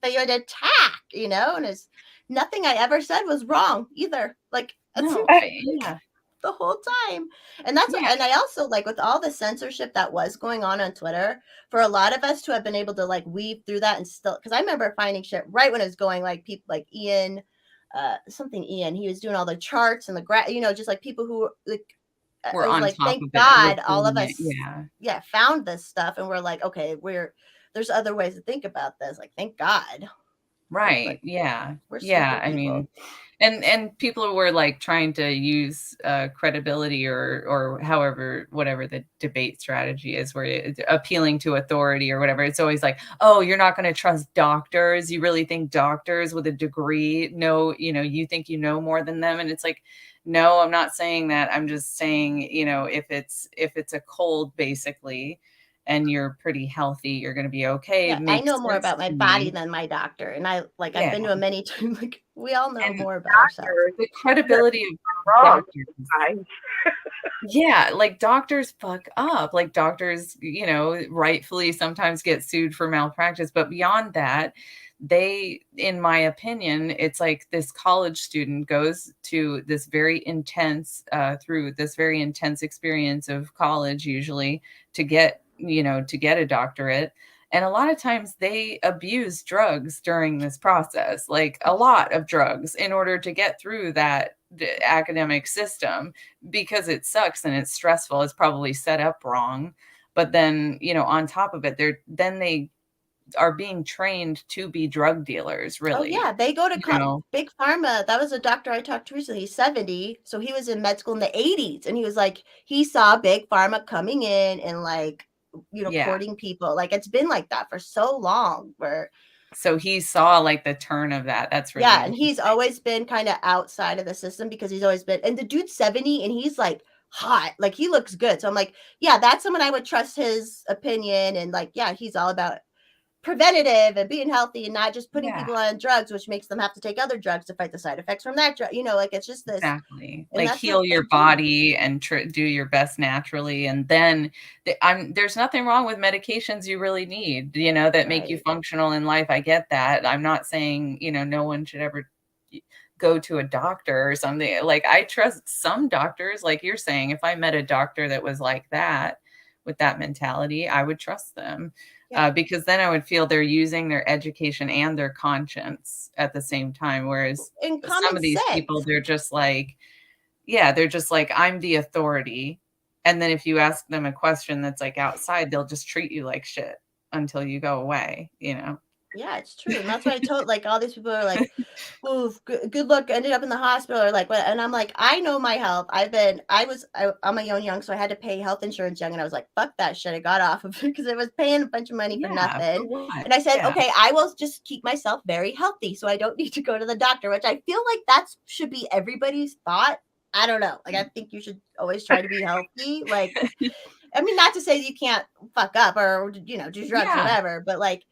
they would attack, and it's nothing I ever said was wrong either. Like, no, the whole time. And that's what, and I also like, with all the censorship that was going on Twitter, for a lot of us to have been able to like weave through that and still, because I remember finding shit right when it was going, like people like Ian, he was doing all the charts and the just like people who like, we're I was on like, top thank of God it, all of us found this stuff, and we're like, okay, there's other ways to think about this. Like, thank God. Right. Like, yeah. we're Yeah. I people. mean, and people were like trying to use credibility or however, whatever the debate strategy is, where it's appealing to authority or whatever. It's always like, oh, you're not going to trust doctors. You really think doctors with a degree know, you think you know more than them. And it's like, no, I'm not saying that. I'm just saying, if it's a cold, basically, and you're pretty healthy, you're going to be okay. Yeah, I know more about my body than my doctor, and I've been to a many times. Like, we all know more about ourselves. The credibility of doctors. Yeah, like doctors fuck up. Like doctors, rightfully sometimes get sued for malpractice, but beyond that, in my opinion, it's like this college student goes to this very intense, through this very intense experience of college, usually to get a doctorate. And a lot of times they abuse drugs during this process, like a lot of drugs, in order to get through that academic system, because it sucks and it's stressful. It's probably set up wrong. But then, on top of it, they are being trained to be drug dealers, really. Oh yeah, they go to big pharma. That was a doctor I talked to recently. He's 70, so he was in med school in the 80s, and he was like, he saw big pharma coming in and like, courting people. Like, it's been like that for so long. So he saw like the turn of that. That's really and he's always been kind of outside of the system, because he's always been, and the dude's 70 and he's like hot, like he looks good. So I'm like, yeah, that's someone I would trust his opinion, and like, yeah, he's all about preventative and being healthy and not just putting people on drugs, which makes them have to take other drugs to fight the side effects from that drug. Like, it's just this. Exactly. Like, heal your body and do your best naturally. And then there's nothing wrong with medications you really need, that make you functional in life. I get that. I'm not saying, no one should ever go to a doctor or something. Like, I trust some doctors, like you're saying. If I met a doctor that was like that, with that mentality, I would trust them. because then I would feel they're using their education and their conscience at the same time. Whereas And some common of these people, sense. they're just like, yeah, they're just like, I'm the authority. And then if you ask them a question that's like outside, they'll just treat you like shit until you go away, you know? Yeah, it's true. And that's why I told like all these people are like, "Oh, good luck." Ended up in the hospital or like what? And I'm like, I know my health. I'm a young, so I had to pay health insurance young, and I was like, fuck that shit. I got off of it because I was paying a bunch of money for Yeah, for nothing. what? And I said, Yeah, okay, I will just keep myself very healthy, so I don't need to go to the doctor. Which I feel like that should be everybody's thought. I don't know. Like I think you should always try to be healthy. Like I mean, not to say you can't fuck up or do drugs, yeah. whatever, but like,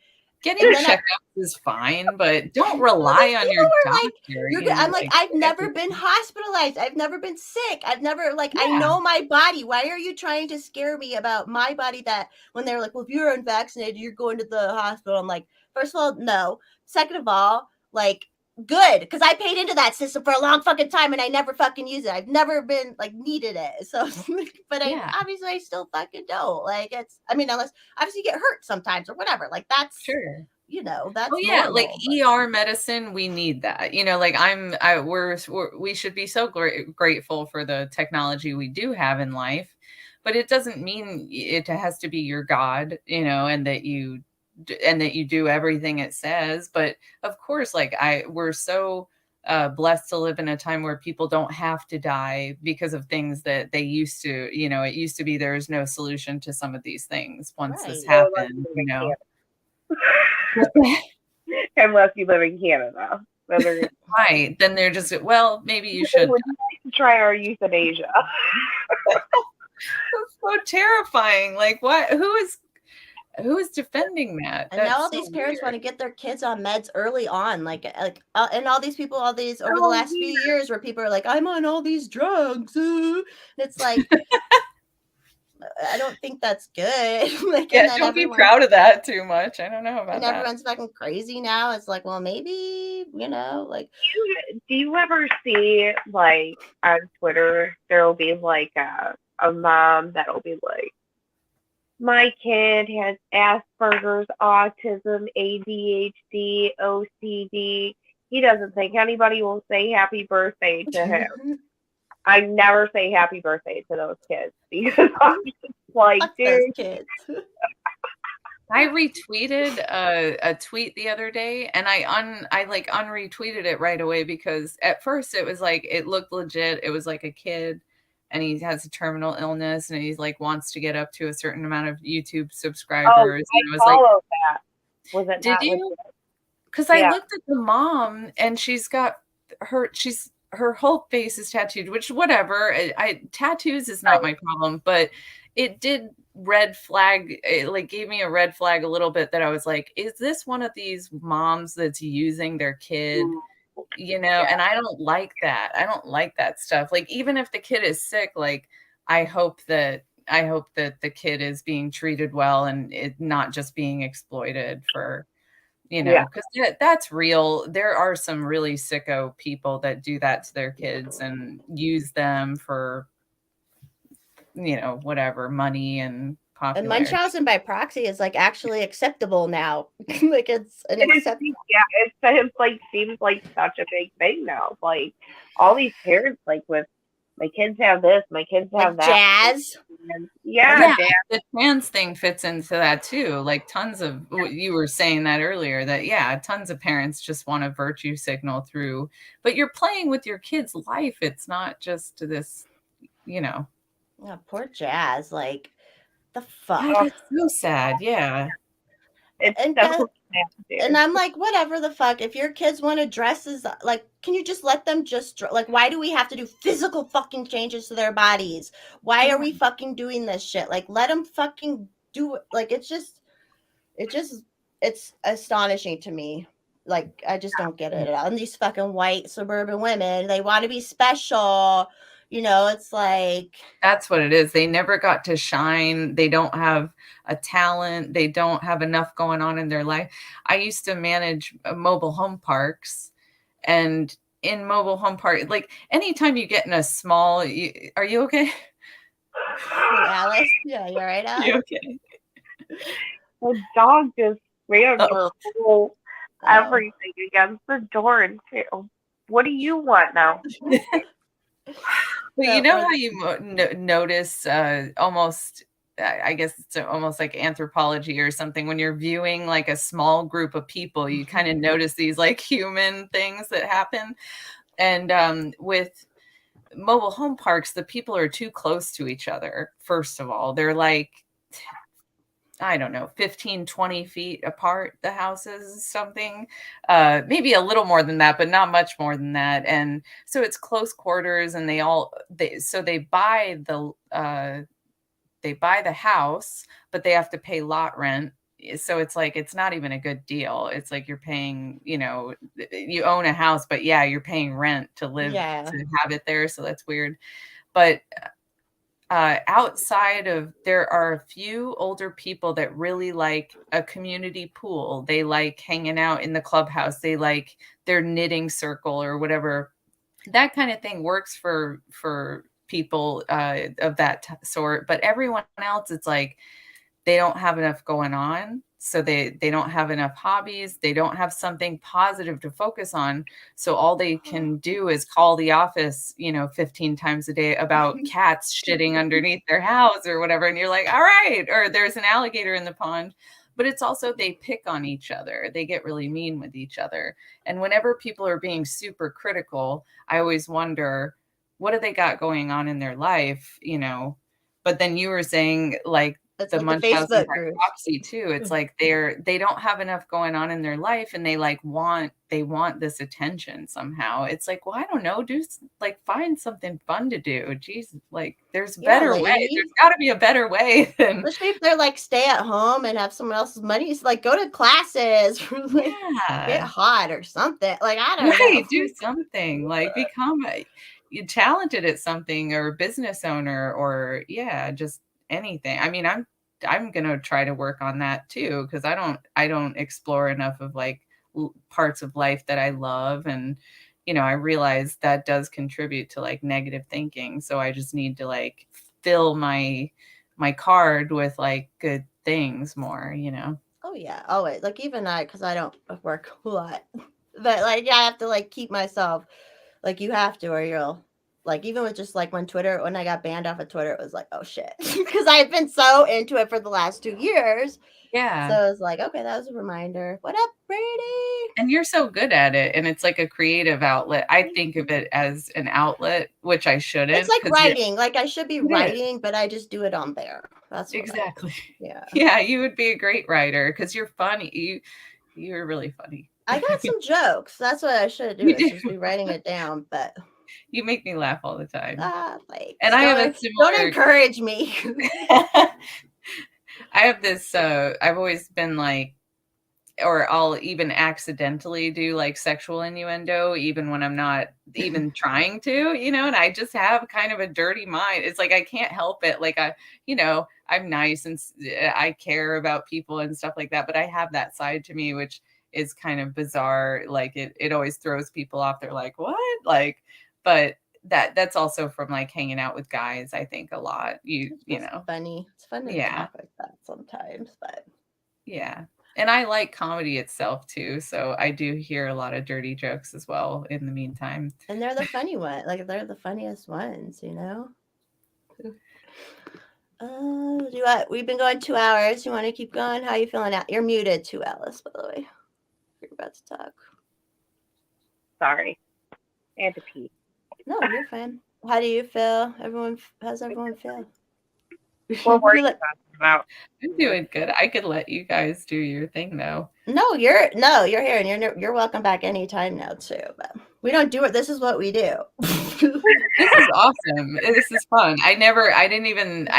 and Getting then checkups is fine, but don't well, rely these on people your were like, doctor, "You're good." I'm like, like "I've never been everything. hospitalized. I've never been sick. I've never like I Yeah, know my body. Why are you trying to scare me about my body?" That when they were like, "Well, if you're unvaccinated, you're going to the hospital." I'm like, first of all, no. Second of all, like, good because I paid into that system for a long fucking time and I never fucking use it. I've never been like needed it. So, but I yeah, obviously I still fucking don't. Like, it's. I mean, unless obviously you get hurt sometimes or whatever. Like that's sure. Oh that's yeah, like normal. But ER medicine, we need that. Like we should be so grateful for the technology we do have in life, but it doesn't mean it has to be your God, and that you do everything it says. But of course, like we're so blessed to live in a time where people don't have to die because of things that they used to. It used to be there is no solution to some of these things once this right. Well, unless happened. you live in Canada. Unless you live in Canada. Then they're Right. Then they're just, well, maybe you should. would you like to try our euthanasia? That's so terrifying. Like what who is defending that? And now That's all so these parents want weird. to get their kids on meds early on, and all these people, all these over the Oh, last few years, where people are like, "I'm on all these drugs," and it's like, I don't think that's good. Like, Yeah, and then don't be proud of that too much. I don't know about that. everyone's fucking crazy now. It's like, well, maybe like, do you ever see like on Twitter there will be like a mom that'll be like, my kid has Asperger's, autism, ADHD, OCD. He doesn't think anybody will say happy birthday to him. I never say happy birthday to those kids because I'm just like, fuck dude. those kids. I retweeted a tweet the other day, and I like unretweeted it right away because at first it was like it looked legit. It was like a kid, and he has a terminal illness, and he's like wants to get up to a certain amount of YouTube Oh, subscribers. I And I was like, followed that. Was it did not legit? you? Because I Yeah. looked at the mom, and her whole face is tattooed, which whatever. Tattoos is not my problem, but it did red flag. It like gave me a red flag a little bit that I was like, is this one of these moms that's using their kid? Yeah. And I don't like that. I don't like that stuff. Like even if the kid is sick, like I hope that the kid is being treated well and it not just being exploited for Yeah. because that's real. There are some really sicko people that do that to their kids and use them for, whatever, money and And popularity. Munchausen by proxy is like actually acceptable now. Like it's an acceptable. Yeah, it's like seems like such a big thing now. Like all these parents, like with my kids have this, my kids have Like that. jazz. Yeah, Dad. the trans thing fits into that too. Like tons of you were saying that earlier that yeah, tons of parents just want a virtue signal through, but you're playing with your kid's life. It's not just this, Yeah, poor jazz. Like the fuck. yeah, that's so sad. Yeah. It's And so that, sad, and dude. I'm like, whatever the fuck. If your kids want to dress as like, can you just let them like? Why do we have to do physical fucking changes to their bodies? Why are we fucking doing this shit? Like, let them fucking do it. Like, it's astonishing to me. Like, I just don't get it at all. And these fucking white suburban women, they want to be special. It's like, That's what it is. They never got to shine. They don't have a talent. They don't have enough going on in their life. I used to manage mobile home parks, and in mobile home park, like anytime you get in a small, are you okay? Alice. Yeah, you're right, You Alice. okay? The dog just ran her whole Oh. everything against the door and said, "What do you want now?" But So, you know like- how you notice almost, I guess it's almost like anthropology or something. When you're viewing like a small group of people, you kind of notice these like human things that happen. And with mobile home parks, the people are too close to each other. First of all, they're like, I don't know, 15, 20 feet apart, the houses, something, maybe a little more than that, but not much more than that. And so it's close quarters, and they buy the house, but they have to pay lot rent. So it's like, it's not even a good deal. It's like you're paying, you own a house, but yeah, you're paying rent to live, Yeah. to have it there. So that's weird. But outside of, there are a few older people that really like a community pool. They like hanging out in the clubhouse. They like their knitting circle or whatever. That kind of thing works for people of that sort. But everyone else, it's like they don't have enough going on. So they don't have enough hobbies. They don't have something positive to focus on. So all they can do is call the office, 15 times a day about cats shitting underneath their house or whatever. And you're like, all right. Or there's an alligator in the pond. But it's also, they pick on each other. They get really mean with each other. And whenever people are being super critical, I always wonder, what do they got going on in their life, But then you were saying, like, It's the like the Munchausen Facebook by group. proxy too. It's like they don't have enough going on in their life, and they want this attention somehow. It's like, well, I don't know, find something fun to do. Jeez, like there's a Yeah, better way. lady. There's got to be a better way than Especially if they're like stay at home and have someone else's money. So like go to classes, like get yeah, hot or something. Like I don't right. know. Do something, like become you talented at something, or a business owner, or yeah, just anything. I mean, I'm gonna try to work on that too, because I don't explore enough of like parts of life that I love. And I realize that does contribute to like negative thinking, so I just need to like fill my card with like good things more. Oh yeah, always. Like even because I don't work a lot, but like yeah, I have to like keep myself. Like you have to, or you'll like even with just like when I got banned off of Twitter, it was like oh shit, because I've been so into it for the last 2 years. Yeah. So it's like okay, that was a reminder. What up, Brady? And you're so good at it, and it's like a creative outlet. I think of it as an outlet, which I shouldn't. It's like 'cause writing. Like I should be It is. writing, but I just do it on there. That's what Exactly. yeah. Yeah, you would be a great writer because you're funny. You're really funny. I got some jokes. That's what I should do. You Is do. just be writing it down. But You make me laugh all the time. like, And I have a don't similar encourage me. I have this I've always been like, or I'll even accidentally do like sexual innuendo even when I'm not even trying to, and I just have kind of a dirty mind. It's like I can't help it. Like I'm nice and I care about people and stuff like that, but I have that side to me which is kind of bizarre. Like it always throws people off. They're like, "What?" Like, but that's also from like hanging out with guys, I think a lot. You know. Funny. It's fun to Yeah. talk like that sometimes, but Yeah. And I like comedy itself too, so I do hear a lot of dirty jokes as well in the meantime. and they're the funny one. Like they're the funniest ones, We've been going 2 hours. You want to keep going? How are you feeling out? You're muted too, Alice, by the way. You're about to talk. Sorry, I had to pee. No, you're fine. How do you feel? How's everyone feel? What were you talking about? I'm doing good. I could let you guys do your thing though. No, you're here, and you're welcome back anytime now too. But we don't do it. This is what we do. This is awesome. This is fun. I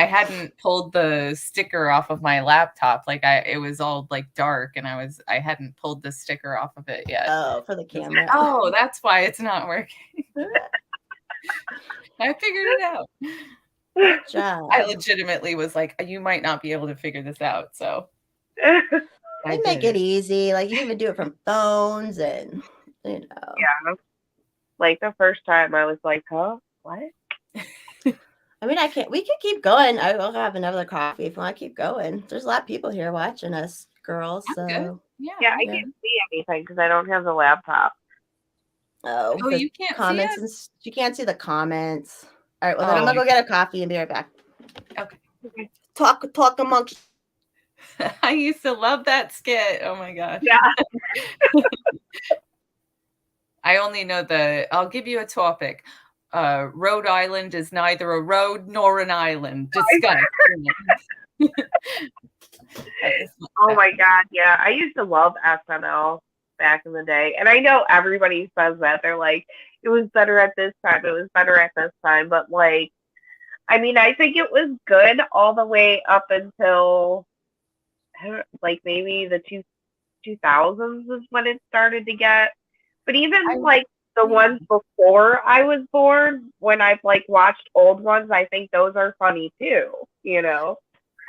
hadn't pulled the sticker off of my laptop. Like it was all like dark, and I hadn't pulled the sticker off of it yet. Oh, for the camera. Oh, that's why it's not working. I figured it out. Good job. I legitimately was like, you might not be able to figure this out. So they make it easy. Like you can even do it from phones and Yeah. Like the first time I was like, huh? What? I mean, we can keep going. I will have another coffee if you want to keep going. There's a lot of people here watching us, girls. I'm good. So, Yeah, Yeah, I'm I good. can't see anything because I don't have the laptop. oh, Oh, the you can't see comments it? and you can't see the comments. All right, well then I'm Oh, gonna go get a coffee and be right back. okay. Talk amongst. I used to love that skit. Oh my gosh. Yeah. I only know I'll give you a topic. Rhode Island is neither a road nor an island. Discuss. Oh my God, yeah. I used to love SNL back in the day. And I know everybody says that. They're like, it was better at this time, it was better at this time. But like, I mean, I think it was good all the way up until like maybe the 2000s is when it started to get. But even like the ones before I was born, when I've like watched old ones, I think those are funny too, you know?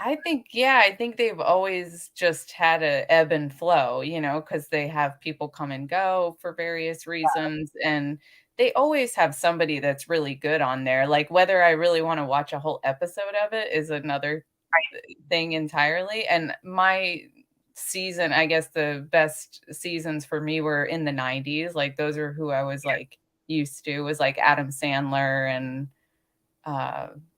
I think they've always just had a ebb and flow, because they have people come and go for various reasons, and they always have somebody that's really good on there. Like whether I really want to watch a whole episode of it is another thing entirely. And my season, I guess the best seasons for me were in the 90s. Like those are who I was like used to, was like Adam Sandler and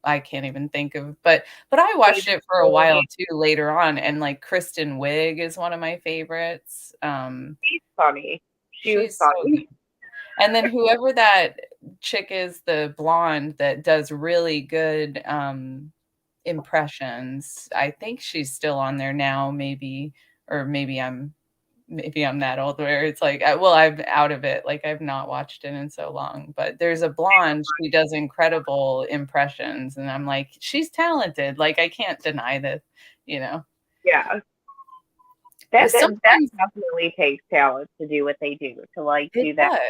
I can't even think of, but I watched it for a while too later on, and like Kristen Wiig is one of my favorites. She's funny. She's so good. And then whoever that chick is, the blonde that does really good impressions, I think she's still on there now, maybe, or maybe I'm that old where it's like, well, I'm out of it. Like I've not watched it in so long, but there's a blonde, she does incredible impressions. And I'm like, she's talented. Like I can't deny this, Yeah. But That definitely takes talent to do what they do, to like do that.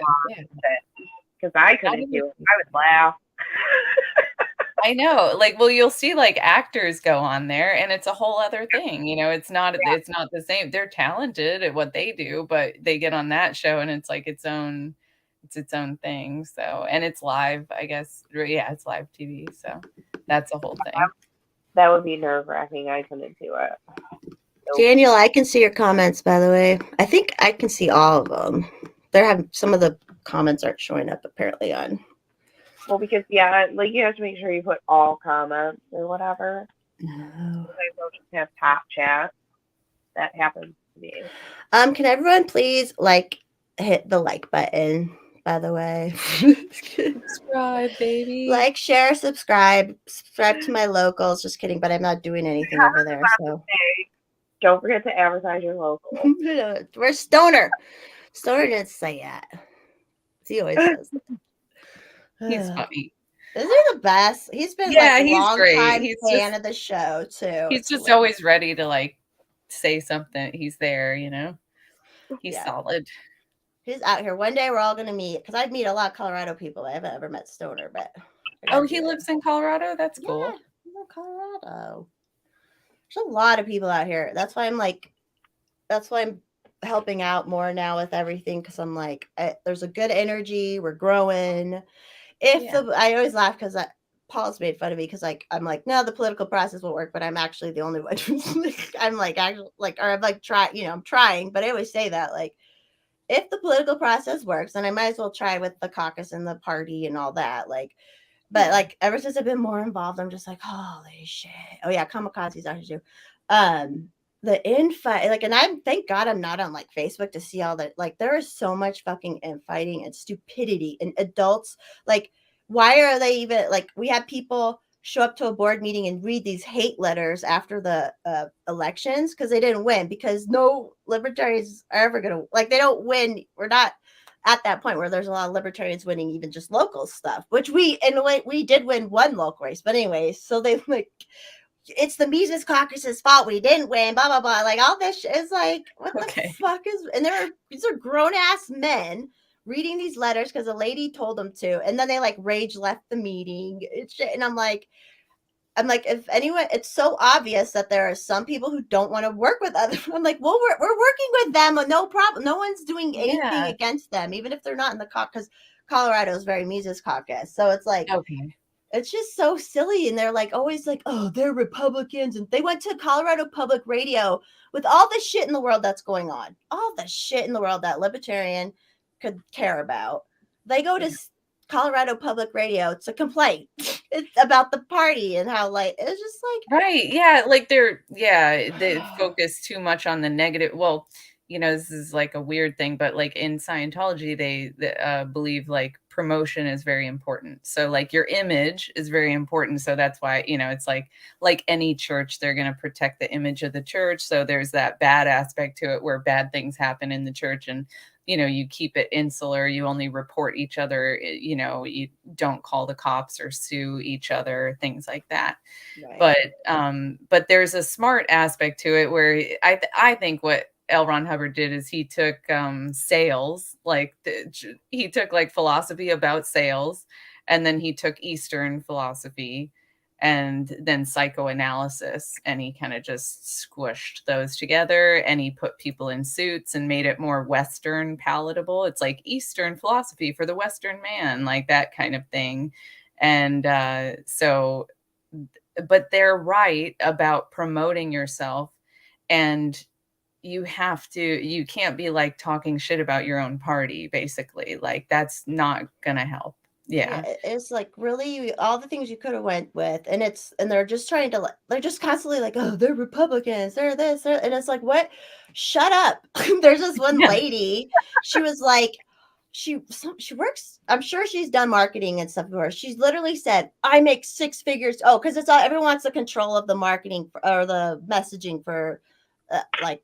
Because I couldn't do it. I would laugh. I know, like, well, you'll see like actors go on there and it's a whole other thing, it's not the same. They're talented at what they do, but they get on that show and it's like its own thing. So, and it's live, I guess. Yeah, it's live TV. So that's a whole thing. That would be nerve-wracking. I couldn't do it. Daniel, I can see your comments, by the way. I think I can see all of them. Some of the comments aren't showing up apparently on. Well, because like you have to make sure you put all comments or whatever. No. I don't just have top chat. That happens to me. Can everyone please hit the like button? By the way, subscribe, baby. Like, share, subscribe to my locals. Just kidding, but I'm not doing anything over there. So don't forget to advertise your local. We're Stoner. Stoner didn't say that. He always says that. He's funny. Isn't he the best? He's been a long time fan of the show too. He's just always ready to like say something. He's there, He's solid. He's out here. One day we're all gonna meet, because I meet a lot of Colorado people. I haven't ever met Stoner, but he lives in Colorado. That's cool. Yeah, he's in Colorado. There's a lot of people out here. That's why I'm helping out more now with everything, because I'm like, there's a good energy. We're growing. I always laugh because Paul's made fun of me because I'm like, no, the political process won't work, but I'm actually the only one I'm trying, but I always say that, like, if the political process works, then I might as well try with the caucus and the party and all that. But ever since I've been more involved, I'm just like, holy shit. Oh yeah, kamikazes out here too. The infight, and thank God I'm not on Facebook to see all that. There is so much fucking infighting and stupidity and adults. Why are they even we had people show up to a board meeting and read these hate letters after the elections because they didn't win, because no libertarians are ever gonna they don't win. We're not at that point where there's a lot of libertarians winning even just local stuff, which we did win one local race, but anyways, so they it's the Mises Caucus's fault we didn't win, blah blah blah. All this shit is what the fuck is? And these are grown ass men reading these letters because a lady told them to, and then they rage left the meeting. It's shit, and I'm like, if anyone, it's so obvious that there are some people who don't want to work with others. I'm like, well, we're working with them, no problem. No one's doing anything against them, even if they're not in the caucus. Colorado is very Mises Caucus, so it's okay. It's just so silly. And they're like always like, oh, they're Republicans. And they went to Colorado Public Radio with all the shit in the world that's going on, all the shit in the world that libertarian could care about. They go to Colorado Public Radio to complain. It's about the party and how like it's just like Right. Yeah. Like they focus too much on the negative. Well, this is like a weird thing, but like in Scientology, they believe like promotion is very important. So like your image is very important. So that's why, it's like any church, they're going to protect the image of the church. So there's that bad aspect to it where bad things happen in the church, and you keep it insular. You only report each other. You don't call the cops or sue each other, things like that. right. But there's a smart aspect to it where I think what L. Ron Hubbard did is he took sales, he took like philosophy about sales, and then he took Eastern philosophy and then psychoanalysis, and he kind of just squished those together, and he put people in suits and made it more Western palatable. It's like Eastern philosophy for the Western man, like that kind of thing. And but they're right about promoting yourself, and you can't be like talking shit about your own party, basically. Like that's not gonna help. Yeah, Yeah. it's like really all the things you could have went with, and they're just trying to they're just constantly like, oh, they're Republicans, they're this, and it's like, what? Shut up. There's this one Yeah. lady, she was like, she works. I'm sure she's done marketing and stuff before. She's literally said, I make six figures. Oh, because it's all everyone wants the control of the marketing or the messaging for like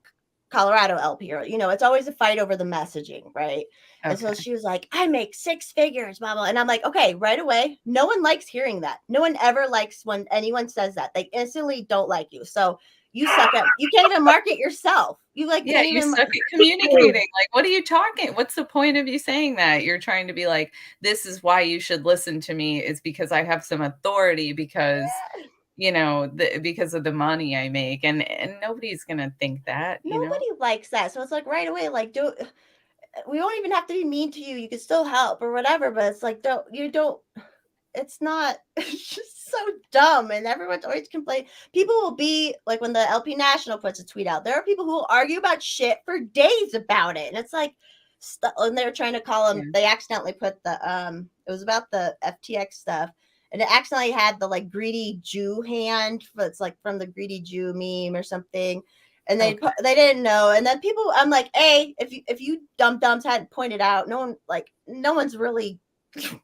Colorado LP, or it's always a fight over the messaging, right? And so Okay. she was like, I make six figures, blah, blah. And I'm like, okay, right away. No one likes hearing that. No one ever likes when anyone says that. They instantly don't like you. So you suck at, you can't even market yourself. You like Yeah, can't you even, suck at communicating. Like, what are you talking? What's the point of you saying that? You're trying to be like, this is why you should listen to me, is because I have some authority, because because of the money I make, and nobody's gonna think that. nobody likes that. So it's like right away, like, we don't even have to be mean to you. You can still help or whatever. But it's like, don't, it's not, it's just so dumb, and everyone's always complaining. People will be like, when the LP National puts a tweet out, there are people who will argue about shit for days about it, and it's like and they were trying to call them, Yeah. they accidentally put the it was about the FTX stuff, and it accidentally had the like greedy Jew hand, it's like from the greedy Jew meme or something, and Okay. they didn't know, and then people, I'm like, hey, if you dumb dumbs hadn't pointed out, no one's really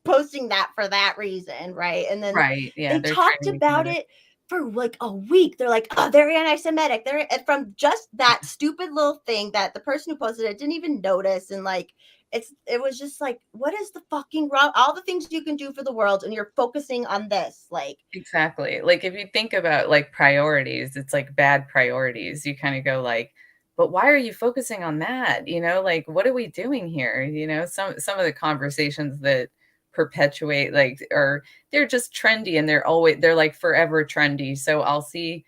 posting that for that reason, right? And then Right. Yeah, they they're trying talked to make it about better. it for like a week. They're like, oh, they're anti-Semitic. They're from just that stupid little thing that the person who posted it didn't even notice. And like, it was just like, what is the fucking wrong? All the things you can do for the world, and you're focusing on this. Like, Exactly. Like if you think about like priorities, it's like bad priorities. You kind of go like, but why are you focusing on that? Like what are we doing here? Some of the conversations that perpetuate like, or they're just trendy, and they're like forever trendy. So I'll see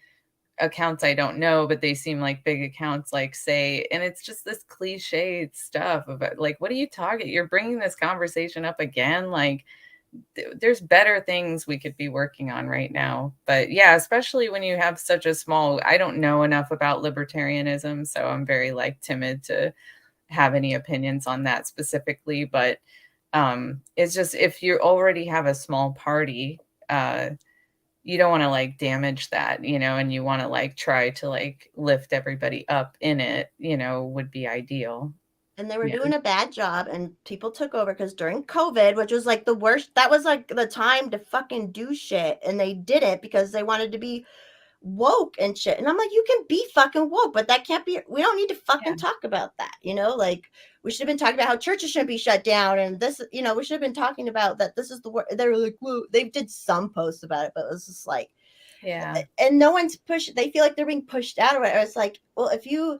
accounts I don't know, but they seem like big accounts, like say, and it's just this cliched stuff about like, what are you talking? You're bringing this conversation up again, like there's better things we could be working on right now. But yeah, especially when you have such a small, I don't know enough about libertarianism, so I'm very like timid to have any opinions on that specifically. But it's just, if you already have a small party, you don't want to like damage that, and you want to like try to like lift everybody up in it, would be ideal. and they were Yeah. doing a bad job, and people took over because during COVID, which was like the worst, that was like the time to fucking do shit, and they did it because they wanted to be woke and shit. And I'm like, you can be fucking woke, but that can't be, we don't need to Yeah. fucking talk about that, like we should have been talking about how churches shouldn't be shut down, and this, we should have been talking about that this is the word. They were like, whoa, they did some posts about it, but it was just like, Yeah. and no one's pushed, they feel like they're being pushed out of it. It's like, well, if you,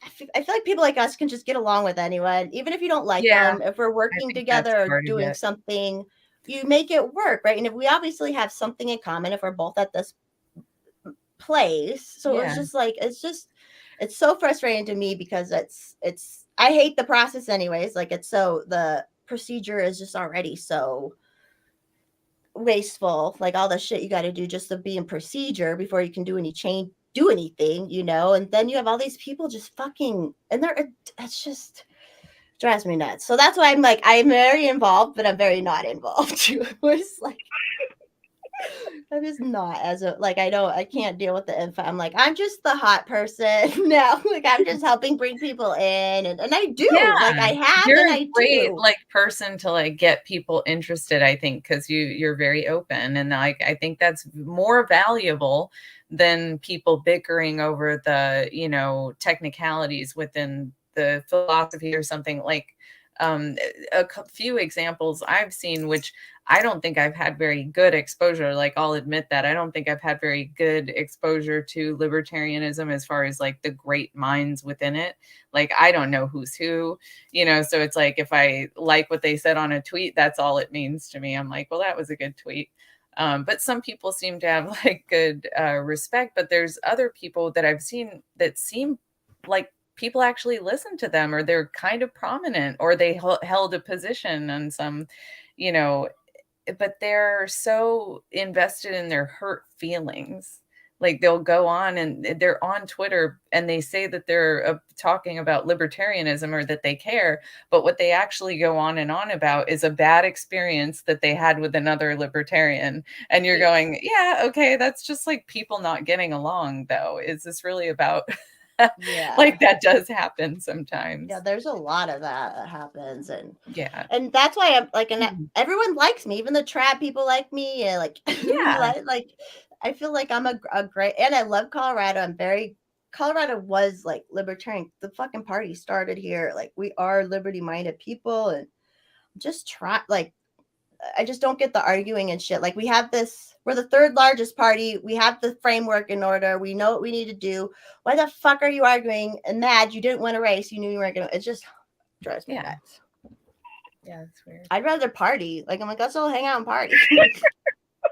I feel like people like us can just get along with anyone, even if you don't like Yeah. them. If we're I working think that's together or part of doing it. something, you make it work, right? And if we obviously have something in common, if we're both at this place, so it was Yeah. just like, it's so frustrating to me because it's I hate the process anyways. Like, it's so, the procedure is just already so wasteful, like all the shit you got to do just to be in procedure before you can do anything, you know. And then you have all these people just fucking, and it's just drives me nuts. So that's why I'm like, I'm very involved, but I'm very not involved too. It's like, I'm just not I can't deal with the info. I'm like, I'm just the hot person now. Like I'm just helping bring people in, and I do. Yeah, like I have you're and a I great do. like person to like get people interested, I think, because you're very open, and like I think that's more valuable than people bickering over the, you know, technicalities within the philosophy or something. Like a few examples I've seen, which I don't think I've had very good exposure. Like, I'll admit that I don't think I've had very good exposure to libertarianism as far as like the great minds within it. Like, I don't know who's who, you know, so it's like if I like what they said on a tweet, that's all it means to me. I'm like, well, that was a good tweet. But some people seem to have like good respect, but there's other people that I've seen that seem like people actually listen to them, or they're kind of prominent, or they held a position on some, you know, but they're so invested in their hurt feelings. Like they'll go on and they're on Twitter and they say that they're talking about libertarianism or that they care, but what they actually go on and on about is a bad experience that they had with another libertarian. And you're going, yeah, okay, that's just like people not getting along, though. Is this really about Yeah. like that does happen sometimes. Yeah, there's a lot of that happens, and Yeah. and that's why I'm like, and everyone likes me, even the trad people like me, and like, Yeah. like I feel like I'm a great, and I love Colorado. Colorado was like libertarian. The fucking party started here. Like we are liberty minded people, and just try like I just don't get the arguing and shit. Like we're the third largest party. We have the framework in order. We know what we need to do. Why the fuck are you arguing and mad you didn't win a race? You knew you weren't gonna. It just drives me nuts. Yeah, that's weird. I'd rather party. Like I'm like, let's all hang out and party.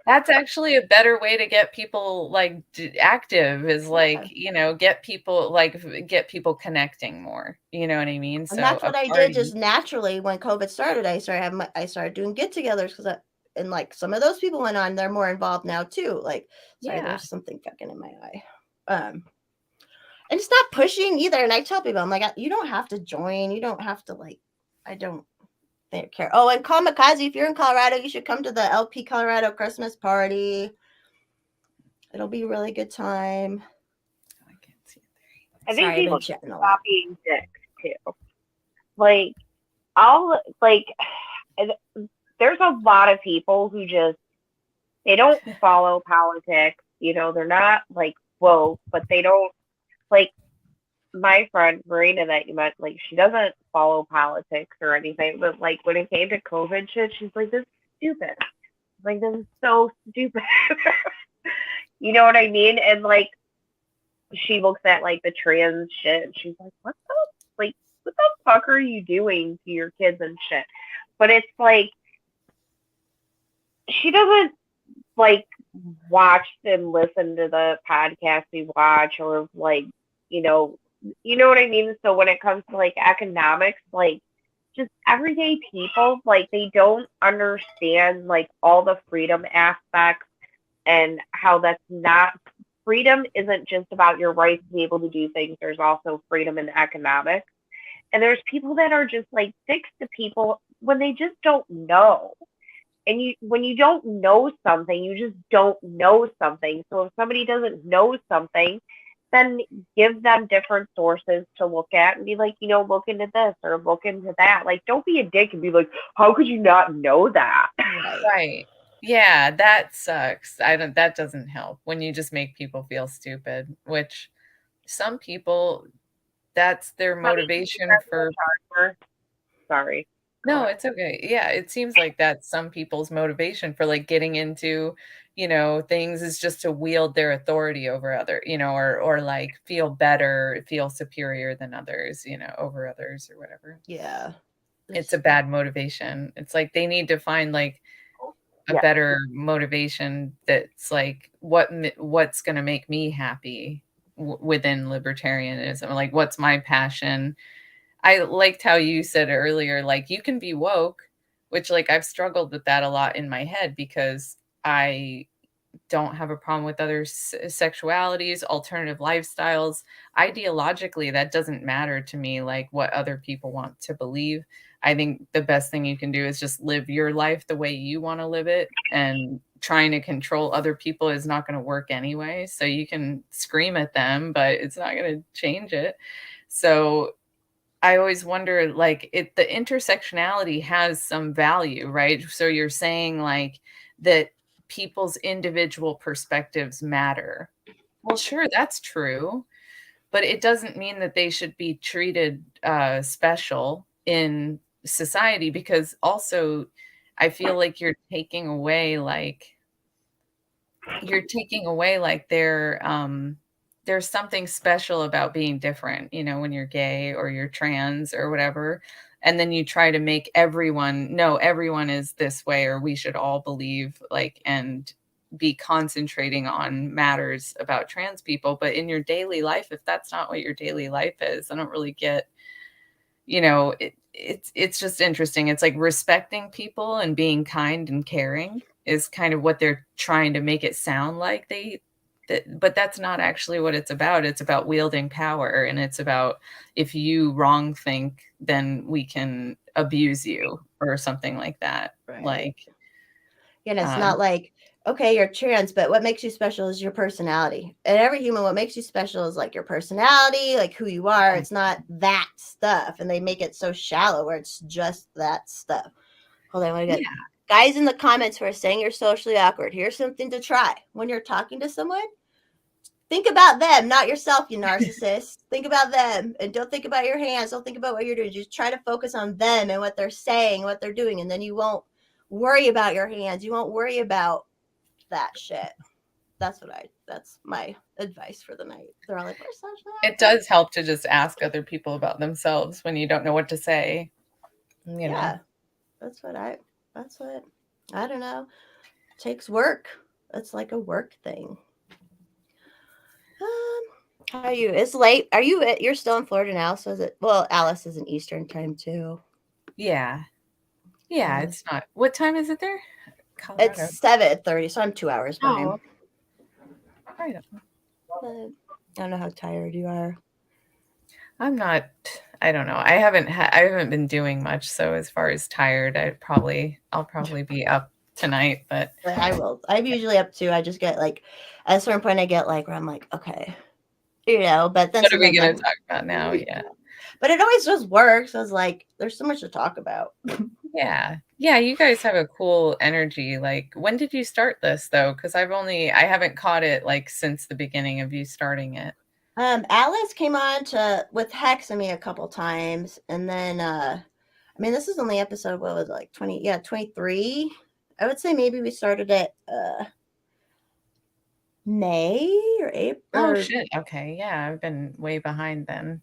That's actually a better way to get people like active, is like, you know, get people connecting more. You know what I mean? And So that's a what I did party. just naturally when COVID started. I started doing get-togethers because and like some of those people went on. They're more involved now too. Like, sorry, there's something fucking in my eye. And it's not pushing either. And I tell people, I'm like, you don't have to join. You don't have to like. I don't care. Oh, and Kamikaze, if you're in Colorado, you should come to the LP Colorado Christmas party. It'll be a really good time. I can't see it. I think people should stop being dicks too. Like, there's a lot of people who they don't follow politics. You know, they're not like woke, but they don't like my friend Marina that you met. Like, she doesn't follow politics or anything, but like when it came to COVID shit, she's like, "This is stupid. Like, this is so stupid." You know what I mean? And like, she looks at like the trans shit, and she's like, what the fuck are you doing to your kids and shit? But it's like, she doesn't like watch and listen to the podcast we watch, or like, you know what I mean? So when it comes to like economics, like just everyday people, like they don't understand like all the freedom aspects, and how that's not, freedom isn't just about your right to be able to do things. There's also freedom in economics. And there's people that are just like dicks to people when they just don't know. And when you don't know something, you just don't know something. So if somebody doesn't know something, then give them different sources to look at and be like, you know, look into this or look into that. Like, don't be a dick and be like, how could you not know that? Right. Yeah, that sucks. That doesn't help when you just make people feel stupid, which some people, that's their motivation for. Sorry. No, it's okay. Yeah, it seems like that's some people's motivation for like getting into, you know, things is just to wield their authority over other, you know, or like feel better, feel superior than others, you know, over others or whatever. Yeah. It's a bad motivation. It's like they need to find like a better motivation that's like what's going to make me happy within libertarianism. Like, what's my passion? I liked how you said earlier, like, you can be woke, which like I've struggled with that a lot in my head because I don't have a problem with other sexualities, alternative lifestyles. Ideologically, that doesn't matter to me, like what other people want to believe. I think the best thing you can do is just live your life the way you want to live it. And trying to control other people is not going to work anyway. So you can scream at them, but it's not going to change it. So I always wonder, like, the intersectionality has some value, right? So you're saying like that people's individual perspectives matter. Well, sure, that's true, but it doesn't mean that they should be treated special in society, because also I feel like you're taking away like there's something special about being different, when you're gay or you're trans or whatever. And then you try to make everyone know everyone is this way, or we should all believe like, and be concentrating on matters about trans people. But in your daily life, if that's not what your daily life is, I don't really get, it's just interesting. It's like respecting people and being kind and caring is kind of what they're trying to make it sound like but that's not actually what it's about. It's about wielding power, and it's about, if you wrong think, then we can abuse you or something like that. Right. Like, and it's not like, okay, you're trans, but what makes you special is your personality. And every human, what makes you special is like your personality, like who you are. It's not that stuff. And they make it so shallow where it's just that stuff. Hold on, I want to get guys in the comments who are saying you're socially awkward. Here's something to try. When you're talking to someone, think about them, not yourself, you narcissist. Think about them, and don't think about your hands. Don't think about what you're doing. Just try to focus on them and what they're saying, what they're doing, and then you won't worry about your hands. You won't worry about that shit. That's my advice for the night. They're all like, we're socially awkward. It does help to just ask other people about themselves when you don't know what to say. Yeah, that's what I don't know. It takes work. It's like a work thing. How are you? It's late. You're still in Florida now? So is it? Well, Alice is in Eastern time too. Yeah. It's not. What time is it there? Colorado. It's 7:30, so I'm 2 hours behind. Oh, right. I don't know how tired you are. I'm not. I don't know. I haven't been doing much. So as far as tired, I'll probably be up tonight. But I will. I'm usually up too. I just get like, at a certain point, I get like where I'm like, okay, But then what are we gonna talk about now? Yeah. But it always just works. I was like, there's so much to talk about. Yeah. You guys have a cool energy. Like, when did you start this though? Because I haven't caught it like since the beginning of you starting it. Alice came on with Hex and me a couple times, and then this is only episode, what was it, like 20? Yeah, 23. I would say maybe we started it May or April. Oh shit! Okay, yeah, I've been way behind then.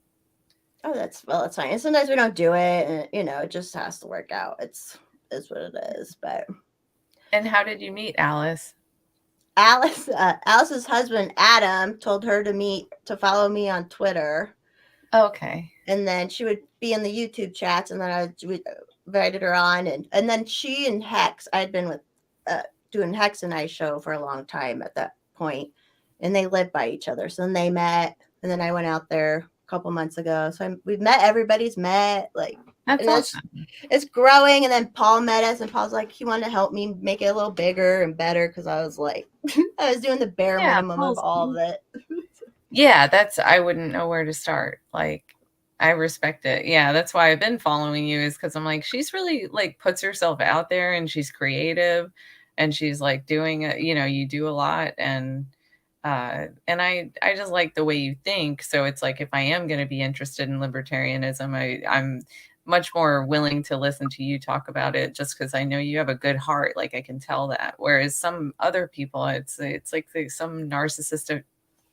Oh, that's fine. And sometimes we don't do it, and it just has to work out. It's what it is. But. And how did you meet Alice? Alice's husband Adam told her to follow me on Twitter. Okay. And then she would be in the YouTube chats, and then I invited her on, and then she and Hex, I'd been with doing Hex and I show for a long time at that point, and they lived by each other. So then they met, and then I went out there a couple months ago. So we've met. Everybody's met. Like, that's awesome. It's growing. And then Paul met us, and Paul's like, he wanted to help me make it a little bigger and better, because I was like, I was doing the bare minimum of all of it. Yeah, I wouldn't know where to start. Like, I respect it. Yeah, that's why I've been following you, is because I'm like, she's really like puts herself out there, and she's creative, and she's like doing it. You do a lot, and I just like the way you think. So it's like, if I am going to be interested in libertarianism, I'm much more willing to listen to you talk about it, just because I know you have a good heart. Like, I can tell that. Whereas some other people, it's like some narcissistic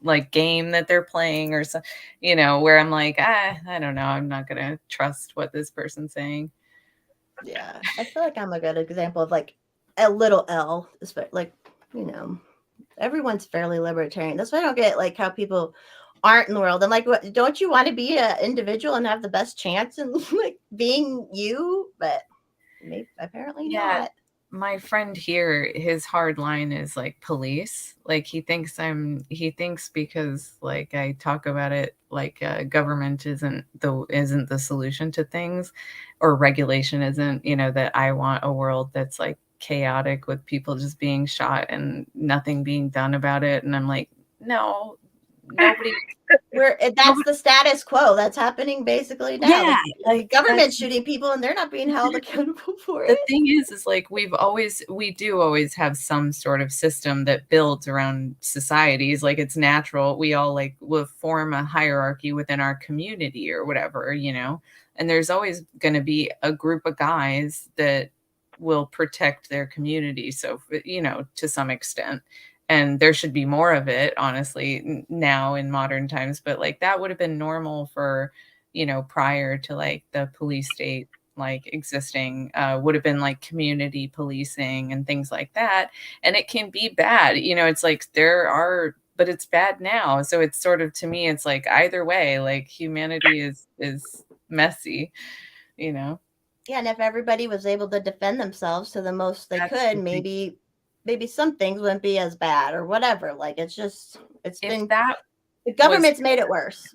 like game that they're playing, or so, where I'm like, I don't know, I'm not gonna trust what this person's saying. Yeah, I feel like I'm a good example of like a little L, like, everyone's fairly libertarian. That's why I don't get like how people aren't in the world. I'm like, what, don't you want to be an individual and have the best chance in like being you? But maybe apparently Yeah. not. My friend here, his hard line is like police. Like he thinks because like I talk about it like government isn't the solution to things, or regulation isn't, that I want a world that's like chaotic with people just being shot and nothing being done about it. And I'm like, no, nobody. That's the status quo that's happening basically now. Yeah, the government's shooting people and they're not being held accountable for the it. thing is like we do always have some sort of system that builds around societies. Like it's natural. We all like will form a hierarchy within our community or whatever, and there's always going to be a group of guys that will protect their community. So, to some extent, and there should be more of it, honestly, now in modern times. But like that would have been normal for, prior to like the police state like existing, would have been like community policing and things like that. And it can be bad, it's like but it's bad now. So it's sort of, to me, it's like either way, like humanity is messy, Yeah, and if everybody was able to defend themselves to the most they That's could, the thing. maybe some things wouldn't be as bad or whatever. Like the government's made it worse.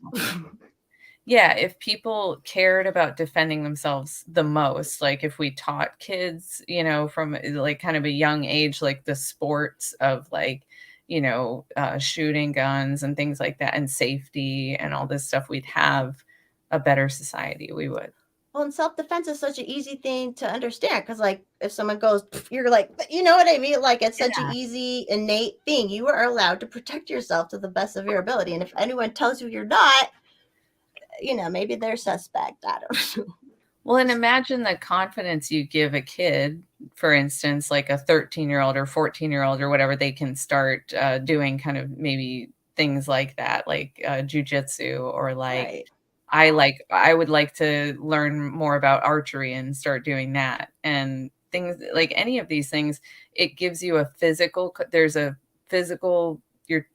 Yeah, if people cared about defending themselves the most, like if we taught kids, from like kind of a young age, like the sports of like, shooting guns and things like that, and safety and all this stuff, we'd have a better society. We would. Well, and self-defense is such an easy thing to understand because, like, if someone goes, you're like, you know what I mean? Like, it's such an easy, innate thing. You are allowed to protect yourself to the best of your ability. And if anyone tells you you're not, maybe they're suspect. I don't know. Well, and imagine the confidence you give a kid, for instance, like a 13-year-old or 14-year-old or whatever, they can start doing kind of maybe things like that, like jujitsu, or like, right. I would like to learn more about archery and start doing that. And things like any of these things, it gives you there's a physical, you're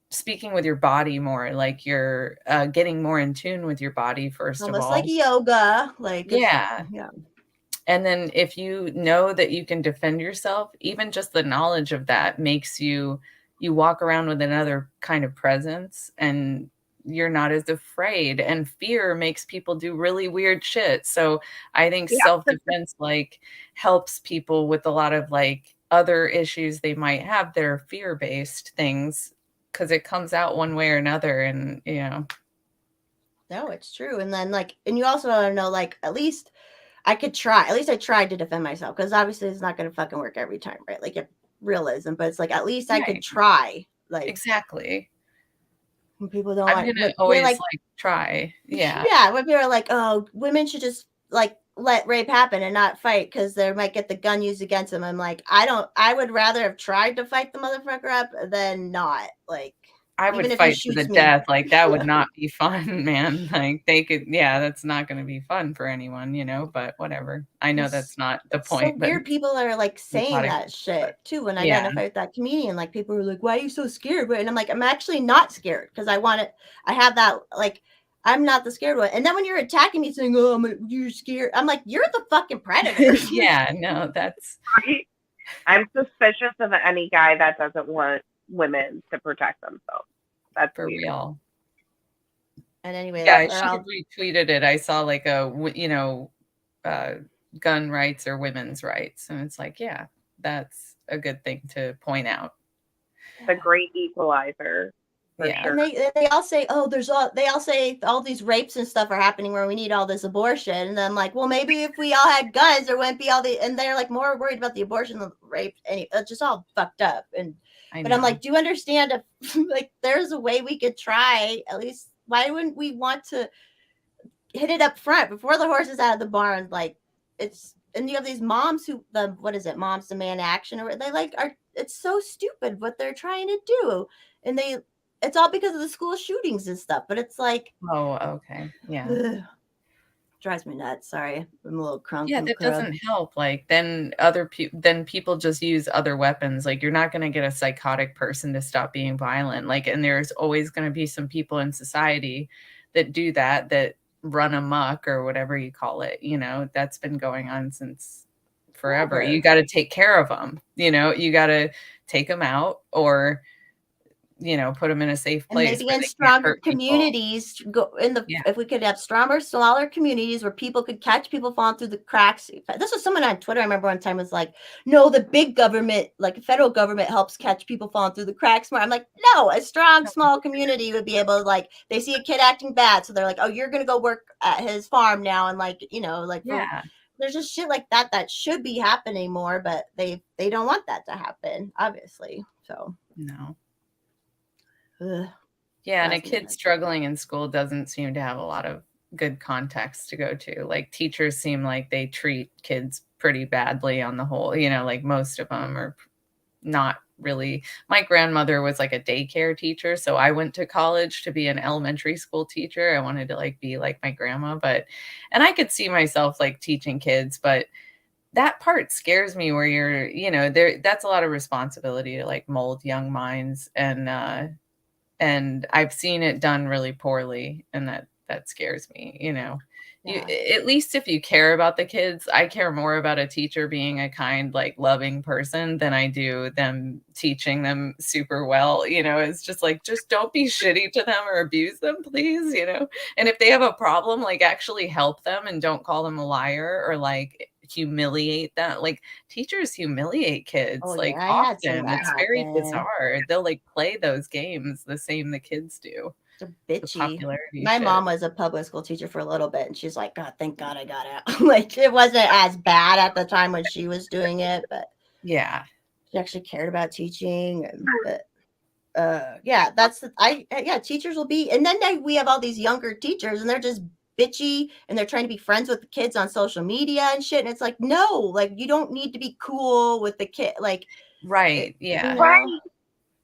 speaking with your body more, like you're getting more in tune with your body, first of Almost all. like yoga. Like, yeah. Yeah. And then if you know that you can defend yourself, even just the knowledge of that makes you walk around with another kind of presence, and you're not as afraid. And fear makes people do really weird shit. So I think self-defense like helps people with a lot of like other issues they might have that are fear-based things, because it comes out one way or another. And No, it's true. And then and you also want to know, like, at least I tried to defend myself, because obviously it's not going to fucking work every time, right? Like, realism, but it's like, at least I could try. Like, exactly. when people don't I'm want, gonna always like try. Yeah. Yeah, when people are like, oh, women should just like let rape happen and not fight because they might get the gun used against them. I'm like, I would rather have tried to fight the motherfucker up than not. Like, I would even if he fight to the shoots me. death. Like that would not be fun, man. Like that's not going to be fun for anyone, but whatever. I know that's not the point, so but weird people are like saying that shit too. When I identify with that comedian, like people are like, why are you so scared? And I'm like, I'm actually not scared because I have that, like, I'm not the scared one. And then when you're attacking me saying, oh, you're scared, I'm like, you're the fucking predator. Yeah, no, that's right. I'm suspicious of any guy that doesn't want women to protect themselves. That's for weird. real. And anyway, yeah, I should have retweeted it. I saw like gun rights or women's rights, and it's like, yeah, that's a good thing to point out. The great equalizer. Yeah. Sure. And they all say, oh, they all say all these rapes and stuff are happening where we need all this abortion. And I'm like, well, maybe if we all had guns, there wouldn't be all and they're like more worried about the abortion than rape. And it's just all fucked up. But I'm like, do you understand if like there's a way we could try at least? Why wouldn't we want to hit it up front before the horse is out of the barn? Like, and you have these moms moms demand action, or they like it's so stupid what they're trying to do. And it's all because of the school shootings and stuff, but it's like, oh, okay, yeah, drives me nuts. Sorry, I'm a little crunk. Yeah, that doesn't help. Like then people just use other weapons. Like you're not going to get a psychotic person to stop being violent. Like, and there's always going to be some people in society that do that run amok or whatever you call it. That's been going on since forever. You got to take care of them. You know, you got to take them out or, you know, put them in a safe And place maybe where in they can't stronger hurt people. communities, if we could have smaller communities where people could catch people falling through the cracks. This was someone on Twitter I remember one time was like, no, the big government, like the federal government, helps catch people falling through the cracks more. I'm like, no, a strong small community would be able to, like, they see a kid acting bad, so they're like, oh, you're gonna go work at his farm now, and like, you know, like, there's just shit like that that should be happening more, but they don't want that to happen, obviously. So no. Ugh. Yeah, and a kid struggling in school doesn't seem to have a lot of good context to go to. Like teachers seem like they treat kids pretty badly on the whole, you know, like most of them are not really. My grandmother was like a daycare teacher, so I went to college to be an elementary school teacher. I wanted to like be like my grandma, and I could see myself like teaching kids, but that part scares me where you're, you know, that's a lot of responsibility to like mold young minds, and I've seen it done really poorly, and that scares me, you know. Yeah. At least if you care about the kids, I care more about a teacher being a kind, like loving person than I do them teaching them super well. You know, it's just like, just don't be shitty to them or abuse them, please, you know. And if they have a problem, like actually help them and don't call them a liar or like humiliate them. Like teachers humiliate kids like often. It's very bizarre. They'll like play those games the same the kids do. They're bitchy. My mom was a public school teacher for a little bit, and she's like, God, thank God I got out. Like it wasn't as bad at the time when she was doing it, but yeah, she actually cared about teaching. But yeah, teachers will be, and then we have all these younger teachers, and they're just bitchy, and they're trying to be friends with the kids on social media and shit. And it's like, no, like you don't need to be cool with the kid, like right, yeah, you know? Right.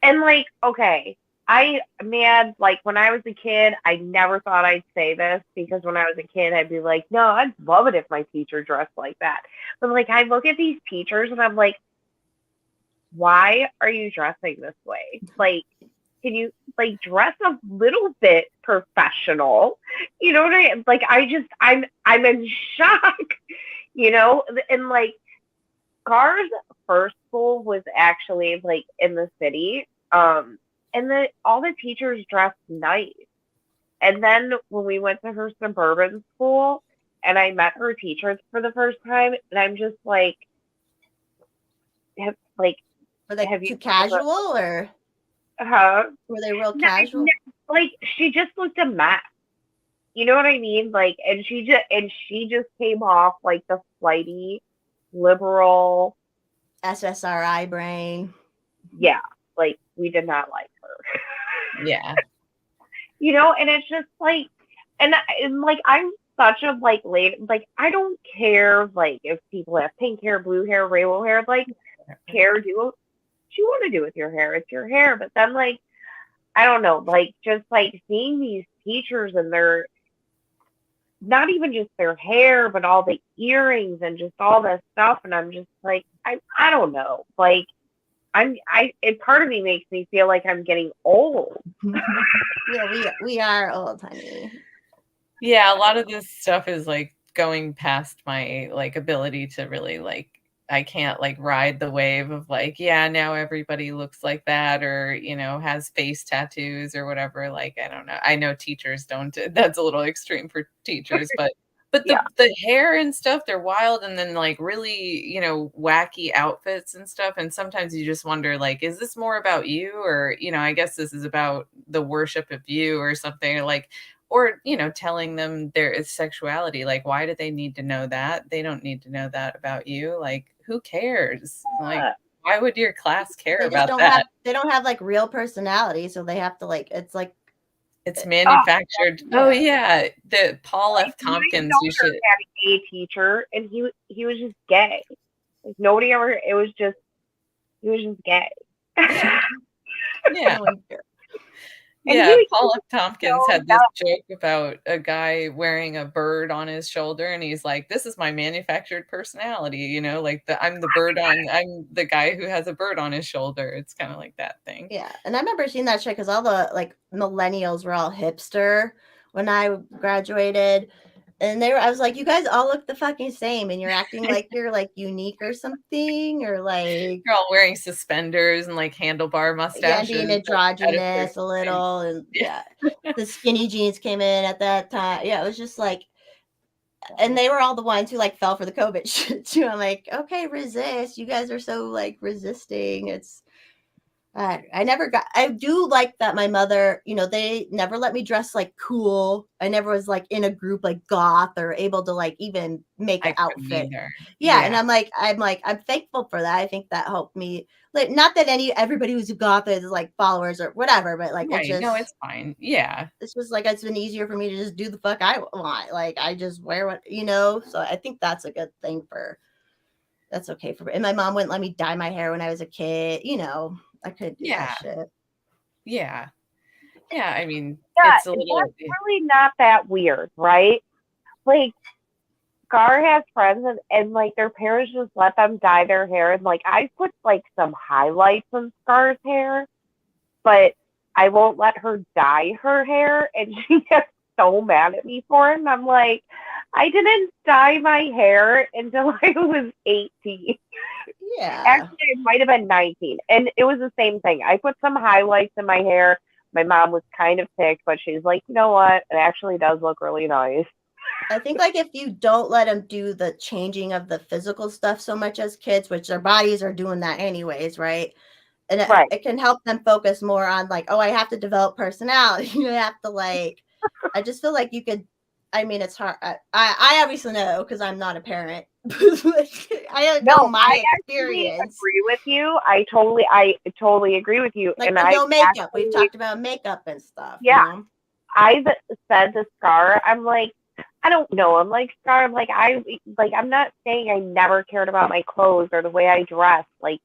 And like, okay, like when I was a kid, I never thought I'd say this because when I was a kid, I'd be like, no, I'd love it if my teacher dressed like that. But like, I look at these teachers and I'm like, why are you dressing this way? Like, can you like dress a little bit professional? You know what I mean? Like, I'm in shock, you know? And like, Car's first school was actually like in the city. And all the teachers dressed nice. And then when we went to her suburban school and I met her teachers for the first time, and I'm just like, were they too casual or? Were they real casual? Like she just looked a mess. You know what I mean? Like, and she just came off like the flighty, liberal, SSRI brain. Yeah, like we did not like her. Yeah. You know, and it's just like, and like I'm such a like I don't care like if people have pink hair, blue hair, rainbow hair, like do what you want to do with your hair. It's your hair. But then like, I don't know, like just like seeing these teachers and their, not even just their hair, but all the earrings and just all this stuff. And I'm just like, I don't know, like part of me makes me feel like I'm getting old. Yeah, we are old, honey. Yeah, a lot of this stuff is like going past my like ability to really like, I can't like ride the wave of like, yeah, now everybody looks like that or, you know, has face tattoos or whatever. Like, I don't know. I know teachers don't. That's a little extreme for teachers, but the hair and stuff, they're wild. And then like really, you know, wacky outfits and stuff. And sometimes you just wonder, like, is this more about you? Or, you know, I guess this is about the worship of you or something like, or, you know, telling them there is sexuality. Like, why do they need to know that? They don't need to know that about you. Like, who cares? Like, why would your class care about that? They don't have like real personality. So they have to like, it's manufactured. Oh yeah. The Paul F. Tompkins, you should have a gay teacher and he was just gay. Like nobody ever, he was just gay. Yeah. Yeah, Paul F. Tompkins had this joke about a guy wearing a bird on his shoulder, and he's like, "This is my manufactured personality," you know, like I'm the guy who has a bird on his shoulder. It's kind of like that thing. Yeah, and I remember seeing that shit because all the like millennials were all hipster when I graduated, And I was like, you guys all look the fucking same, and you're acting like you're like unique or something, or like You're all wearing suspenders and like handlebar and being mustaches. androgynous a little, and Yeah. the skinny jeans came in at that time. Yeah, it was just like, and they were all the ones who like fell for the COVID shit too. I'm like, okay, resist. You guys are so like resisting. It's I never got. I do like that my mother, they never let me dress like cool. I never was like in a group like goth or able to like even make I an couldn't outfit. either. Yeah, and I'm thankful for that. I think that helped me. Like, not that everybody who's a goth is like followers or whatever, but like Right. No, it's fine. Yeah. it's just like it's been easier for me to just do the fuck I want. Like I just wear what. So I think that's a good thing that's okay for me. And my mom wouldn't let me dye my hair when I was a kid. I couldn't do that shit. Yeah. Yeah. I mean, Yeah, it's a little. that's really not that weird, right? Like, Scar has friends and like their parents just let them dye their hair, and like I put like some highlights in Scar's hair, but I won't let her dye her hair, and she gets so mad at me for it. And I'm like, I didn't dye my hair until I was 18. Yeah. Actually, it might have been 19. And it was the same thing. I put some highlights in my hair. My mom was kind of ticked, but she's like, you know what? It actually does look really nice. I think like if you don't let them do the changing of the physical stuff so much as kids, which their bodies are doing that anyways, right? And Right. it can help them focus more on like, oh, I have to develop personality. You have to like, I just feel like you could. I mean, it's hard. I obviously know because I'm not a parent. I know my experience. Agree with you. I totally agree with you. Like and no makeup. We've talked about makeup and stuff. Yeah. I've said to Scar, I'm like, I don't know. I'm like, Scar, I'm not saying I never cared about my clothes or the way I dress. Like,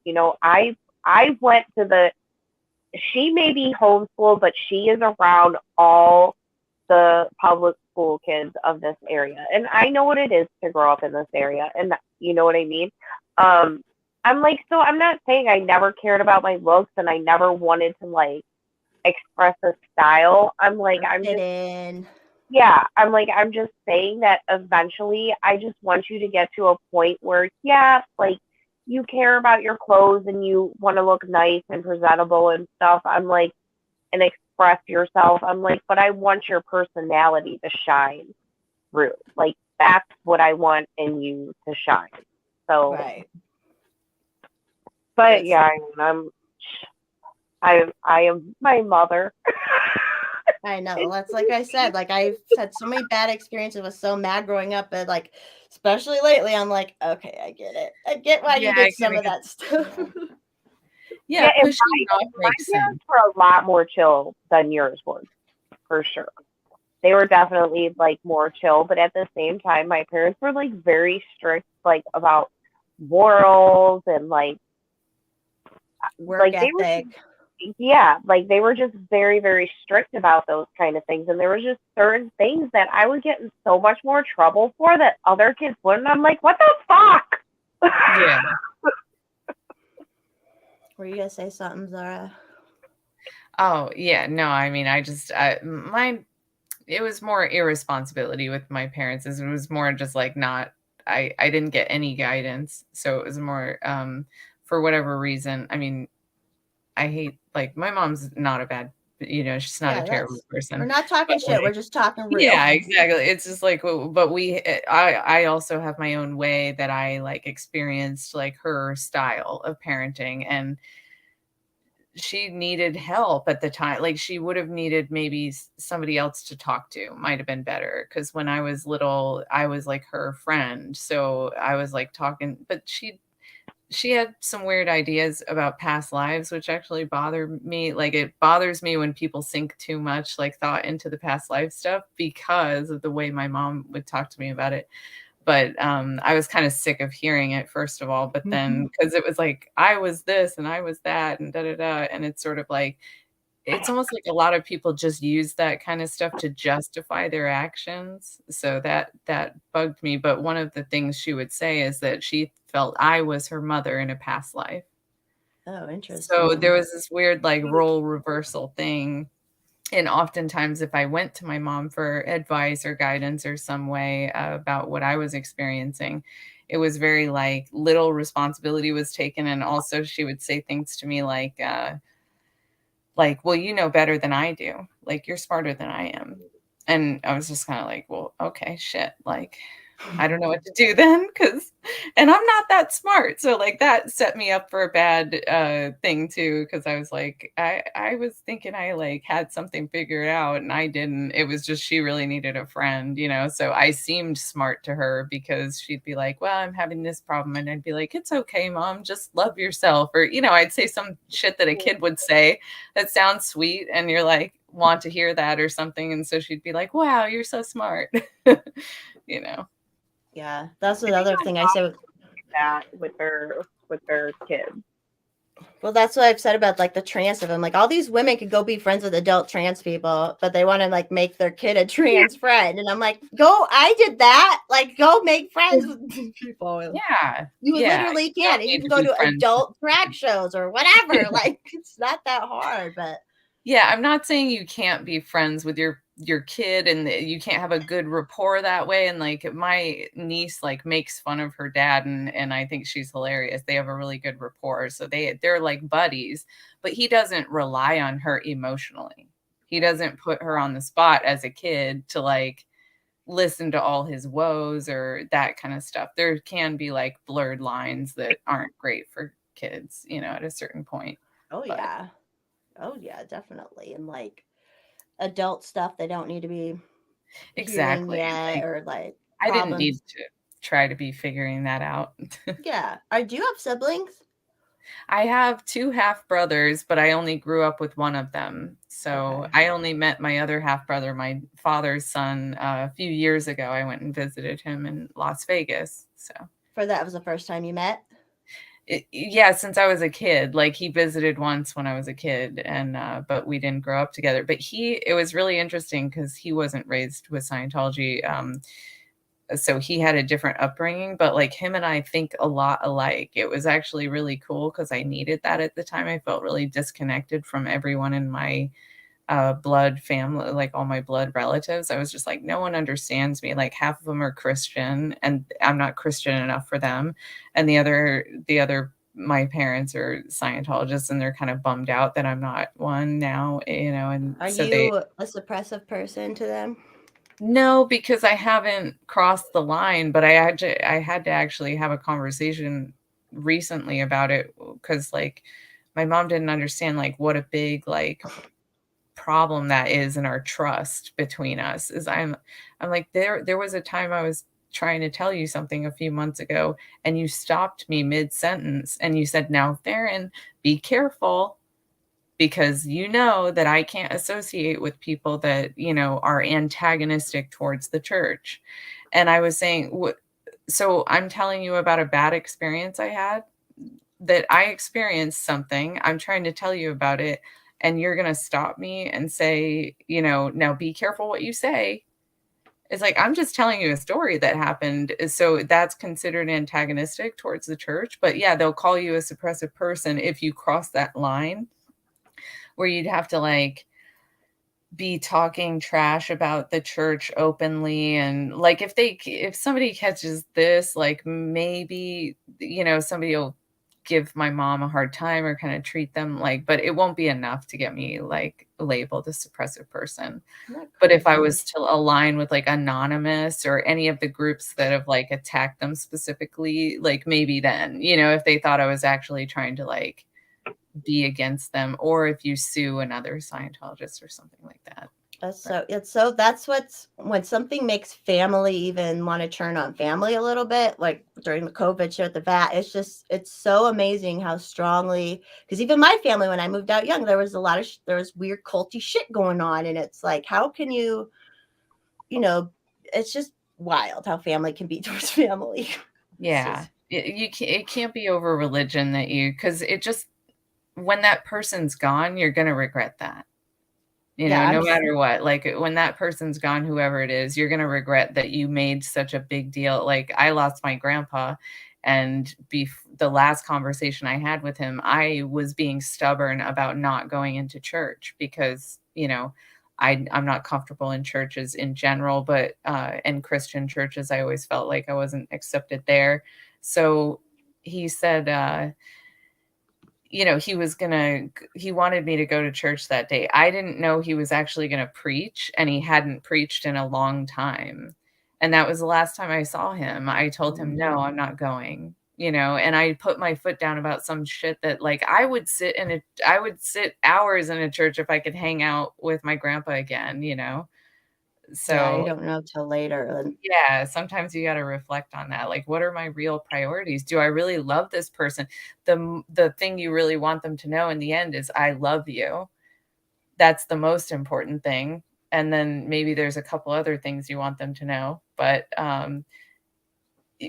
I went to she may be homeschooled, but she is around all the public school kids of this area. And I know what it is to grow up in this area. And you know what I mean? I'm like, so I'm not saying I never cared about my looks and I never wanted to like express a style. I'm like, I'm just saying that eventually I just want you to get to a point where, like you care about your clothes and you want to look nice and presentable and stuff. I'm like, and express yourself. I'm like, but I want your personality to shine through. Like, that's what I want in you to shine. So, right. But yeah, I am my mother. I know. That's like I said, like I've had so many bad experiences, was so mad growing up, and like especially lately, I'm like, okay, I get it. I get why you did some of that stuff. Yeah, pushing off makes sense. My parents were a lot more chill than yours were, for sure. They were definitely like more chill, but at the same time, my parents were like very strict, like about morals and like work ethic. Like they were just very, very strict about those kind of things. And there was just certain things that I would get in so much more trouble for that other kids wouldn't. I'm like, what the fuck? Yeah. Were you gonna say something, Zara? Oh yeah, no. I mean, it was more irresponsibility with my parents. It was more just like not. I didn't get any guidance, so it was more for whatever reason. I mean, I hate like my mom's not a bad. She's not a terrible person. We're not talking shit. We're just talking real. Yeah, exactly. It's just like, but I also have my own way that I like experienced like her style of parenting, and she needed help at the time. Like she would have needed maybe somebody else to talk to, might have been better. Cause when I was little, I was like her friend. So I was like talking, but she had some weird ideas about past lives, which actually bother me. Like it bothers me when people sink too much like thought into the past life stuff because of the way my mom would talk to me about it. But I was kind of sick of hearing it, first of all. But then because it was like, I was this and I was that and da da da. And it's sort of like, it's almost like a lot of people just use that kind of stuff to justify their actions. So that bugged me. But one of the things she would say is that she felt I was her mother in a past life. Oh, interesting. So there was this weird like role reversal thing And oftentimes, if I went to my mom for advice or guidance or some way about what I was experiencing, it was very like little responsibility was taken. And also, she would say things to me like, well, you know better than I do. Like, you're smarter than I am. And I was just kind of like, well, okay, shit. Like, I don't know what to do then, and I'm not that smart. So like that set me up for a bad thing too, because I was like, I was thinking I like had something figured out and I didn't. It was just she really needed a friend, you know. So I seemed smart to her because she'd be like, well, I'm having this problem. And I'd be like, it's okay, mom, just love yourself. Or, you know, I'd say some shit that a kid would say that sounds sweet and you're like, want to hear that or something. And so she'd be like, wow, you're so smart. You know. Yeah, that's I think another thing I said. that with their kids. Well, that's what I've said about like the trans stuff. I'm like, all these women could go be friends with adult trans people, but they want to like make their kid a trans friend. And I'm like, go, I did that. Like, go make friends with people. Yeah. You Yeah. literally You can. don't And you need can to go be to friends. adult drag shows or whatever. Like, it's not that hard, but Yeah, I'm not saying you can't be friends with your kid and that you can't have a good rapport that way. And like my niece like makes fun of her dad and I think she's hilarious. They have a really good rapport. So they're like buddies, but he doesn't rely on her emotionally. He doesn't put her on the spot as a kid to like listen to all his woes or that kind of stuff. There can be like blurred lines that aren't great for kids, you know, at a certain point. oh, But yeah. Oh, yeah, definitely. And like adult stuff they don't need to be hearing exactly. yet Like or like I didn't need problems. to try to be figuring that out. Yeah. Are do you have siblings? I have 2 half brothers, but I only grew up with one of them. So Okay. I only met my other half brother, my father's son, a few years ago. I went and visited him in Las Vegas. So For that was the first time you met? yeah, since I was a kid, like he visited once when I was a kid, and but we didn't grow up together. But it was really interesting because he wasn't raised with Scientology. So he had a different upbringing, but like him and I think a lot alike. It was actually really cool because I needed that at the time. I felt really disconnected from everyone in my blood family, like all my blood relatives. I was just like, no one understands me. Like half of them are Christian, and I'm not Christian enough for them, and the other my parents are Scientologists, and they're kind of bummed out that I'm not one now, you know, and Are so they you a suppressive person to them? no, because I haven't crossed the line, but I had to actually have a conversation recently about it because like my mom didn't understand like what a big like problem that is in our trust between us is I'm like there was a time I was trying to tell you something a few months ago and you stopped me mid sentence and you said, now Theron, be careful because you know that I can't associate with people that, you know, are antagonistic towards the church. And I was saying, so I'm telling you about a bad experience I had, that I experienced something. I'm trying to tell you about it. And you're going to stop me and say, you know, now be careful what you say. It's like, I'm just telling you a story that happened. So that's considered antagonistic towards the church. But yeah, they'll call you a suppressive person if you cross that line where you'd have to like be talking trash about the church openly and like if somebody catches this like maybe you know somebody will give my mom a hard time or kind of treat them like but it won't be enough to get me like labeled a suppressive person. Isn't that But if I crazy? was to align with like Anonymous or any of the groups that have like attacked them specifically, like maybe then, you know, if they thought I was actually trying to like be against them or if you sue another Scientologist or something like that. That's what's when something makes family even want to turn on family a little bit, like during the COVID show at the vat. It's so amazing how strongly because even my family when I moved out young, there was a lot of there was weird culty shit going on, and it's like how can you know, it's just wild how family can be towards family. Yeah. It can't be over religion that you because it just when that person's gone, you're gonna regret that. You know, Yeah, no matter what, like when that person's gone, whoever it is, you're gonna regret that you made such a big deal. Like I lost my grandpa, and the last conversation I had with him, I was being stubborn about not going into church because, you know, I'm not comfortable in churches in general, but in Christian churches, I always felt like I wasn't accepted there. So he said, you know, he wanted me to go to church that day. I didn't know he was actually going to preach, and he hadn't preached in a long time. And that was the last time I saw him. I told him, no, I'm not going, you know, and I put my foot down about some shit that like I would sit hours in a church if I could hang out with my grandpa again, you know? Yeah, you So don't know till later. And yeah, sometimes you got to reflect on that. Like, what are my real priorities? Do I really love this person? The thing you really want them to know in the end is I love you. That's the most important thing. And then maybe there's a couple other things you want them to know. But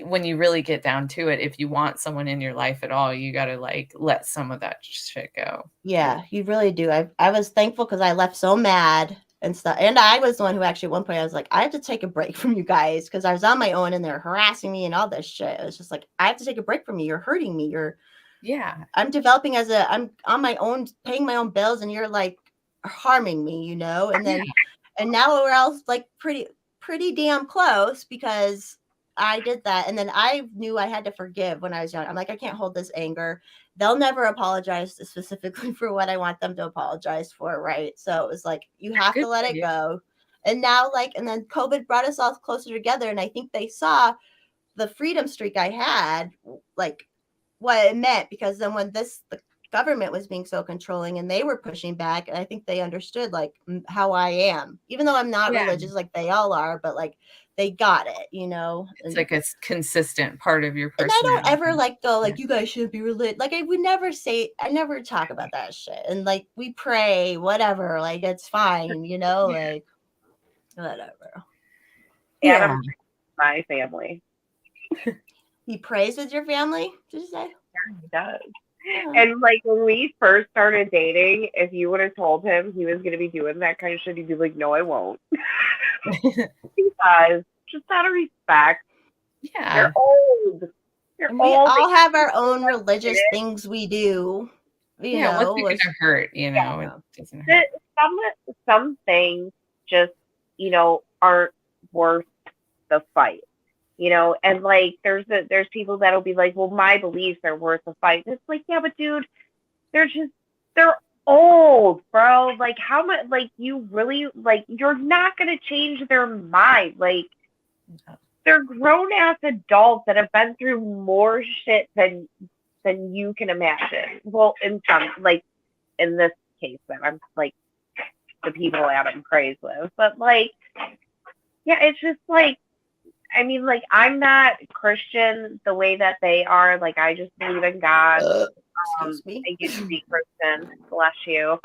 when you really get down to it, if you want someone in your life at all, you got to like let some of that shit go. yeah, you really do. I was thankful because I left so mad and stuff. And I was the one who actually at one point I was like, I have to take a break from you guys because I was on my own and they're harassing me and all this shit. It was just like, I have to take a break from you. You're hurting me. Yeah. I'm developing I'm on my own, paying my own bills, and you're like harming me, you know? And then, and now we're all like pretty damn close because I did that. And then I knew I had to forgive when I was young. I'm like, I can't hold this anger. They'll never apologize specifically for what I want them to apologize for. Right. So it was like, you have to let it go. And now, like, and then COVID brought us all closer together. And I think they saw the freedom streak I had, like, what it meant, because then when the government was being so controlling and they were pushing back, and I think they understood like how I am, even though I'm not religious like they all are, but like they got it, you know. It's like a consistent part of your personality. And I don't ever like go like, you guys shouldn't be religious. Like I never talk about that shit. And like we pray, whatever, like it's fine, you know, like whatever. Adam, my family. He prays with your family, did you say? Yeah, he does. Yeah. And like when we first started dating, if you would have told him he was going to be doing that kind of shit, he'd be like, no, I won't. Because just out of respect. Yeah. You're old. We all have our own religious things we do. You know, what's it gonna hurt, you know? Yeah. It doesn't hurt. Some things just, you know, aren't worth the fight. You know, and like there's people that'll be like, well, my beliefs are worth the fight. And it's like, yeah, but dude, they're old, bro. Like how much, like you really, like you're not gonna change their mind. Like they're grown ass adults that have been through more shit than you can imagine. Well, in this case, then I'm like the people Adam prays with, but like, yeah, it's just like. I mean, like, I'm not Christian the way that they are. Like, I just believe in God. Excuse me. I used to be Christian. Bless you.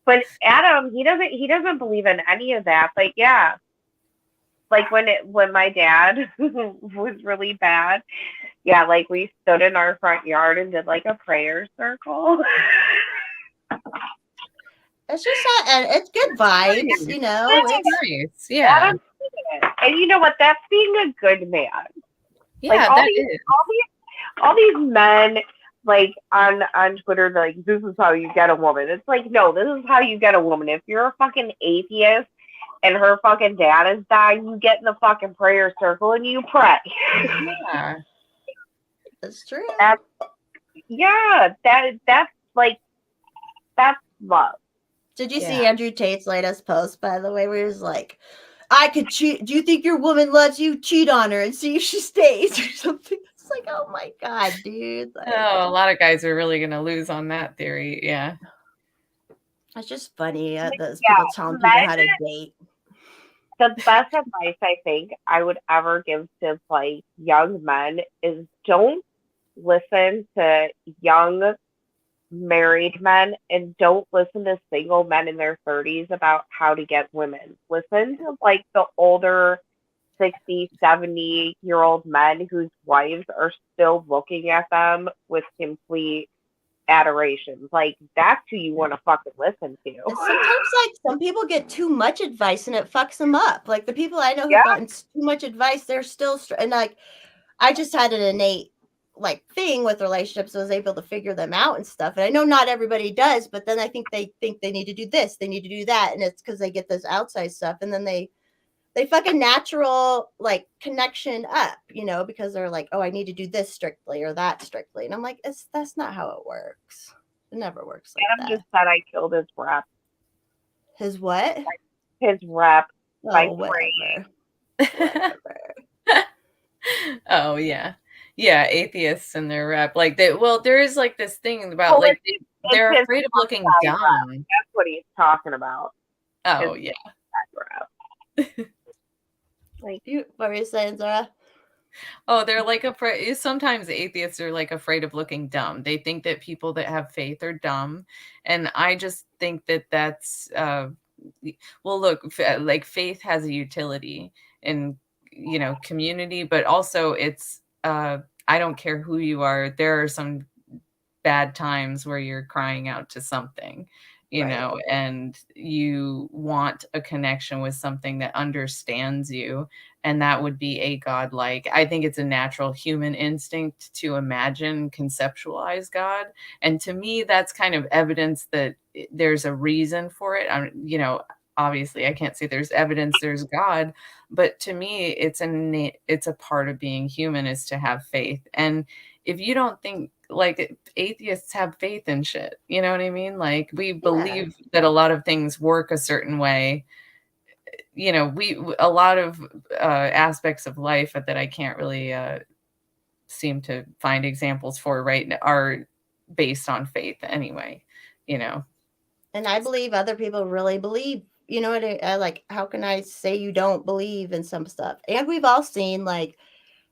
But Adam, he doesn't believe in any of that. Like, yeah. Like, when my dad was really bad, yeah, like, we stood in our front yard and did, like, a prayer circle. It's just it's good vibes, you know. It's nice, yeah. And you know what? That's being a good man. Yeah, like, all these men, like on Twitter, like this is how you get a woman. It's like, no, this is how you get a woman. If you're a fucking atheist and her fucking dad is dying, you get in the fucking prayer circle and you pray. Yeah, that's true. That's love. Did you see Andrew Tate's latest post, by the way, where he was like, I could cheat. Do you think your woman loves you? Cheat on her and see if she stays or something. It's like, oh my God, dude. Like, a lot of guys are really going to lose on that theory. Yeah. It's just funny. Those people telling people how to date. The best advice I think I would ever give to like young men is don't listen to young married men and don't listen to single men in their 30s about how to get women. Listen to like the older 60, 70-year-old men whose wives are still looking at them with complete adoration. Like that's who you want to fucking listen to. And sometimes like some people get too much advice and it fucks them up. Like the people I know who've gotten too much advice, they're still and like I just had an innate like thing with relationships, was able to figure them out and stuff. And I know not everybody does, but then I think they need to do this, they need to do that, and it's because they get this outside stuff, and then they fucking natural like connection up, because they're like, oh, I need to do this strictly or that strictly, and I'm like, that's not how it works. It never works like Adam that. just said I killed his rep. His what? His rep by Oh, praying. whatever. Oh yeah, yeah. Atheists and their rep, like there is like this thing about like they're his afraid of looking rep. dumb. That's what he's talking about. Oh yeah. Like, what were you saying, Zara? Oh, they're like afraid. Sometimes atheists are like afraid of looking dumb. They think that people that have faith are dumb, and I just think that that's well, look, like faith has a utility in community, but also it's I don't care who you are. There are some bad times where you're crying out to something, Right. and you want a connection with something that understands you. And that would be a godlike. I think it's a natural human instinct to imagine, conceptualize God. And to me, that's kind of evidence that there's a reason for it. Obviously I can't say there's evidence there's God, but to me, it's a part of being human is to have faith. And if you don't think like atheists have faith in shit, you know what I mean? Like we believe that a lot of things work a certain way. A lot of aspects of life that I can't really seem to find examples for right now are based on faith anyway, And I believe other people really believe, what like, how can I say you don't believe in some stuff? And we've all seen like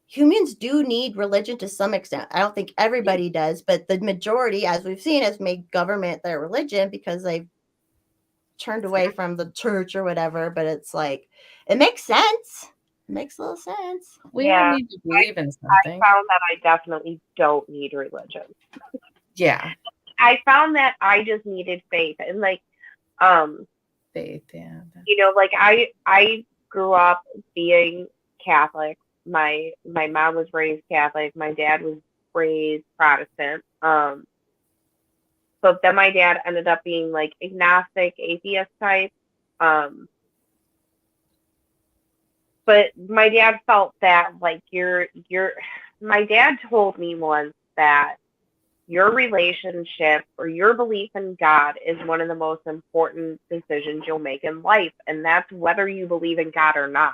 humans do need religion to some extent. I don't think everybody does, but the majority, as we've seen, has made government their religion because they've turned away from the church or whatever. But it's like, it makes sense. It makes a little sense. We all need to believe in something. I found that I definitely don't need religion. Yeah. I found that I just needed faith. And like, faith, yeah. Like I grew up being Catholic. My mom was raised Catholic. My dad was raised Protestant. But then my dad ended up being like agnostic, atheist type. But my dad felt that like my dad told me once that your relationship or your belief in God is one of the most important decisions you'll make in life. And that's whether you believe in God or not.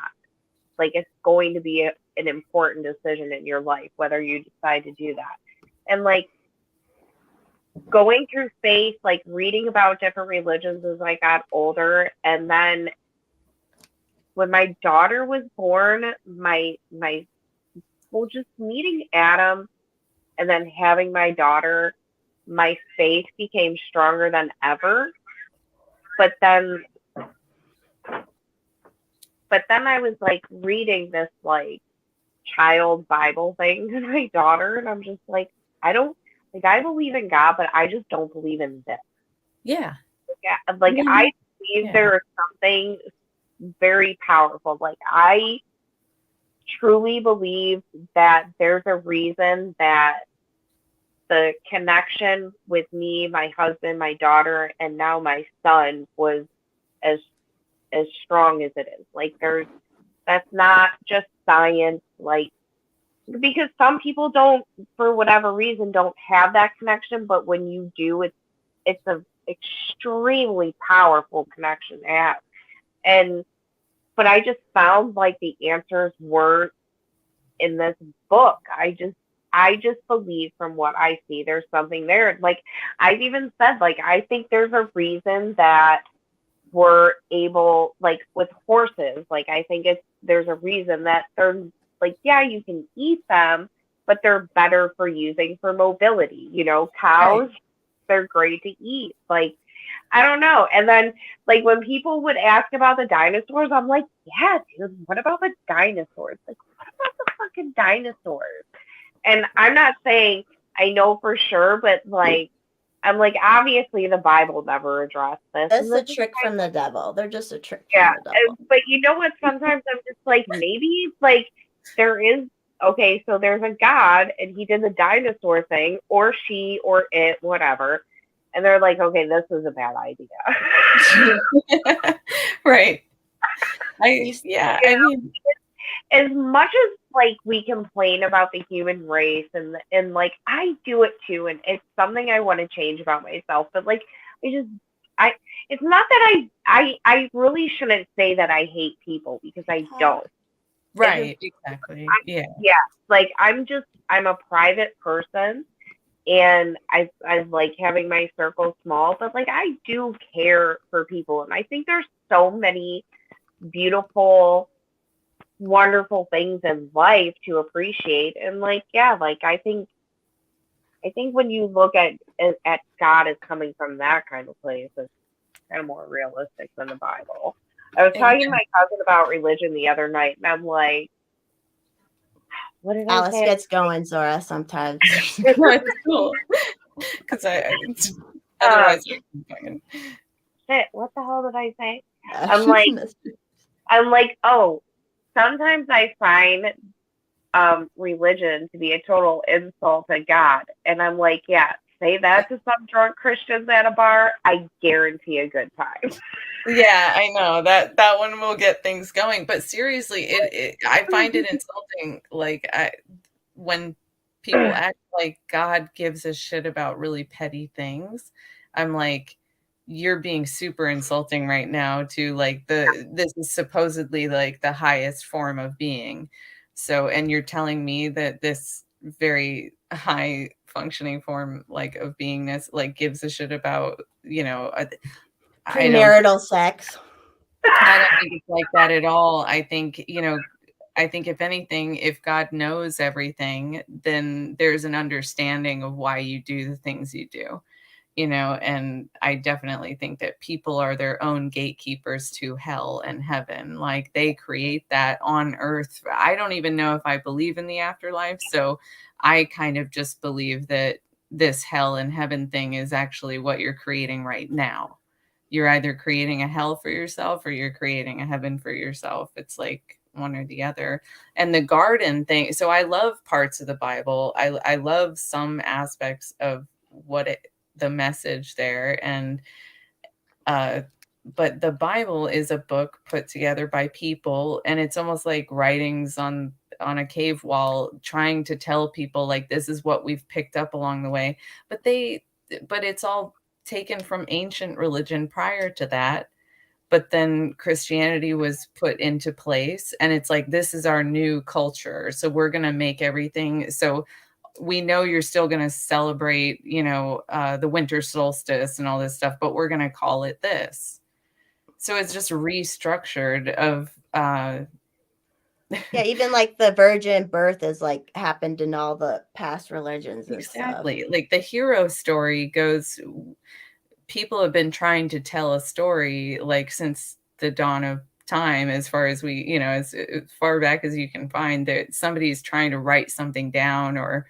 Like it's going to be an important decision in your life, whether you decide to do that. And like going through faith, like reading about different religions as I got older. And then when my daughter was born, just meeting Adam and then having my daughter, my faith became stronger than ever. But then I was like reading this like child Bible thing to my daughter, and I'm just like, I believe in God, but I just don't believe in this. Yeah. Like I believe there is something very powerful. Like I truly believe that there's a reason that the connection with me, my husband, my daughter, and now my son was as strong as it is. Like that's not just science, like because some people don't, for whatever reason, don't have that connection, but when you do, it's an extremely powerful connection to have. But I just found like the answers weren't in this book. I just believe from what I see, there's something there. Like I've even said, like, I think there's a reason that we're able, like with horses, like I think there's a reason that they're like, yeah, you can eat them, but they're better for using for mobility. Cows, right. They're great to eat. Like, I don't know. And then like when people would ask about the dinosaurs, I'm like, yeah, dude, what about the dinosaurs? Like, what about the fucking dinosaurs? And I'm not saying I know for sure, but like, I'm like, obviously the Bible never addressed this. That's a trick from the devil. They're just a trick from the devil. But you know what? Sometimes I'm just like, maybe like there is okay, so there's a God and he did the dinosaur thing, or she, or it, whatever. And they're like, okay, this is a bad idea. Right. You I know, mean, as much as like we complain about the human race and like I do it too, and it's something I want to change about myself, but like I just I it's not that I really shouldn't say that I hate people because I don't. It's just right, exactly. Yeah. yeah, like I'm a private person and I like having my circle small, but like I do care for people and I think there's so many beautiful wonderful things in life to appreciate and like yeah like I think when you look at God as coming from that kind of place it's kind of more realistic than the Bible. I was talking to Amen. my cousin about religion the other night and I'm like what did I Alice say? gets going, Zora, sometimes. No, it's cool. Because um otherwise, shit what the hell did I say? I'm like oh sometimes I find religion to be a total insult to God. And I'm like, yeah, say that to some drunk Christians at a bar, I guarantee a good time. yeah, I know that one will get things going. But seriously, I find it insulting. Like when people act like God gives a shit about really petty things, I'm like, you're being super insulting right now to like this is supposedly like the highest form of being. So, and you're telling me that this very high functioning form like of beingness like gives a shit about, I don't Premarital sex. I don't think it's like that at all. I think if anything, if God knows everything, then there's an understanding of why you do the things you do, and I definitely think that people are their own gatekeepers to hell and heaven. Like they create that on earth. I don't even know if I believe in the afterlife. So I kind of just believe that this hell and heaven thing is actually what you're creating right now. You're either creating a hell for yourself or you're creating a heaven for yourself. It's like one or the other. And the garden thing. So I love parts of the Bible. I love some aspects of the message there. And but the Bible is a book put together by people, and it's almost like writings on a cave wall trying to tell people like this is what we've picked up along the way. But it's all taken from ancient religion prior to that. But then Christianity was put into place, and it's like this is our new culture. So we're going to make everything so we know you're still going to celebrate, the winter solstice and all this stuff, but we're going to call it this. So it's just restructured of Yeah, even like the virgin birth is like happened in all the past religions and stuff. exactly like the hero story goes. People have been trying to tell a story like since the dawn of time, as far as as far back as you can find, that somebody's trying to write something down or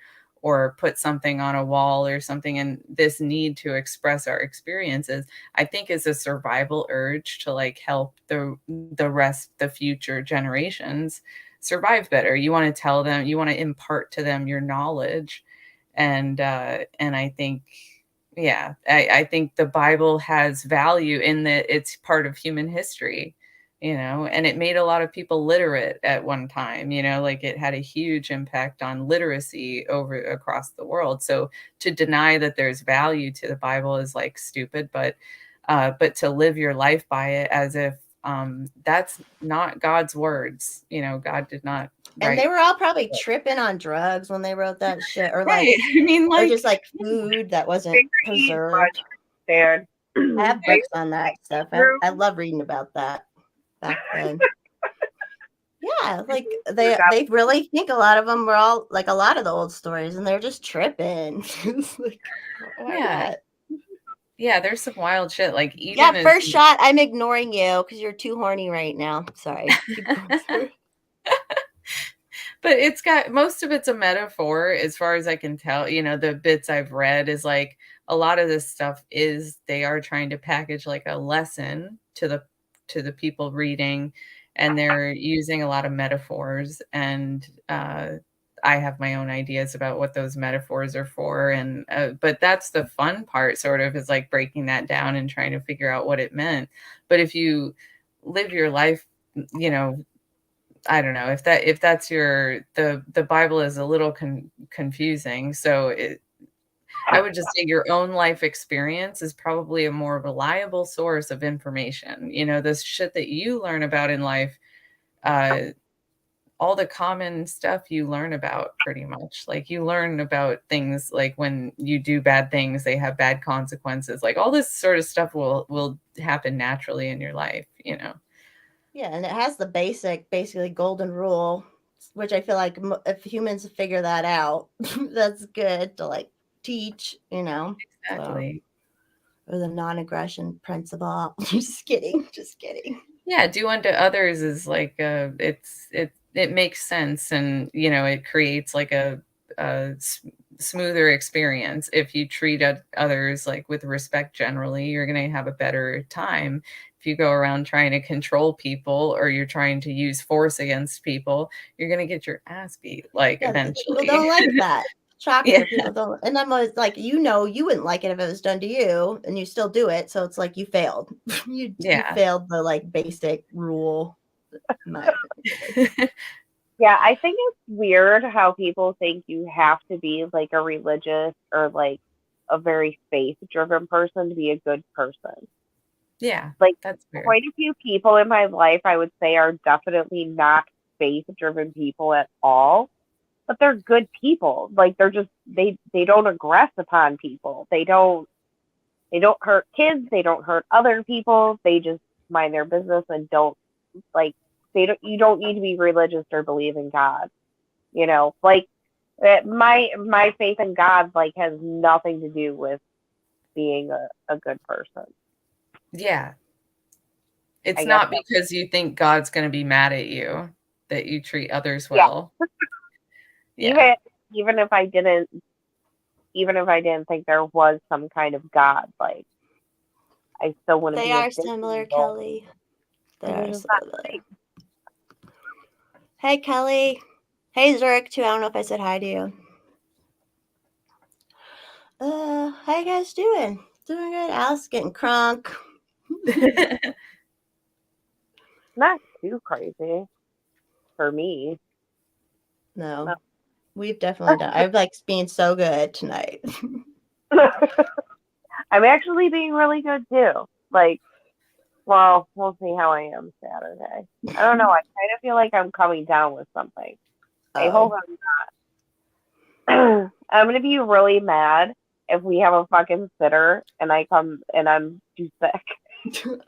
put something on a wall or something, and this need to express our experiences, I think, is a survival urge to like help the future generations survive better. You want to tell them, you want to impart to them your knowledge. And I think, yeah, I think the Bible has value in that it's part of human history, and it made a lot of people literate at one time, like it had a huge impact on literacy over across the world. So to deny that there's value to the Bible is like stupid, but to live your life by it as if that's not God's words, God did not And they write. were all probably tripping on drugs when they wrote that shit, or like, Right. I mean, or like, just like food that wasn't Figure eat preserved. much, man. I have I books on that stuff. grew I love reading about that back then. Yeah, like up they really think a lot of them were all like a lot of the old stories, and they're just tripping. It's like, why yeah, not? yeah, there's some wild shit. Like Yeah, Eden is first shot. I'm ignoring you because you're too horny right now. Sorry. Keep going through. but it's got most of it's a metaphor as far as I can tell. The bits I've read is like a lot of this stuff is they are trying to package like a lesson to the people reading, and they're using a lot of metaphors and I have my own ideas about what those metaphors are for, and but that's the fun part, sort of, is like breaking that down and trying to figure out what it meant. But if you live your life, you know, I don't know if that's the Bible is a little confusing. So I would just say your own life experience is probably a more reliable source of information. You know, this shit that you learn about in life, uh, all the common stuff you learn about pretty much. Like you learn about things like when you do bad things, they have bad consequences. Like all this sort of stuff will happen naturally in your life, you know. Yeah, and it has the basically golden rule, which I feel like if humans figure that out, that's good to like teach, you know. Exactly. So, or the non-aggression principle. Just kidding, just kidding. Yeah, do unto others is like it makes sense, and you know it creates like a smoother experience. If you treat others like with respect, generally you're going to have a better time. If you go around trying to control people or you're trying to use force against people, you're going to get your ass beat like Yeah, people eventually. don't like that. Shocker, Yeah. people don't. And I'm always like, you know, you wouldn't like it if it was done to you, and you still do it. So it's like you failed. you Yeah. failed the like basic rule. In my opinion. Yeah, I think it's weird how people think you have to be like a religious or like a very faith driven person to be a good person. Yeah, Like that's weird. quite a few people in my life I would say are definitely not faith driven people at all, but they're good people. Like they're just they don't aggress upon people. They don't hurt kids, they don't hurt other people. They just mind their business and don't like they don't you don't need to be religious or believe in God. You know, like my faith in God like has nothing to do with being a good person. Yeah. It's I guess not because you think God's gonna be mad at you that you treat others yeah. well. Yeah. Even if I didn't think there was some kind of God, like I still wouldn't They be as are good similar, people. Kelly. They They're are just not similar. the Hey, Kelly. Hey, Zurich, too. I don't know if I said hi to you. How you guys doing? Doing good. Alice getting crunk. not too crazy for me. No, we've definitely done. I've like being so good tonight. I'm actually being really good too. Like, well, we'll see how I am Saturday. I don't know. I kind of feel like I'm coming down with something. I hope I'm not. I'm gonna be really mad if we have a fucking sitter and I come and I'm too sick.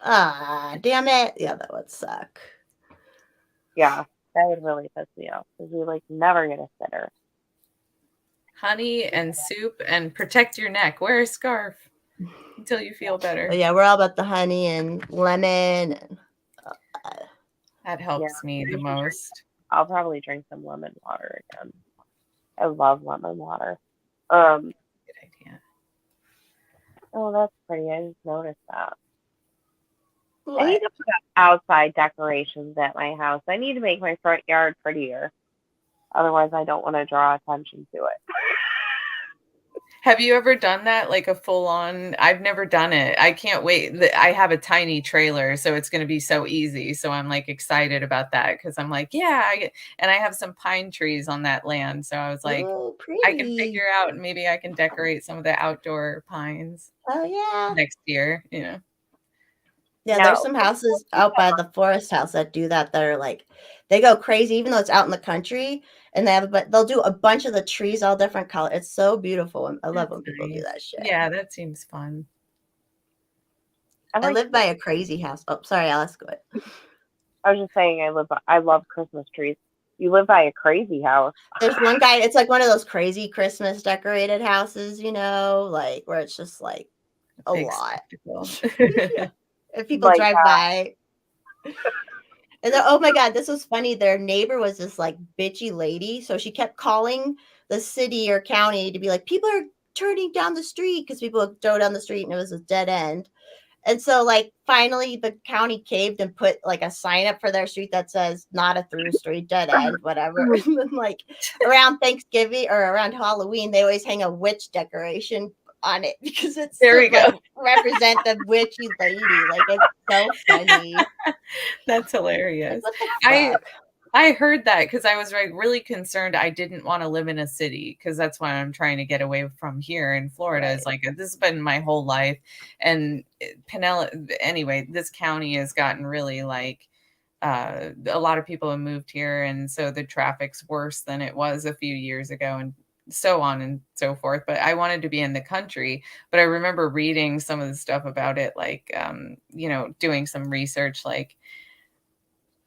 Damn it. Yeah, that would suck. Yeah, that would really piss me off because we like never get a sitter. Honey and soup, and protect your neck. Wear a scarf until you feel better. But yeah, we're all about the honey and lemon. And, that helps me the most. I'll probably drink some lemon water again. I love lemon water. Good idea. Oh, that's pretty. I just noticed that. what? I need to put up outside decorations at my house. I need to make my front yard prettier. Otherwise, I don't want to draw attention to it. Have you ever done that? Like a full on? I've never done it. I can't wait. I have a tiny trailer, so it's going to be so easy. So I'm like excited about that because I'm like, yeah, and I have some pine trees on that land. So I was like, pretty. I can figure out maybe I can decorate some of the outdoor pines. Oh yeah. Next year, you know. Yeah, there's some houses out by the forest house that do that. That are like, they go crazy, even though it's out in the country, and they'll do a bunch of the trees all different color. It's so beautiful, and I love when people do that shit. Yeah, that seems fun. I live by a crazy house. Oh, sorry, Alice. Go ahead. I was just saying, I love Christmas trees. You live by a crazy house. There's one guy. It's like one of those crazy Christmas decorated houses, you know, like where it's just like a lot. Yeah. If people drive by. And oh my God, this was funny. Their neighbor was this like bitchy lady. So she kept calling the city or county to be like, people are turning down the street because people would go down the street and it was a dead end. And so, like, finally, the county caved and put like a sign up for their street that says "not a through street, dead end," whatever. And then, like, around Thanksgiving or around Halloween, they always hang a witch decoration on it because it's There to, we go. like, represent the witchy lady. Like, it's so funny. That's Like, hilarious. what the fuck? I heard that because I was like really concerned. I didn't want to live in a city because that's why I'm trying to get away from here in Florida. Is Right. like this has been my whole life, and anyway, this county has gotten really like a lot of people have moved here, and so the traffic's worse than it was a few years ago, and so on and so forth. But I wanted to be in the country, but I remember reading some of the stuff about it, like doing some research, like.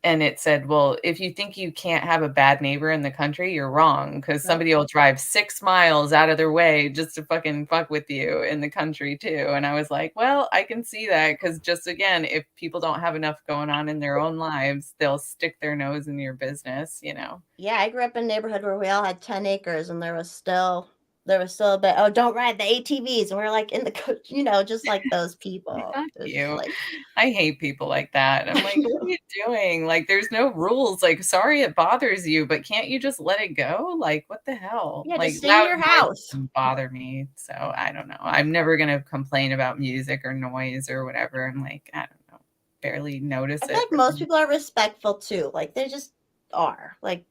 And it said, well, if you think you can't have a bad neighbor in the country, you're wrong because Nope. somebody will drive 6 miles out of their way just to fucking fuck with you in the country too. And I was like, well, I can see that because just again, if people don't have enough going on in their own lives, they'll stick their nose in your business, Yeah, I grew up in a neighborhood where we all had 10 acres and there was still a bit, oh, don't ride the ATVs. And we're like in the coach, just like those people. Fuck It was just you. like, I hate people like that. I'm like, what are you doing? Like, there's no rules. Like, sorry it bothers you, but can't you just let it go? Like, what the hell? yeah, Like, just stay in loud your noise house. doesn't bother me. So I don't know. I'm never gonna complain about music or noise or whatever. I'm like, I don't know, barely notice I feel it. like most people are respectful too. Like they just are. Like,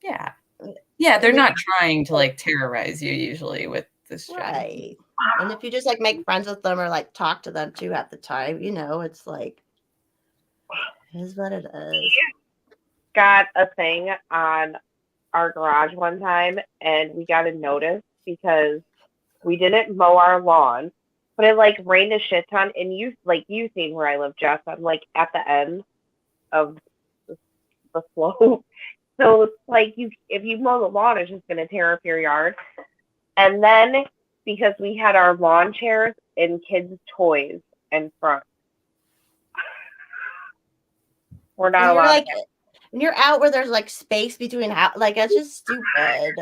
Yeah. Yeah, I they're mean, not trying to like terrorize you usually with this shit. right. And if you just like make friends with them or like talk to them too at the time, it's like, it is what it is. Got a thing on our garage one time, and we got a notice because we didn't mow our lawn, but it like rained a shit ton. And you seen where I live, Jess? I'm like at the end of the slope, so it's like if you mow the lawn, it's just gonna tear up your yard. And then because we had our lawn chairs and kids' toys in front, we're not And you're allowed. like, and you're out where there's like space between like that's just stupid.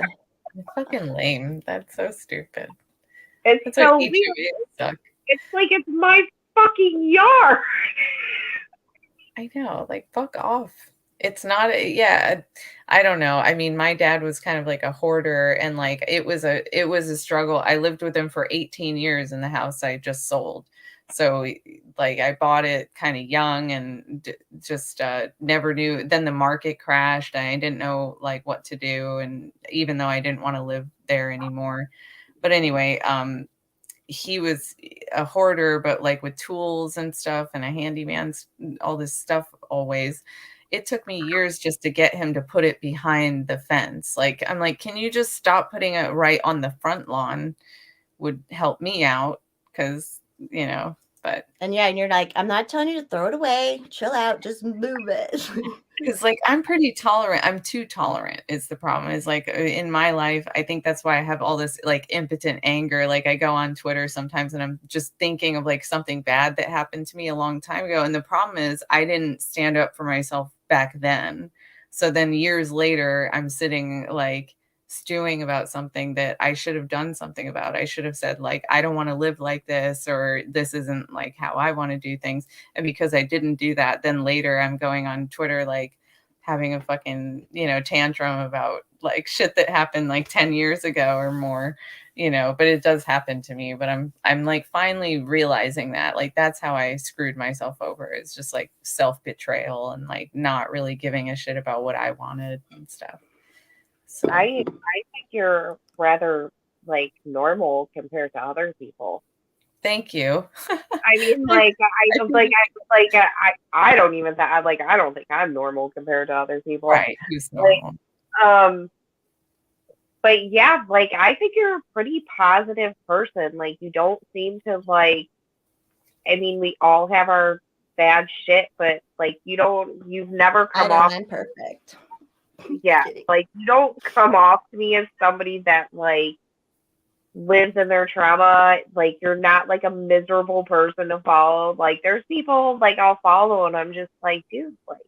Fucking lame. That's so stupid. It's That's so what weird. HOAs suck. It's like it's my fucking yard. I know, like fuck off. It's not yeah, I don't know. I mean, my dad was kind of like a hoarder and like it was a struggle. I lived with him for 18 years in the house I just sold. So like I bought it kind of young and just never knew. Then the market crashed and I didn't know like what to do, and even though I didn't want to live there anymore. But anyway, he was a hoarder, but like with tools and stuff and a handyman's all this stuff always. It took me years just to get him to put it behind the fence. Like I'm like, can you just stop putting it right on the front lawn? Would help me out because but And yeah, and you're like, I'm not telling you to throw it away. Chill out, just move it. because like I'm pretty tolerant. I'm too tolerant is the problem. Is like in my life, I think that's why I have all this like impotent anger. Like I go on Twitter sometimes and I'm just thinking of like something bad that happened to me a long time ago. And the problem is I didn't stand up for myself back then. So then years later, I'm sitting like stewing about something that I should have done something about. I should have said like, I don't want to live like this, or this isn't like how I want to do things. And because I didn't do that, then later I'm going on Twitter, like having a fucking, tantrum about like shit that happened like 10 years ago or more, but it does happen to me. But I'm like finally realizing that like that's how I screwed myself over. It's just like self-betrayal and like not really giving a shit about what I wanted and stuff. So I think you're rather like normal compared to other people. thank you. I mean, like I don't even think I don't think I'm normal compared to other people. Right. Who's normal? But yeah, like I think you're a pretty positive person. Like you don't seem to like. I mean, we all have our bad shit, but like you've never I come don't. off. I'm perfect. Yeah, like you don't come off to me as somebody that like lives in their trauma. Like you're not like a miserable person to follow. Like there's people like I'll follow and I'm just like, dude, like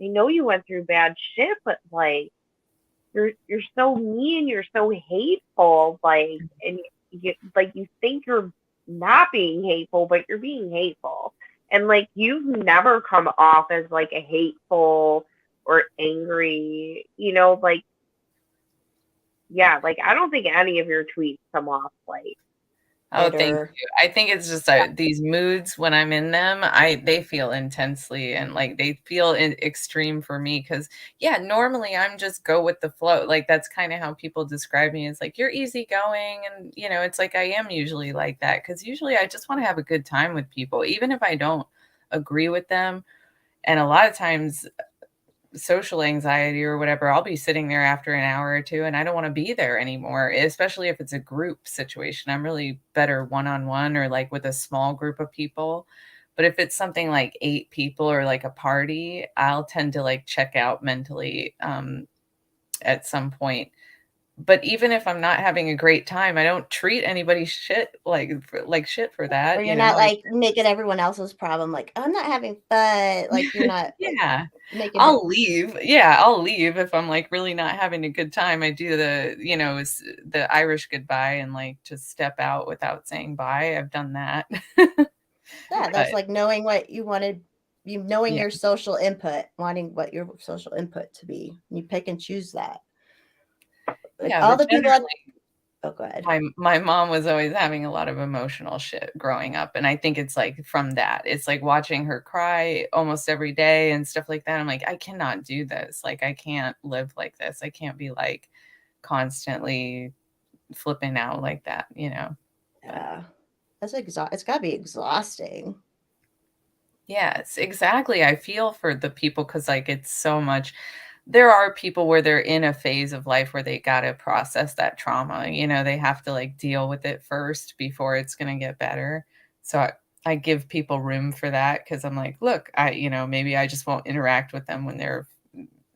I know you went through bad shit, but like you're so mean, you're so hateful, like and you think you're not being hateful, but you're being hateful. And like you've never come off as like a hateful or angry, like yeah, like I don't think any of your tweets come off like Oh, thank bitter. you. I think it's just these moods when I'm in them, they feel intensely and like they feel extreme for me because yeah, normally I'm just go with the flow. Like that's kind of how people describe me. It's like you're easygoing, and it's like I am usually like that because usually I just want to have a good time with people, even if I don't agree with them. And a lot of times social anxiety or whatever, I'll be sitting there after an hour or two and I don't want to be there anymore, especially if it's a group situation. I'm really better one-on-one or like with a small group of people. But if it's something like 8 people or like a party, I'll tend to like check out mentally at some point. But even if I'm not having a great time, I don't treat anybody shit like shit for Or that, you're you know? not like making everyone else's problem like, I'm not having fun. Like you're not like Yeah. making it. I'll leave. Yeah, I'll leave if I'm, like, really not having a good time. I do the Irish goodbye and, like, just step out without saying bye. I've done that. Yeah, that's But like knowing what you wanted, you knowing yeah. your social input, wanting what your social input to be. You pick and choose that. Like Yeah, all but the people generally, that oh go ahead. my mom was always having a lot of emotional shit growing up, and I think it's, like, from that. It's, like, watching her cry almost every day and stuff like that. I'm like, "I cannot do this. Like, I can't live like this. I can't be, like, constantly flipping out like that," you know? But Yeah. It's gotta be exhausting. yes, exactly. I feel for the people because, like, it's so much. There are people where they're in a phase of life where they gotta process that trauma, they have to, like, deal with it first before it's gonna get better. So I give people room for that because 'cause I'm like, "Look, maybe I just won't interact with them when they're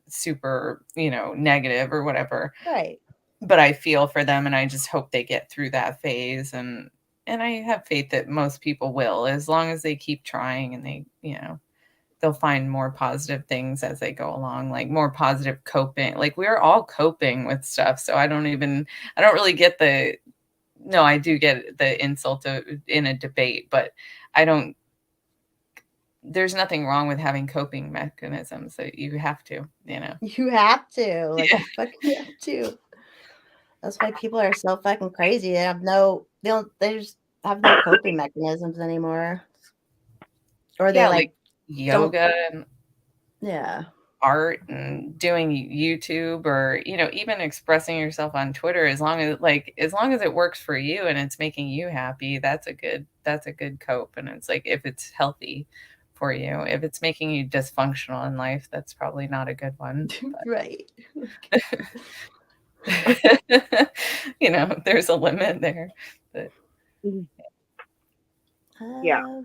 super, negative or whatever." Right. But I feel for them, and I just hope they get through that phase, and I have faith that most people will, as long as they keep trying and they'll find more positive things as they go along, like more positive coping. Like we're all coping with stuff, so I don't really get the no, I do get the insult in a debate, but I don't there's nothing wrong with having coping mechanisms that you have to. You have to. Like Yeah. you fucking have to. That's why people are so fucking crazy. They just have no coping mechanisms anymore. Or they Yeah, like like don't yoga yeah. art and doing YouTube or, even expressing yourself on Twitter as long as it works for you and it's making you happy, that's a good cope. And it's like if it's healthy for you. If it's making you dysfunctional in life, that's probably not a good one. Right. There's a limit there. But Yeah.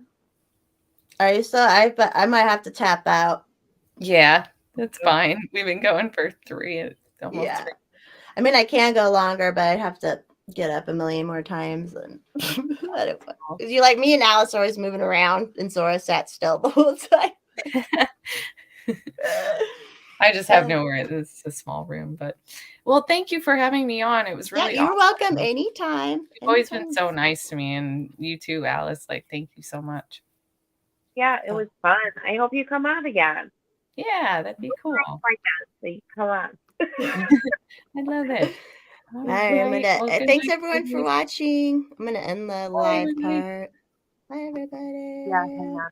Are you still but I might have to tap out. yeah, that's fine. We've been going for almost Yeah. 3. I mean I can go longer, but I'd have to get up a million more times and I don't know. Because you like me and Alice are always moving around and Zora sat still the whole time. I just have nowhere. This is a small room, but well, thank you for having me on. It was Yeah, really you're welcome awesome. anytime. You've always been Anytime. so nice to me, and you too, Alice. Like, thank you so much. Yeah, it was fun. I hope you come on again. Yeah, that'd be cool. Like that, so you come on. I love it. All Right, right. Well, good thanks night to everyone for you. watching. I'm gonna end the Bye, live everybody. part. Bye Yeah, everybody. hang on.